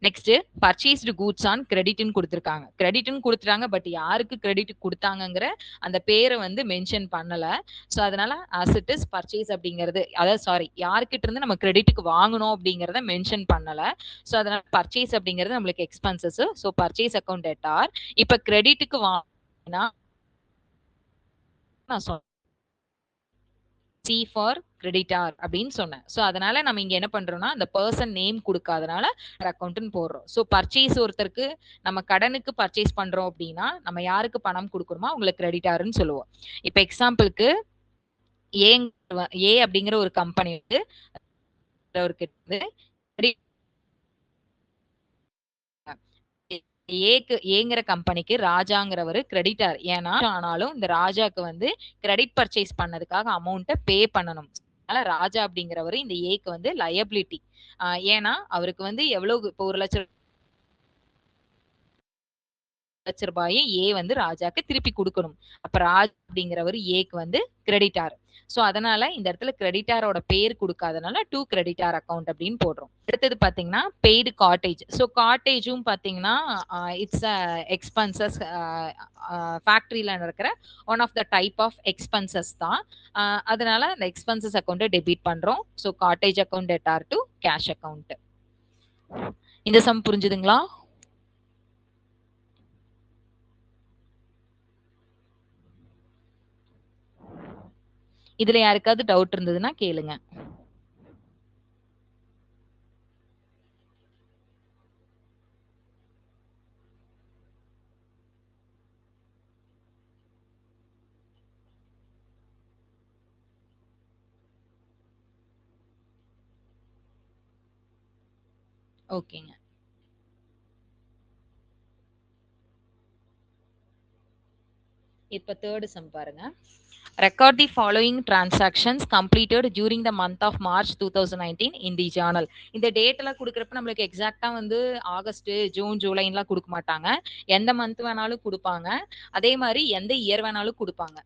Next purchased goods on கிரெடிட்னு கொடுத்துருக்காங்க. கிரெடிட்னு கொடுத்துட்டாங்க, பட் யாருக்கு கிரெடிட் கொடுத்தாங்கங்கிற அந்த பேரை வந்து மென்ஷன் பண்ணல. ஸோ அதனால ஆஸ் இட் இஸ் பர்ச்சேஸ் அப்படிங்கிறது, அதாவது சாரி, யார்கிட்ட இருந்து நம்ம கிரெடிட்டுக்கு வாங்கணும் அப்படிங்கிறத மென்ஷன் பண்ணல. ஸோ அதனால பர்ச்சேஸ் அப்படிங்கிறது நம்மளுக்கு expenses. So purchase account debtor. இப்ப கிரெடிட்டுக்கு வாங்கினா நான் சொன்னேன் சி ஃபார் கிரெடிட்டார் அப்படின்னு சொன்னேன். ஸோ அதனால நம்ம இங்க என்ன பண்றோம்னா அந்த பர்சன் நேம் கொடுக்காதனால அக்கௌண்ட்னு போடுறோம். ஸோ பர்ச்சேஸ் ஒருத்தருக்கு நம்ம கடனுக்கு பர்ச்சேஸ் பண்றோம் அப்படின்னா நம்ம யாருக்கு பணம் கொடுக்கணுமோ அவங்களுக்கு கிரெடிட்டாருன்னு சொல்லுவோம். இப்போ எக்ஸாம்பிளுக்கு ஏ அப்படிங்கிற ஒரு கம்பெனி வந்து ஏங்கிற கம்பெனிக்கு ராஜாங்கிறவர் கிரெடிட்டார். ஏன்னா ஆனாலும் இந்த ராஜாக்கு வந்து கிரெடிட் பர்ச்சேஸ் பண்ணதுக்காக அமௌண்ட்டை பே பண்ணணும். அதனால ராஜா அப்படிங்கிறவர் இந்த ஏக்கு வந்து லயபிலிட்டி. ஏன்னா அவருக்கு வந்து எவ்வளவு இப்போ 1,00,000 ரூபாயை ஏ வந்து ராஜாக்கு திருப்பி கொடுக்கணும். அப்ப ராஜ் அப்படிங்கிறவர் ஏக்கு வந்து கிரெடிட்டார். சோ அதனால இந்த இடத்துல கிரெடிட்டாரோட பேர் கொடுக்காதனால டு கிரெடிட்டார் அக்கௌண்ட் அப்படின்னு போடுறோம். அடுத்தது பாத்தீங்கன்னா பெய்டு காட்டேஜ். ஸோ காட்டேஜும் பாத்தீங்கன்னா இட்ஸ் எக்ஸ்பென்சஸ். ஃபேக்டரியில நடக்கிற one of the type of expenses தான். அதனால அந்த எக்ஸ்பென்சஸ் அக்கௌண்ட்டை டெபிட் பண்றோம். So cottage account debtor to cash account. இந்த சம் புரிஞ்சுதுங்களா? இதுல யாருக்காவது டவுட் இருந்ததுன்னா கேளுங்க. ஓகேங்க. இப்ப தேர்ட் சம் பாருங்க. Record the following transactions completed during the month of March 2019 in the journal. இந்த டேட் எல்லாம் கொடுக்கறப்ப நம்மளுக்கு எக்ஸாக்டா வந்து ஆகஸ்ட், ஜூன், ஜூலைன்லாம் கொடுக்க மாட்டாங்க. எந்த மந்த் வேணாலும் கொடுப்பாங்க. அதே மாதிரி எந்த இயர் வேணாலும் கொடுப்பாங்க.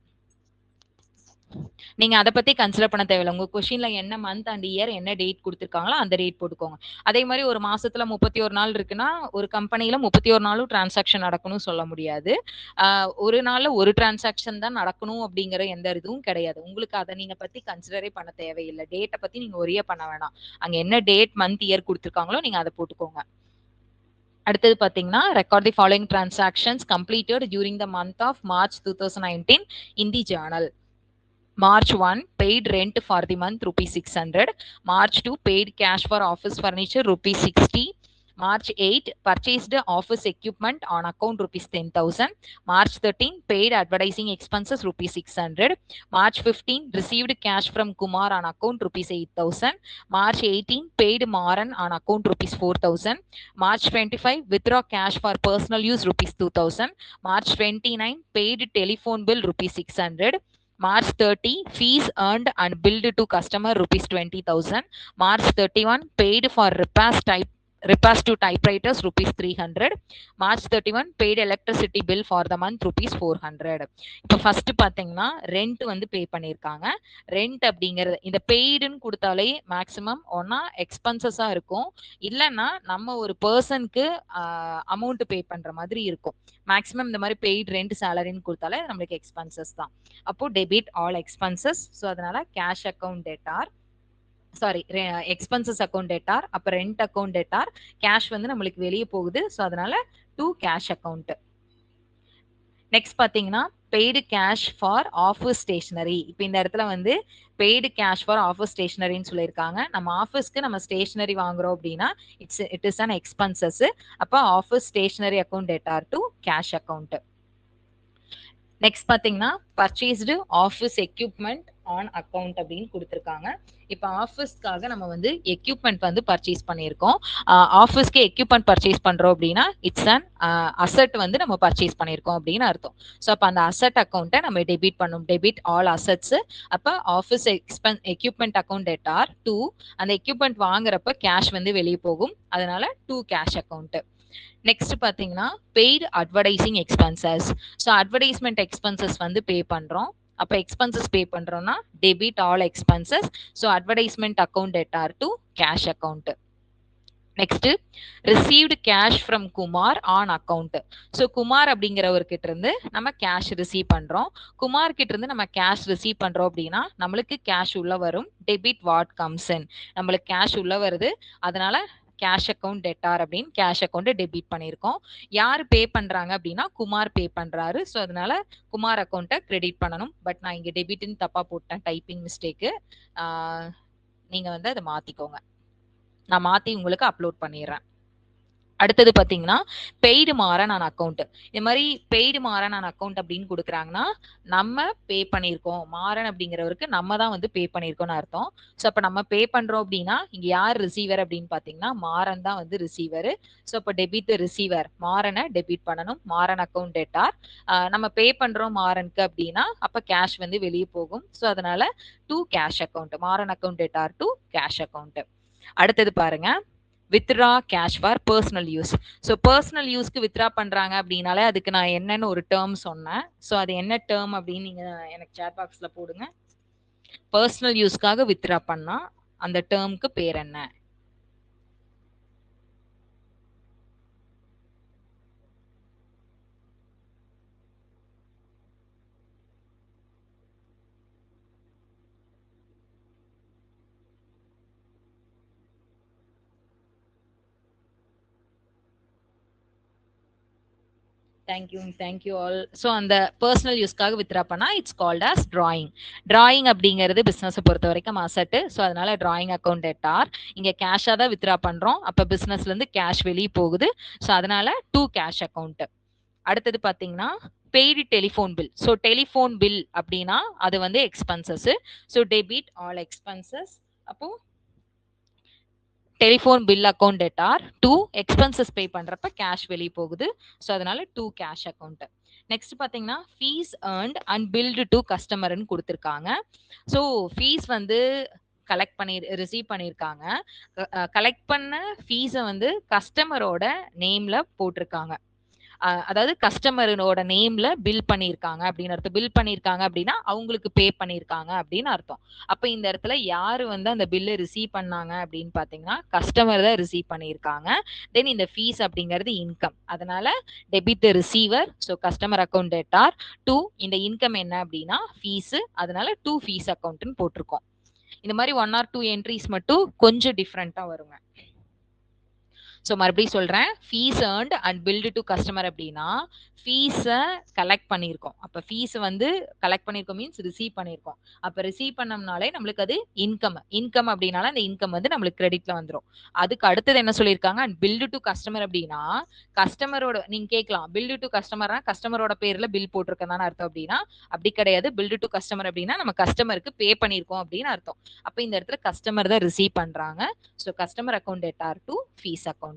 நீங்க அதை பத்தி கன்சிடர் பண்ண தேவையில்லை. உங்க கொஸ்டின்ல என்ன மந்த் அண்ட் இயர் என்ன டேட் கொடுத்துருக்காங்களோ அந்த டேட் போட்டுக்கோங்க. அதே மாதிரி ஒரு மாசத்துல 31 நாள் இருக்குன்னா ஒரு கம்பெனில 31 நாளும் டிரான்சாக்ஷன் நடக்கணும்னு சொல்ல முடியாது. ஒரு நாள்ல ஒரு டிரான்சாக்ஷன் தான் நடக்கணும் அப்படிங்கிற எந்த இதுவும் கிடையாது. உங்களுக்கு அதை நீங்க பத்தி கன்சிடரே பண்ண தேவையில்லை. டேட்டை பத்தி நீங்க ஒரே பண்ண வேணாம். அங்க என்ன டேட் மந்த் இயர் கொடுத்துருக்காங்களோ நீங்க அதை போட்டுக்கோங்க. அடுத்தது பாத்தீங்கன்னா record the following transactions completed during the month of March 2019 in the journal. March 1 paid rent for the month ₹600. March 2 paid cash for office furniture ₹60. March 8 purchased office equipment on account ₹10,000. March 13 paid advertising expenses ₹600. March 15 received cash from Kumar on account ₹8,000. March 18 paid Maran on account ₹4,000. March 25 withdraw cash for personal use ₹2,000. March 29 paid telephone bill ₹600. March 30 fees earned and billed to customer ₹20,000. March 31 paid for repairs to typewriters ₹300. March 31 paid electricity bill for the month ₹400. இப்போ first பாத்தீங்கன்னா rent வந்து பே பண்ணிருக்காங்க. Rent அப்படிங்கிறது இந்த பெய்டுன்னு கொடுத்தாலே maximum ஒன்னா எக்ஸ்பென்சஸா இருக்கும், இல்லைன்னா நம்ம ஒரு பர்சனுக்கு அமௌண்ட் பே பண்ற மாதிரி இருக்கும். மேக்சிமம் இந்த மாதிரி பெய்டு ரெண்ட் சேலரின்னு கொடுத்தாலே நம்மளுக்கு எக்ஸ்பென்சஸ் தான். அப்போ டெபிட் ஆல் எக்ஸ்பென்சஸ். ஸோ அதனால cash account debtor, sorry expenses account debtor, அப்ப ரெண்ட் அக்கௌண்ட் டெட்டார், கேஷ் வந்து நம்மளுக்கு வெளியே போகுது. ஸோ அதனால டு கேஷ் அக்கௌண்ட். நெக்ஸ்ட் பாத்தீங்கன்னா paid cash for office stationery. இப்போ இந்த இடத்துல வந்து பெய்டு கேஷ் ஃபார் ஆஃபீஸ் ஸ்டேஷனரின்னு சொல்லியிருக்காங்க. நம்ம ஆஃபீஸ்க்கு நம்ம ஸ்டேஷனரி வாங்குறோம் அப்படின்னா இட் இஸ் அன் எக்ஸ்பென்சஸ். அப்போ office stationery account debtor to cash account. Next பாத்தீங்கன்னா purchased office equipment on account அப்படின்னு கொடுத்துருக்காங்க. இப்போ ஆஃபீஸ்க்காக நம்ம வந்து எக்யூப்மெண்ட் வந்து பர்ச்சேஸ் பண்ணியிருக்கோம். ஆஃபீஸ்க்கு எக்யூப்மெண்ட் பர்ச்சேஸ் பண்றோம் அப்படின்னா இட்ஸ் அன் அசெட் வந்து நம்ம பர்ச்சேஸ் பண்ணியிருக்கோம் அப்படின்னு அர்த்தம். ஸோ அப்போ அந்த அசெட் அக்கௌண்ட்டை நம்ம டெபிட் பண்ணணும். Debit all assets. அப்போ office equipment account debtor to அந்த எக்யூப்மெண்ட் வாங்குறப்ப கேஷ் வந்து வெளியே போகும், அதனால டு கேஷ் அக்கௌண்ட். நெக்ஸ்ட் பாத்தீங்கன்னா paid advertising expenses. So advertisement expenses வந்து பே பண்றோம். அப்ப எக்ஸ்பென்சஸ் பே பண்றோம்னா debit all expenses. So advertisement account debtor to cash account. Next received cash from Kumar on account. So Kumar அப்படிங்கிறவர்கிட்ட இருந்து நம்ம கேஷ் ரிசீவ் பண்றோம். குமார் கிட்ட இருந்து நம்ம கேஷ் ரிசீவ் பண்றோம் அப்படின்னா நம்மளுக்கு கேஷ் உள்ள வரும். டெபிட் வாட் கம்ஸ் இன். நம்மளுக்கு கேஷ் உள்ள வருது, அதனால கேஷ் அக்கௌண்ட் டெட்டார் அப்படின்னு கேஷ் அக்கௌண்ட் டெபிட் பண்ணியிருக்கோம். யார் பே பண்றாங்க அப்படின்னா குமார் பே பண்றாரு. ஸோ அதனால குமார் அக்கௌண்ட்டை கிரெடிட் பண்ணணும். பட் நான் இங்க டெபிட்னு தப்பா போட்டேன், டைப்பிங் மிஸ்டேக்கு. நீங்க வந்து அதை மாத்திக்கோங்க. நான் மாத்தி உங்களுக்கு அப்லோட் பண்ணிடுறேன். அடுத்தது பாத்தீங்கன்னா பெய்டு மாறன் ஆன் அக்கௌண்ட். இந்த மாதிரி பெய்டு மாறன் ஆன் அக்கௌண்ட் அப்படின்னு கொடுக்குறாங்கன்னா நம்ம பே பண்ணியிருக்கோம். மாறன் அப்படிங்கிறவருக்கு நம்ம தான் வந்து பே பண்ணியிருக்கோம்னு அர்த்தம். ஸோ அப்போ நம்ம பே பண்றோம் அப்படின்னா இங்க யார் ரிசீவர் அப்படின்னு பாத்தீங்கன்னா மாறன் தான் வந்து ரிசீவர். ஸோ அப்போ டெபிட் ரிசீவர், மாறனை டெபிட் பண்ணணும். மாறன் அக்கௌண்ட் டேட்டார். நம்ம பே பண்றோம் மாறனுக்கு அப்படின்னா அப்ப கேஷ் வந்து வெளியே போகும். ஸோ அதனால to cash account. Maran account debtor to cash account. அடுத்தது பாருங்க withdraw cash for personal use. So personal யூஸ்க்கு வித்ரா பண்றாங்க அப்படின்னாலே அதுக்கு நான் என்னன்னு ஒரு டேர்ம் சொன்னேன். ஸோ அது என்ன டேர்ம் அப்படின்னு நீங்க எனக்கு சேட் பாக்ஸ்ல போடுங்க. பர்சனல் யூஸ்க்காக வித்ரா பண்ணா அந்த டேர்முக்கு பேர் என்ன? Thank you all. ஸோ அந்த பர்சனல் யூஸ்க்காக வித்ரா பண்ணா it's called as drawing. Drawing அப்படிங்கிறது பிசினஸை பொறுத்த வரைக்கும் அசெட். ஸோ அதனால டிராயிங் அக்கௌண்ட் டேட்டார். இங்க கேஷா தான் வித்ரா பண்றோம். அப்ப பிசினஸ்ல இருந்து கேஷ் வெளியே போகுது. ஸோ அதனால டு கேஷ் அக்கௌண்ட். அடுத்தது பாத்தீங்கன்னா paid telephone bill. So telephone bill அப்படின்னா அது வந்து expenses. So debit all expenses. அப்போ telephone bill account debtor to expenses pay பண்றப்ப கேஷ் வெளியே போகுது. ஸோ அதனால டு கேஷ் அக்கௌண்ட். நெக்ஸ்ட் பாத்தீங்கன்னா fees earned and billed to கஸ்டமர்னு கொடுத்துருக்காங்க. ஸோ ஃபீஸ் வந்து கலெக்ட் பண்ணி ரிசீவ் பண்ணியிருக்காங்க. கலெக்ட் பண்ண ஃபீஸை வந்து கஸ்டமரோட நேம்ல போட்டிருக்காங்க. அதாவது கஸ்டமரோட நேம்ல பில் பண்ணியிருக்காங்க அப்படின்னு அர்த்தம். பில் பண்ணியிருக்காங்க அப்படின்னா அவங்களுக்கு பே பண்ணியிருக்காங்க அப்படின்னு அர்த்தம். அப்ப இந்த இடத்துல யாரு வந்து அந்த பில்லை ரிசீவ் பண்ணாங்க அப்படின்னு பாத்தீங்கன்னா கஸ்டமர் தான் ரிசீவ் பண்ணியிருக்காங்க. தென் இந்த ஃபீஸ் அப்படிங்கிறது இன்கம், அதனால debit the receiver. So customer account debtor to இந்த இன்கம் என்ன அப்படின்னா ஃபீஸ், அதனால டு ஃபீஸ் அக்கௌண்ட்னு போட்டிருக்கோம். இந்த மாதிரி 1 or 2 என்ட்ரிஸ் மட்டும் கொஞ்சம் டிஃப்ரெண்டா வருங்க. ஸோ மறுபடியும் சொல்றேன், fees earned and billed to customer அப்படின்னா ஃபீஸை கலெக்ட் பண்ணியிருக்கோம். அப்போ ஃபீஸ் வந்து கலெக்ட் பண்ணியிருக்கோம் மீன்ஸ் ரிசீவ் பண்ணியிருக்கோம். அப்போ ரிசீவ் பண்ணோம்னாலே நம்மளுக்கு அது இன்கம் அப்படின்னால அந்த இன்கம் வந்து நம்மளுக்கு கிரெடிட்ல வந்துடும். அதுக்கு அடுத்தது என்ன சொல்லியிருக்காங்க, அண்ட் பில்டு டு கஸ்டமர் அப்படின்னா கஸ்டமரோட, நீங்க கேட்கலாம் பில்டு டு கஸ்டமர்னா கஸ்டமரோட பேர்ல பில் போட்டிருக்கதான அர்த்தம் அப்படின்னா அப்படி கிடையாது. பில்டு டு கஸ்டமர் அப்படின்னா நம்ம கஸ்டமருக்கு பே பண்ணியிருக்கோம் அப்படின்னு அர்த்தம். அப்போ இந்த இடத்துல கஸ்டமர் தான் ரிசீவ் பண்றாங்க. So customer account debtor to fees account.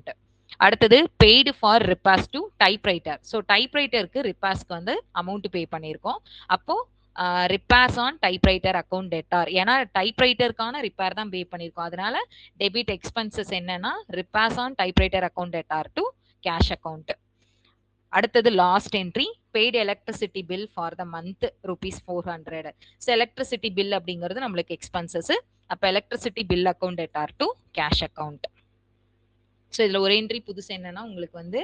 அடுத்தது paid for repairs to typewriter. So டைப்ரைட்டருக்கு ரிப்பேர்ஸ்க்கு வந்து அமௌண்ட் பே பண்ணியிருக்கோம். அப்போ repairs on typewriter account debtor. ஏன்னா டைப்ரைட்டருக்கான ரிப்பேர் தான் பே பண்ணியிருக்கோம். அதனால டெபிட் எக்ஸ்பென்சஸ் என்னன்னா repairs on typewriter account debtor to cash account. அடுத்தது last entry paid electricity bill for the month ₹400. So electricity bill அப்படிங்கிறது நம்மளுக்கு எக்ஸ்பென்சஸ். அப்போ electricity bill account debtor to cash account. So இதில் ஒரு entry புதுசு என்னன்னா உங்களுக்கு வந்து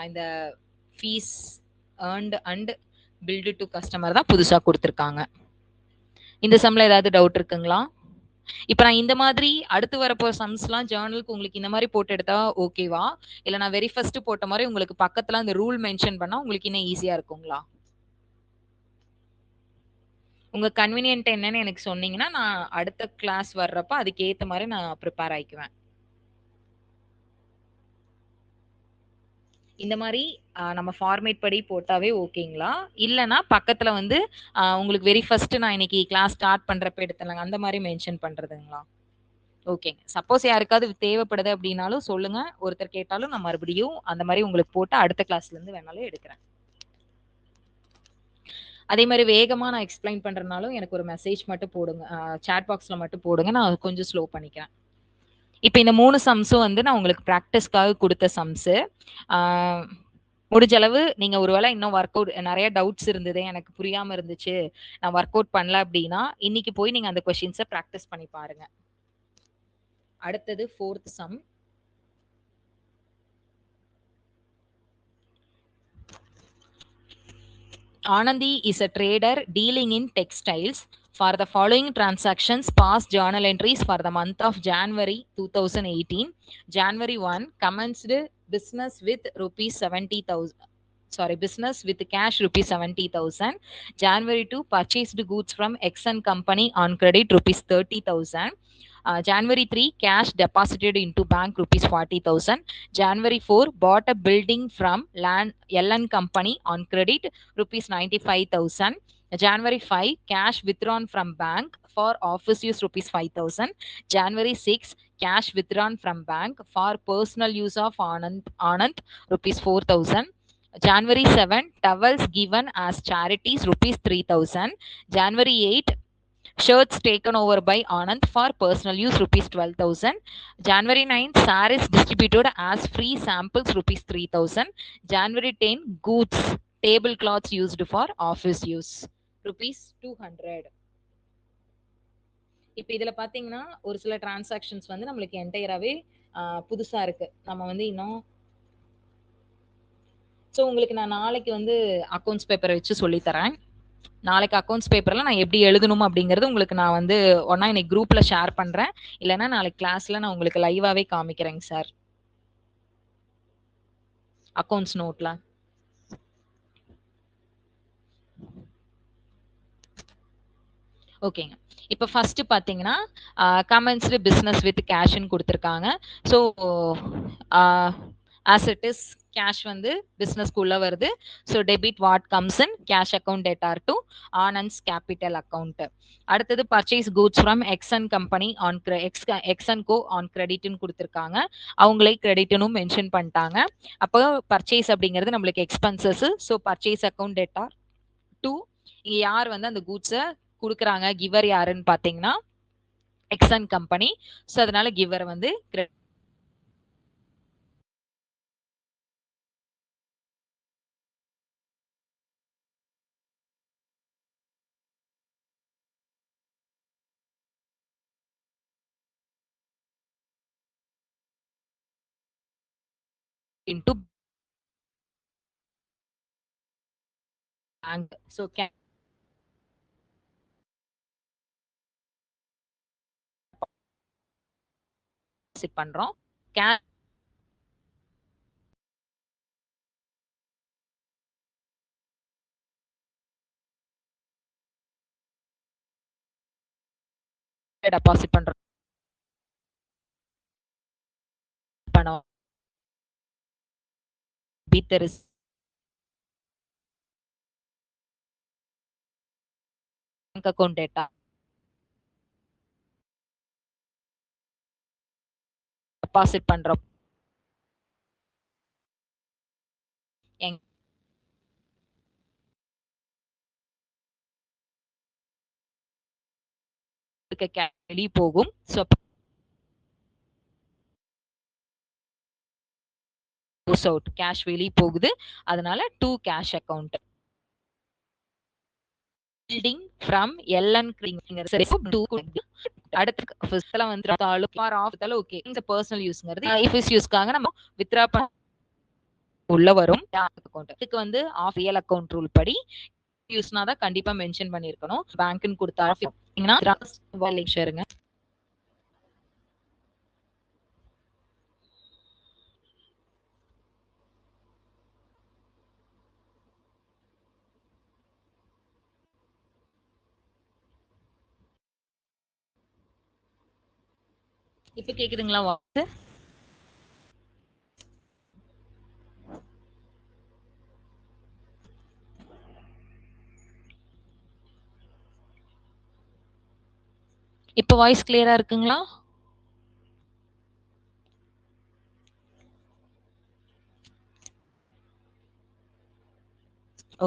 இந்த fees earned and billed to customer தான் புதுசாக கொடுத்துருக்காங்க. இந்த சம்மில் ஏதாவது டவுட் இருக்குங்களா? இப்ப நான் இந்த மாதிரி அடுத்து வரப்போற சம்ஸ்லாம் ஜர்னலுக்கு உங்களுக்கு இந்த மாரி போட்டு எடுத்தா ஓகேவா? இல்ல நான் வெரி ஃபர்ஸ்ட் போட்ட மாரி உங்களுக்கு பக்கத்துல அந்த ரூல் மென்ஷன் பண்ணா உங்களுக்கு இன்னும் ஈஸியா இருக்குங்களா? உங்க கன்வீனியன்ட் என்னன்னு எனக்கு சொன்னீங்கன்னா, நான் அடுத்த கிளாஸ் வர்றப்ப அதுக்கு ஏத்த மாரி நான் பிரிப்பேர் ஆயிக்குவேன். இந்த மாரி நம்ம ஃபார்மேட் படி போட்டாவே ஓகேங்களா? இல்லன்னா பக்கத்துல வந்து உங்களுக்கு வெரி ஃபர்ஸ்ட் நான் இன்னைக்கு கிளாஸ் ஸ்டார்ட் பண்றப்ப எடுத்தேன்லங்க, அந்த மாரி மென்ஷன் பண்றதுங்களா? ஓகேங்க. சப்போஸ் யாருக்காவது தேவைப்படுது அப்டின்னாலும் சொல்லுங்க. ஒருத்தர் கேட்டாலும் நான் மறுபடியும் அந்த மாரி உங்களுக்கு போட்டு அடுத்த கிளாஸ்ல இருந்து வேணாலும் எடுக்கிறேன். அதே மாரி வேகமா நான் எக்ஸ்ப்ளைன் பண்றனாலும் எனக்கு ஒரு மெசேஜ் மட்டும் போடுங்க. சாட் பாக்ஸ்ல மட்டும் போடுங்க. நான் கொஞ்சம் ஸ்லோ பண்ணிக்கிறேன். இப்ப இந்த 3 சம்ஸும் வந்து நான் உங்களுக்கு பிராக்டிஸ்க்காக குடுத்த சம்ஸு. ஆ முடிஞ்ச அளவு நீங்க ஒரு வேள இன்னும் ஒர்க் அவுட் நெறைய டவுட்ஸ் இருந்தது. எனக்கு புரியாம இருந்துச்சு. நான் ஒர்க் அவுட் பண்ணல அப்டின்னா, இன்னைக்கு போய் நீங்க அந்த கொஸ்டின்ஸ பிராக்டிஸ் பண்ணி பாருங்க. அடுத்தது 4த் some. Anandi is a trader dealing in textiles. For the following transactions, past journal entries for the month of January 2018. January 1 commenced business with rupees 70,000. Sorry, business with cash rupees 70,000. January 2 purchased goods from Exxon company on credit rupees 30,000. January 3 cash deposited into bank rupees 40,000. January 4 bought a building from land LN company on credit rupees 95,000. January 5 cash withdrawn from bank for office use rupees 5,000. January 6 cash withdrawn from bank for personal use of Anand rupees 4,000. January 7 towels given as charities rupees 3,000. January 8 shirts taken over by Anand for personal use rupees 12,000. January 9 sarees distributed as free samples rupees 3,000. January 10 goods tablecloths used for office use rupees 200. இப்ப இதுல பாத்தீங்கன்னா ஒரு சில transactions வந்து நம்மளுக்கு என்டையராவே புதுசா இருக்கு. நம்ம வந்து இன்னும் சோ உங்களுக்கு நான் நாளைக்கு வந்து அக்கவுண்ட்ஸ் பேப்பரை வச்சு சொல்லி தரேன். நாளைக்கு அக்கவுண்ட்ஸ் பேப்பர்ல நான் எப்படி எழுதணும் அப்படிங்கறது உங்களுக்கு நான் வந்து ஒண்ணா இன்னைக்கு குரூப்ல ஷேர் பண்றேன். இல்லைன்னா நாளைக்கு கிளாஸ்ல நான் உங்களுக்கு லைவாவே காமிக்கிறேங்க சார். அக்கவுண்ட்ஸ் நோட்ல. ஓகேங்க. இப்ப ஃபர்ஸ்ட் பாத்தீங்கன்னா கமென்ஸ்டு பிசினஸ் வித் கேஷ்னு கொடுத்திருக்காங்க. So as it is cash வந்து பிசினஸ்க்குள்ள வருது. So debit what comes in cash account debtor to Anand's capital account. அடுத்தது purchase goods from X N company on X N co on கிரெடிட்னு கொடுத்துருக்காங்க. அவங்களே கிரெடிட்னு மென்ஷன் பண்ணிட்டாங்க. அப்போ பர்ச்சேஸ் அப்படிங்கிறது நம்மளுக்கு expenses. So purchase account debtor to இங்க யார் வந்து அந்த கூட்ஸை கொடுக்குறாங்க, கிவர் யாருன்னு பாத்தீங்கன்னா எக்ஸன் கம்பெனி. ஸோ அதனால கிவர் வந்து into bank. So can deposit பண்றோம். டெபாசிட் பண்றோம் பணம் Peter bank account debtor deposit பண்றோம். வெளியே போகும். ஸோ அவுட் கேஷ் வெளியே போகுது. அதனால to cash account. Building from L N அடுத்து ஃபர்ஸ்ட்ல வந்து ஃபார் ஆஃப் தால ஓகே இந்த பர்சனல் யூஸ்ங்கிறது ஆஃபீஸ் யூஸ்க்காக நம்ம வித்ரா உள்ள வரும் அக்கவுண்ட். இதுக்கு வந்து ஆஃப் ரியல் அக்கவுண்ட் ரூல் படி யூஸ்னா தான் கண்டிப்பா மென்ஷன் பண்ணிருக்கணும். பேங்க்னு கொடுத்தா ஷேருங்க. இப்ப கேக்குதுங்களா வாய்ஸ்? இப்ப வாய்ஸ் கிளியரா இருக்குங்களா?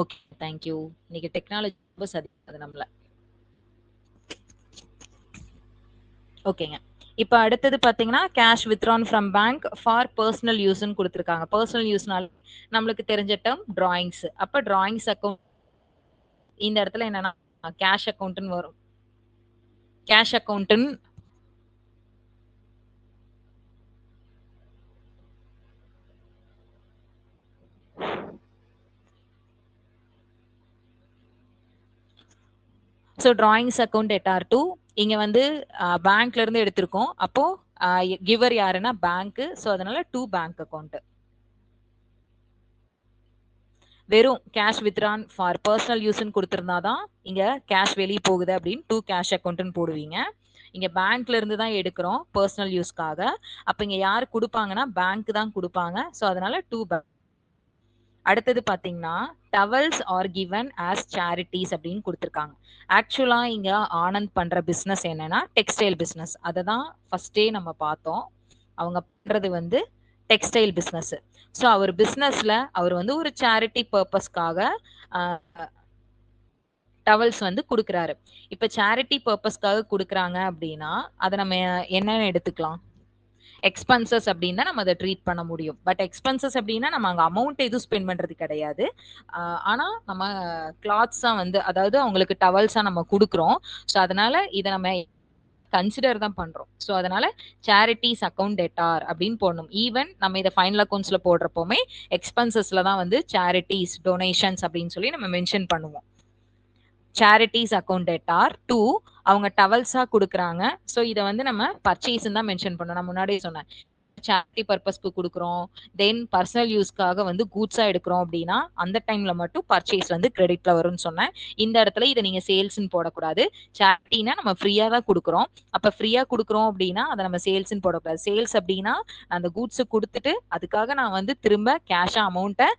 Okay, thank you. இன்னைக்கு டெக்னாலஜி ரொம்ப சதிக்குது நம்மள. ஓகேங்க. இப்ப அடுத்தது பாத்தீங்கன்னா, cash withdrawn from bank for personal யூஸ்ன்னு குடுத்திருக்காங்க. பெர்சனல் யூஸ்னால நம்மளுக்கு தெரிஞ்ச டெர்ம் டிராயிங்ஸ். அப்ப டிராயிங்ஸ் அக்கவுண்ட் இந்த இடத்துல என்னன்னா கேஷ் அக்கவுண்ட்னு வரும். கேஷ் அக்கவுண்ட்னு ஸோ டிராயிங்ஸ் அக்கவுண்ட் எட்டார்2 இங்க வந்து பேங்க்ல இருந்து எடுத்திருக்கோம். அப்போ கிவர் யாருன்னா பேங்க். ஸோ அதனால டு பேங்க் அக்கவுண்ட். வெறும் கேஷ் வித்ட்ரான் ஃபார் பர்சனல் யூஸ்ன்னு கொடுத்திருந்தாதான் இங்க கேஷ் வெளியே போகுது அப்படின்னு டு கேஷ் அக்கவுண்ட்னு போடுவீங்க. இங்க பேங்க்ல இருந்து தான் எடுக்கிறோம் பர்சனல் யூஸ்க்காக. அப்ப இங்க யார் கொடுப்பாங்கன்னா பேங்க் தான் கொடுப்பாங்க. ஸோ அதனால டு பேங்க். அடுத்தது பாத்தீங்கன்னா towels R given as charities அப்படின்னு கொடுத்துருக்காங்க. ஆக்சுவலா இங்க ஆனந்த் பண்ற பிசினஸ் என்னன்னா டெக்ஸ்டைல் பிசினஸ். அதை தான் ஃபர்ஸ்டே நம்ம பார்த்தோம். அவங்க பண்றது வந்து டெக்ஸ்டைல் பிசினஸ். ஸோ அவர் பிசினஸ்ல அவர் வந்து ஒரு சேரிட்டி பர்பஸ்க்காக டவல்ஸ் வந்து கொடுக்குறாரு. இப்ப சேரிட்டி பர்பஸ்க்காக கொடுக்குறாங்க அப்படின்னா அதை நம்ம என்னன்னு எடுத்துக்கலாம்? எக்ஸ்பென்சஸ் அப்படின்னா நம்ம அதை ட்ரீட் பண்ண முடியும். பட் எக்ஸ்பென்சஸ் அப்படின்னா நம்ம அங்க அமௌண்ட் எதுவும் ஸ்பெண்ட் பண்றது கிடையாது. ஆனா நம்ம கிளாத்ஸா வந்து அதாவது அவங்களுக்கு டவல்ஸா நம்ம கொடுக்குறோம். ஸோ அதனால இதை நம்ம கன்சிடர் தான் பண்றோம். ஸோ அதனால சேரிட்டிஸ் அக்கவுண்ட் டெட்டார் அப்படின்னு போடணும். ஈவன் நம்ம இதை ஃபைனல் அக்கவுண்ட்ஸ்ல போடுறப்போமே எக்ஸ்பென்சஸ்ல தான் வந்து சேரிட்டிஸ் டொனேஷன்ஸ் அப்படின்னு சொல்லி நம்ம மென்ஷன் பண்ணுவோம். சேரிட்டிஸ் அக்கவுண்ட் டெட்டார்2 அவங்க டவல்ஸா கொடுக்குறாங்க. ஸோ இதை வந்து நம்ம பர்ச்சேஸ் தான் மென்ஷன் பண்ணணும். நான் முன்னாடியே சொன்னேன் சேரிட்டி பர்பஸ்க்கு கொடுக்குறோம். தென் பர்சனல் யூஸ்க்காக வந்து கூட்ஸா எடுக்கிறோம் அப்படின்னா அந்த டைம்ல மட்டும் பர்ச்சேஸ் வந்து கிரெடிட்ல வரும்னு சொன்னேன். இந்த இடத்துல இதை நீங்க சேல்ஸ்ன்னு போடக்கூடாது. சேரிட்டினா நம்ம ஃப்ரீயா தான் கொடுக்குறோம். அப்ப ஃப்ரீயா கொடுக்குறோம் அப்படின்னா அதை நம்ம சேல்ஸ்ன்னு போடக்கூடாது. சேல்ஸ் அப்படின்னா அந்த கூட்ஸை கொடுத்துட்டு அதுக்காக நான் வந்து திரும்ப கேஷா அமௌண்ட்டை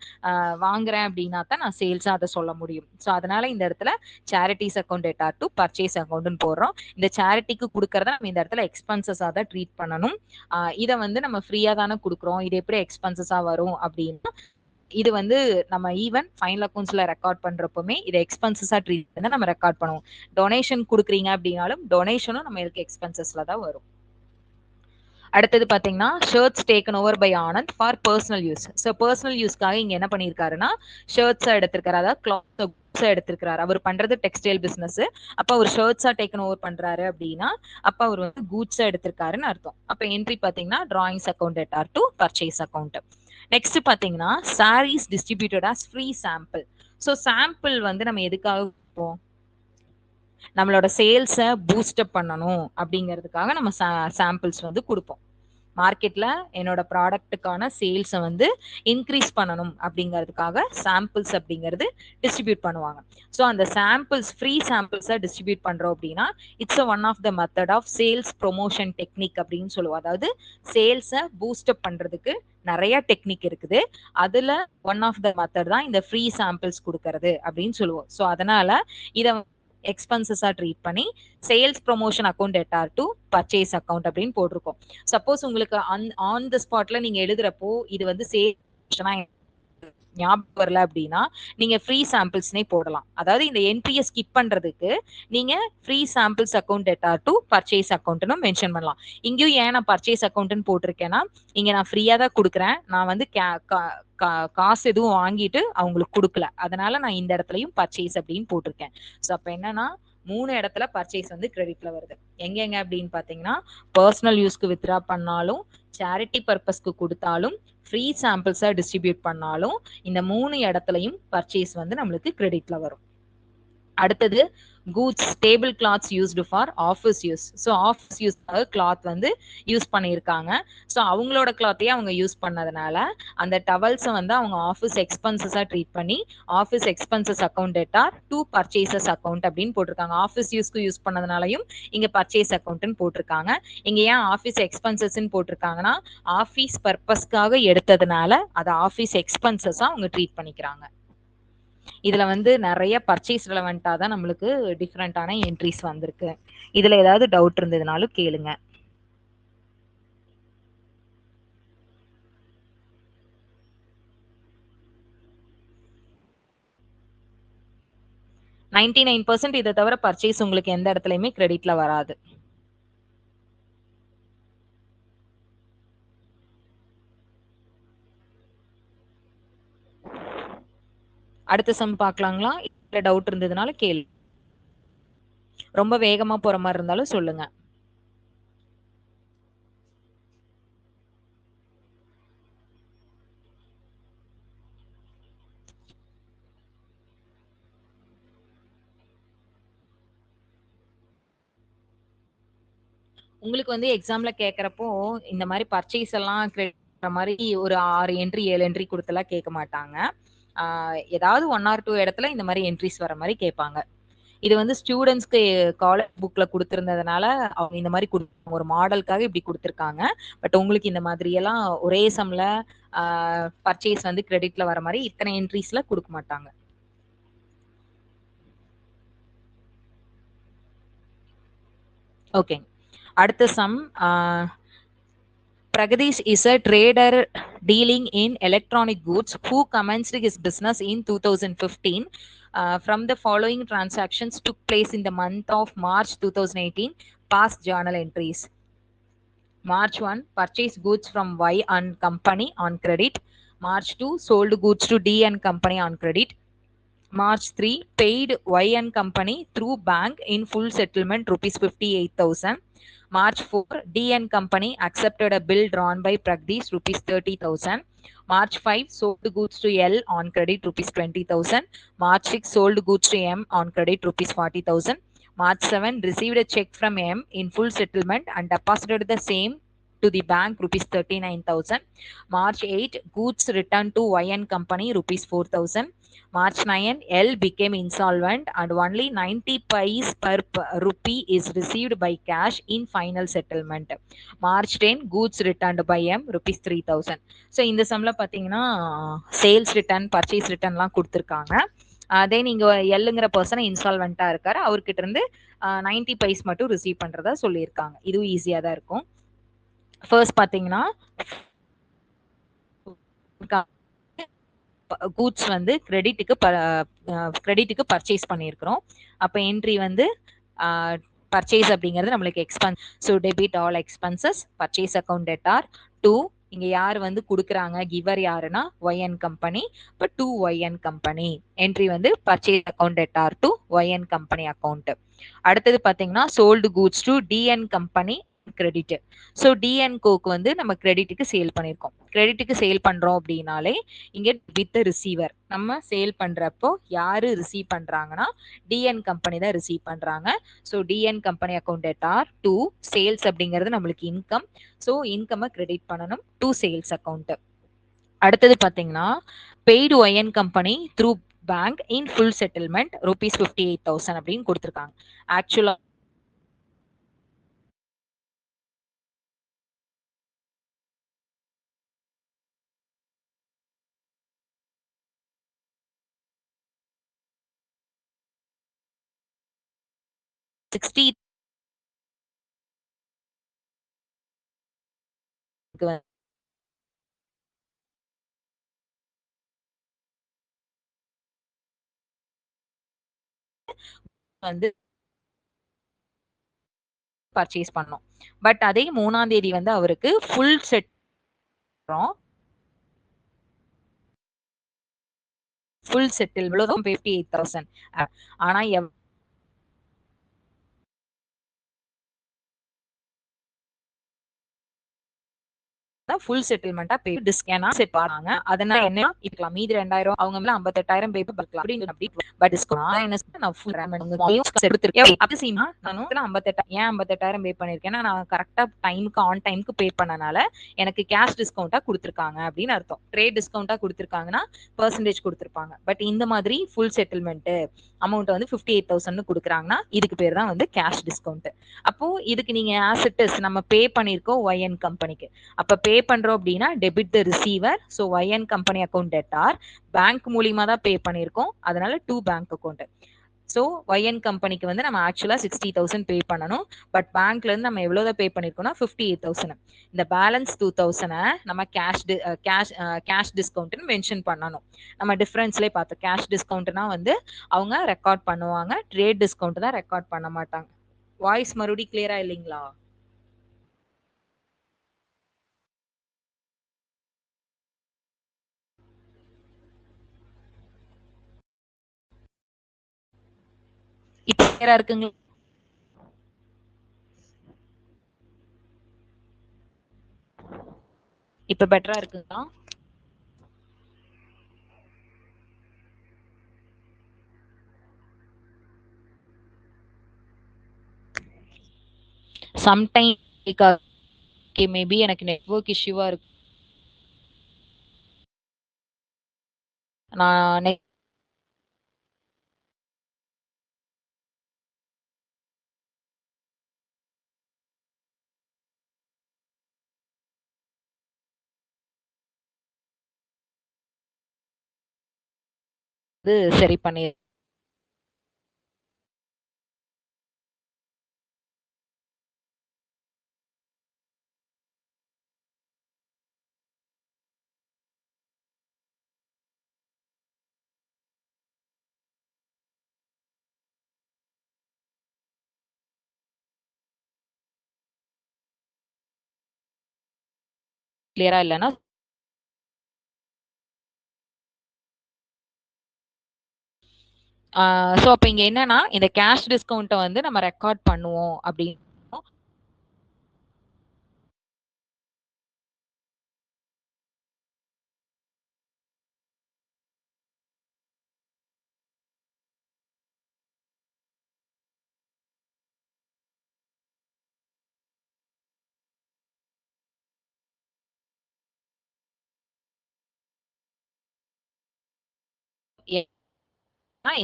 வாங்குறேன் அப்படின்னா தான் நான் சேல்ஸா அதை சொல்ல முடியும். ஸோ அதனால இந்த இடத்துல சேரிட்டிஸ் அக்கௌண்ட் டெட்டார்2 பர்ச்சேஸ் அக்கௌண்ட்னு போடுறோம். இந்த சேரிட்டிக்கு கொடுக்கறத நம்ம இந்த இடத்துல எக்ஸ்பென்சஸா தான் ட்ரீட் பண்ணணும். இதை வந்து நம்ம ஃப்ரீயா தானே கொடுக்குறோம். இது எப்படி எக்ஸ்பென்சஸா வரும் அப்படின்னா இது வந்து நம்ம ஈவன் ஃபைனல் அக்கவுண்ட்ஸ்ல ரெக்கார்ட் பண்றப்பவுமே இதை எக்ஸ்பென்சஸா ட்ரீட் பண்ண நம்ம ரெக்கார்ட் பண்ணுவோம். டொனேஷன் கொடுக்குறீங்க அப்படின்னாலும் டொனேஷனும் நம்ம இதுக்கு எக்ஸ்பென்சஸ்ல தான் வரும். அடுத்தது பாத்தீங்கன்னா shirts taken over by Anand for personal use. So personal யூஸ்க்காக இங்க என்ன பண்ணிருக்காருன்னா ஷர்ட்ஸா எடுத்திருக்காரு. அதாவது கிளாத்ஸ் எடுத்திருக்காரு. அவர் பண்றது டெக்ஸ்டைல் பிசினஸ். அப்ப அவர் ஷர்ட்ஸா டேக்கன் ஓவர் பண்றாரு அப்படின்னா அப்ப அவர் வந்து கூட்ஸா எடுத்திருக்காருன்னு அர்த்தம். அப்ப என்ட்ரி பாத்தீங்கன்னா டிராயிங்ஸ் அக்கவுண்ட் டெட்டார்2 பர்ச்சேஸ் அக்கவுண்ட். நெக்ஸ்ட் பாத்தீங்கன்னா saris distributed as free sample. So sample வந்து நம்ம எதுக்காக கொடுப்போம்? நம்மளோட சேல்ஸை பூஸ்ட் அப் பண்ணணும் அப்படிங்கிறதுக்காக நம்ம சாம்பிள்ஸ் வந்து கொடுப்போம். மார்க்கெட்ல என்னோட ப்ராடக்ட்டுக்கான சேல்ஸை வந்து இன்க்ரீஸ் பண்ணணும் அப்படிங்கிறதுக்காக சாம்பிள்ஸ் அப்படிங்கிறது டிஸ்ட்ரிபியூட் பண்ணுவாங்க. ஸோ அந்த சாம்பிள்ஸ் ஃப்ரீ சாம்பிள்ஸை டிஸ்ட்ரிபியூட் பண்றோம் அப்படின்னா it's one of the method of sales promotion technique அப்படின்னு சொல்லுவோம். அதாவது சேல்ஸை பூஸ்ட் அப் பண்றதுக்கு நிறைய டெக்னிக் இருக்குது. அதுல ஒன் ஆஃப் த மெத்தட் தான் இந்த ஃப்ரீ சாம்பிள்ஸ் கொடுக்கறது அப்படின்னு சொல்லுவோம். ஸோ அதனால இதை எக்ஸ்பென்சஸா ட்ரீட் பண்ணி சேல்ஸ் ப்ரொமோஷன் அக்கவுண்ட் டெட்டார்2 பர்ச்சேஸ் அக்கவுண்ட் அப்படின்னு போட்டிருக்கோம். சப்போஸ் உங்களுக்கு ஆன் த ஸ்பாட்ல நீங்க எழுதுறப்போ இது வந்து சேல்ஸ் ஞாபகம் வரல அப்படின்னா நீங்க ஃப்ரீ சாம்பிள்ஸ்னே போடலாம். அதாவது இந்த என்ட்ரியை ஸ்கிப் பண்றதுக்கு நீங்க ஃப்ரீ சாம்பிள்ஸ் அக்கவுண்ட் டெட்டார்2 பர்ச்சேஸ் அக்கவுண்ட்னு மென்ஷன் பண்ணலாம். இங்கேயும் ஏன் நான் பர்ச்சேஸ் அக்கவுண்ட்னு போட்டிருக்கேன்னா இங்க நான் ஃப்ரீயா தான் கொடுக்குறேன். நான் வந்து காசு எதுவும் வாங்கிட்டு அவங்களுக்கு கொடுக்கல. அதனால நான் இந்த இடத்துலயும் பர்ச்சேஸ் அப்படின்னு போட்டிருக்கேன். ஸோ அப்ப என்னன்னா 3 இடத்துல பர்ச்சேஸ் வந்து கிரெடிட்ல வருது. எங்க அப்படின்னு பாத்தீங்கன்னா பர்சனல் யூஸ்க்கு வித்ரா பண்ணாலும் சேரிட்டி பர்பஸ்க்கு கொடுத்தாலும் ஃப்ரீ சாம்பிள்ஸா டிஸ்ட்ரிபியூட் பண்ணாலும் இந்த 3 இடத்துலயும் பர்ச்சேஸ் வந்து நம்மளுக்கு கிரெடிட்ல வரும். அடுத்தது goods table clothes used for office use. So office use cloth வந்து யூஸ் பண்ணியிருக்காங்க. ஸோ அவங்களோட கிளாத்தையே அவங்க யூஸ் பண்ணதுனால அந்த டவல்ஸை வந்து அவங்க ஆஃபீஸ் எக்ஸ்பென்சஸாக ட்ரீட் பண்ணி office expenses account debtor to purchases account அப்படின்னு போட்டிருக்காங்க. ஆஃபீஸ் யூஸ்க்கு யூஸ் பண்ணதுனாலையும் இங்க பர்ச்சேஸ் அக்கௌண்ட்னு போட்டிருக்காங்க. இங்க ஏன் ஆஃபீஸ் எக்ஸ்பென்சஸ்ன்னு போட்டிருக்காங்கன்னா ஆஃபீஸ் பர்பஸ்க்காக எடுத்ததுனால அதை ஆஃபீஸ் எக்ஸ்பென்சஸா அவங்க ட்ரீட் பண்ணிக்கிறாங்க. இதுல வந்து நிறைய பர்ச்சேஸ் ரெலவெண்டா தான் நம்மளுக்கு டிஃப்ரெண்டான என்ட்ரிஸ் வந்திருக்கு. இதுல ஏதாவது டவுட் இருந்ததுனாலும் கேளுங்க. %99 இதை தவிர பர்ச்சேஸ் உங்களுக்கு எந்த இடத்துலயுமே கிரெடிட்ல வராது. அடுத்த சம் பார்க்கலாங்களா? இல்ல டவுட் இருந்ததுனால கேளு. ரொம்ப வேகமா போற மாதிரி இருந்தாலும் சொல்லுங்க. உங்களுக்கு வந்து எக்ஸாம்ல கேக்குறப்போ இந்த மாதிரி பர்ச்சேஸ் எல்லாம் கிரெடிட் மாதிரி ஒரு 6 என்ட்ரி 7 என்ட்ரி கொடுத்தெல்லாம் கேட்க மாட்டாங்க. ஏதாவது 1 or 2 இடத்துல இந்த மாதிரி என்ட்ரிஸ் வர மாதிரி கேட்பாங்க. இது வந்து ஸ்டூடெண்ட்ஸ்க்கு காலேஜ் புக்ல கொடுத்திருந்ததுனால அவங்க இந்த மாதிரி ஒரு மாடலுக்காக இப்படி கொடுத்துருக்காங்க. பட் உங்களுக்கு இந்த மாதிரி எல்லாம் ஒரே சம்ல பர்ச்சேஸ் வந்து கிரெடிட்ல வர மாதிரி இத்தனை என்ட்ரிஸ்ல கொடுக்க மாட்டாங்க. ஓகே, அடுத்த some. Pragadish is a trader dealing in electronic goods who commenced his business in 2015. From the following transactions took place in the month of March 2018. Past journal entries. March 1, purchased goods from Y and Company on credit. March 2, sold goods to D and Company on credit. March 3, paid Y and Company through bank in full settlement ₹58,000. March 4, D and Company accepted a bill drawn by Pragdish ₹30,000. March 5, sold goods to L on credit ₹20,000. March 6, sold goods to M on credit ₹40,000. March 7, received a check from M in full settlement and deposited the same to the bank ₹39,000. March 8, goods returned to Y and Company ₹4,000. March 9, L became insolvent and only 90 paise per rupee is received by cash in final settlement. March 10, goods returned by M ₹3,000. So இந்த சம்ல பார்த்தீங்கன்னா sales return purchase ரிட்டர்ன்லாம் கொடுத்துருக்காங்க. அதே நீங்க எல்லுங்கிற person இன்ஸ்டால்மெண்ட்டாக இருக்காரு, அவர்கிட்ட இருந்து 90 பைஸ் மட்டும் receive பண்றதா சொல்லியிருக்காங்க. இதுவும் ஈஸியாக தான் இருக்கும். ஃபர்ஸ்ட் பார்த்தீங்கன்னா கூட்ஸ் வந்து கிரெடிட்டுக்கு பர்ச்சேஸ் பண்ணியிருக்கிறோம். அப்போ என்ட்ரி வந்து பர்ச்சேஸ் அப்படிங்கிறது நம்மளுக்கு expense. So debit all expenses, purchase account debtor 2. இங்க யார் வந்து கொடுக்குறாங்க, கிவர் யாருன்னா ஒய்என் கம்பெனி. இப்போ 2 ஒய்என் கம்பெனி என்ட்ரி வந்து purchase account debtor to Y N company account. அடுத்தது பார்த்தீங்கன்னா sold goods to T N company credit. So டிஎன்கோக்கு வந்து நம்ம கிரெடிட்டுக்கு சேல் பண்ணியிருக்கோம். கிரெடிட்டுக்கு சேல் பண்றோம் அப்படின்னாலே இங்க வித் ரிசீவர் நம்ம சேல் பண்றப்போ யாரு ரிசீவ் பண்றாங்கன்னா டிஎன் கம்பெனி தான் ரிசீவ் பண்றாங்க. So TN company account debtor 2 sales அப்படிங்கிறது நம்மளுக்கு இன்கம். ஸோ இன்கம் கிரெடிட் பண்ணணும் டு சேல்ஸ் அக்கௌண்ட். அடுத்தது பாத்தீங்கன்னா paid yn company through bank in full settlement ₹58,000 அப்படின்னு கொடுத்துருக்காங்க. ஆக்சுவலா ₹60 வந்து பர்ச்சேஸ் பண்ணோம். பட் அதே 3ஆம் தேதி வந்து அவருக்கு ஃபுல் செட் ஃபுல் செட்டில் 58,000. ஆனா ஃபுல் செட்டில்மெண்டா பே டிஸ்கேனா செட் பண்ணாங்க. அதனால என்ன இருக்கலாம் மீதி 2000 அவங்க மேல 58,000 பே பண்ணலாம் அப்படி பட் டிஸ்கவுண்ட் நான் ஃபுல் கொடுத்துருக்கேன். அதிசயமா நானும் 58 ஏன் 58,000 பே பண்ணிருக்கேன்னா நான் கரெக்டா டைமுக்கு ஆன் டைமுக்கு பே பண்ணனால எனக்கு கேஷ் டிஸ்கவுண்டா கொடுத்துருக்காங்க அப்படின்னு அர்த்தம். ட்ரேட் டிஸ்கவுண்டா கொடுத்துருக்காங்கன்னா பெர்சன்டேஜ் கொடுத்துருப்பாங்க. பட் இந்த மாதிரி ஃபுல் செட்டில்மெண்ட் அமௌண்ட் வந்து 58,000 கொடுக்குறாங்கன்னா இதுக்கு பேர் தான் வந்து கேஷ் டிஸ்கவுண்ட். அப்போ இதுக்கு நீங்க ஆசிட்டஸ் நம்ம பே பண்ணிருக்கோம் ஒய்என் கம்பெனிக்கு. அப்ப பே பண்றோம் அப்படின்னா debit the receiver. So Y N company account debtor bank மூலியமா தான் பே பண்ணிருக்கோம். அதனால to bank account. So Y N கம்பெனிக்கு வந்து நம்ம ஆக்சுவலா 60,000 பே பண்ணணும். பட் பேங்க்ல இருந்து நம்ம எவ்வளவு பே பண்ணிருக்கோம்னா 58,000. இந்த பேலன்ஸ் 2,000 நம்ம கேஷ் டிஸ்கவுண்ட்னு மென்ஷன் பண்ணணும். நம்ம டிஃபரன்ஸ்லேயே பார்த்தோம். கேஷ் டிஸ்கவுண்ட்னா வந்து அவங்க ரெக்கார்ட் பண்ணுவாங்க. ட்ரேட் டிஸ்கவுண்ட் தான் ரெக்கார்ட் பண்ண மாட்டாங்க. வாய்ஸ் மறுபடியும் கிளியரா இல்லைங்களா? இப்ப கிளியரா இருக்குங்களா? இப்ப பெட்டரா இருக்குங்களா? சம்டைம் மேபி எனக்கு நெட்வொர்க் இஷ்யூவா இருக்கு. நான் சரி பண்ணி கிளியரா இல்லைன்னா ஸோ அப்ப இங்க என்னன்னா இந்த கேஷ் டிஸ்கவுண்ட்டை வந்து நம்ம ரெக்கார்ட் பண்ணுவோம் அப்படின்னு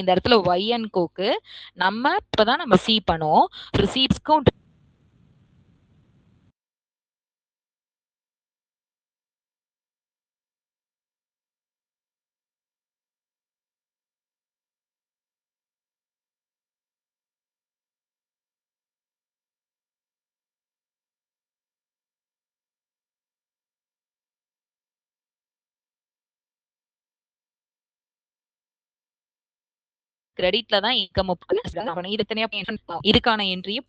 இந்த இடத்துல ஒய்என் கோக்கு நம்ம இப்பதான் நம்ம சி பண்ணுவோம். சி டிஸ்கவுண்ட் கிரெடிட்ல தான் இன்கம் இது தனியா இதுக்கான என்ட்ரியை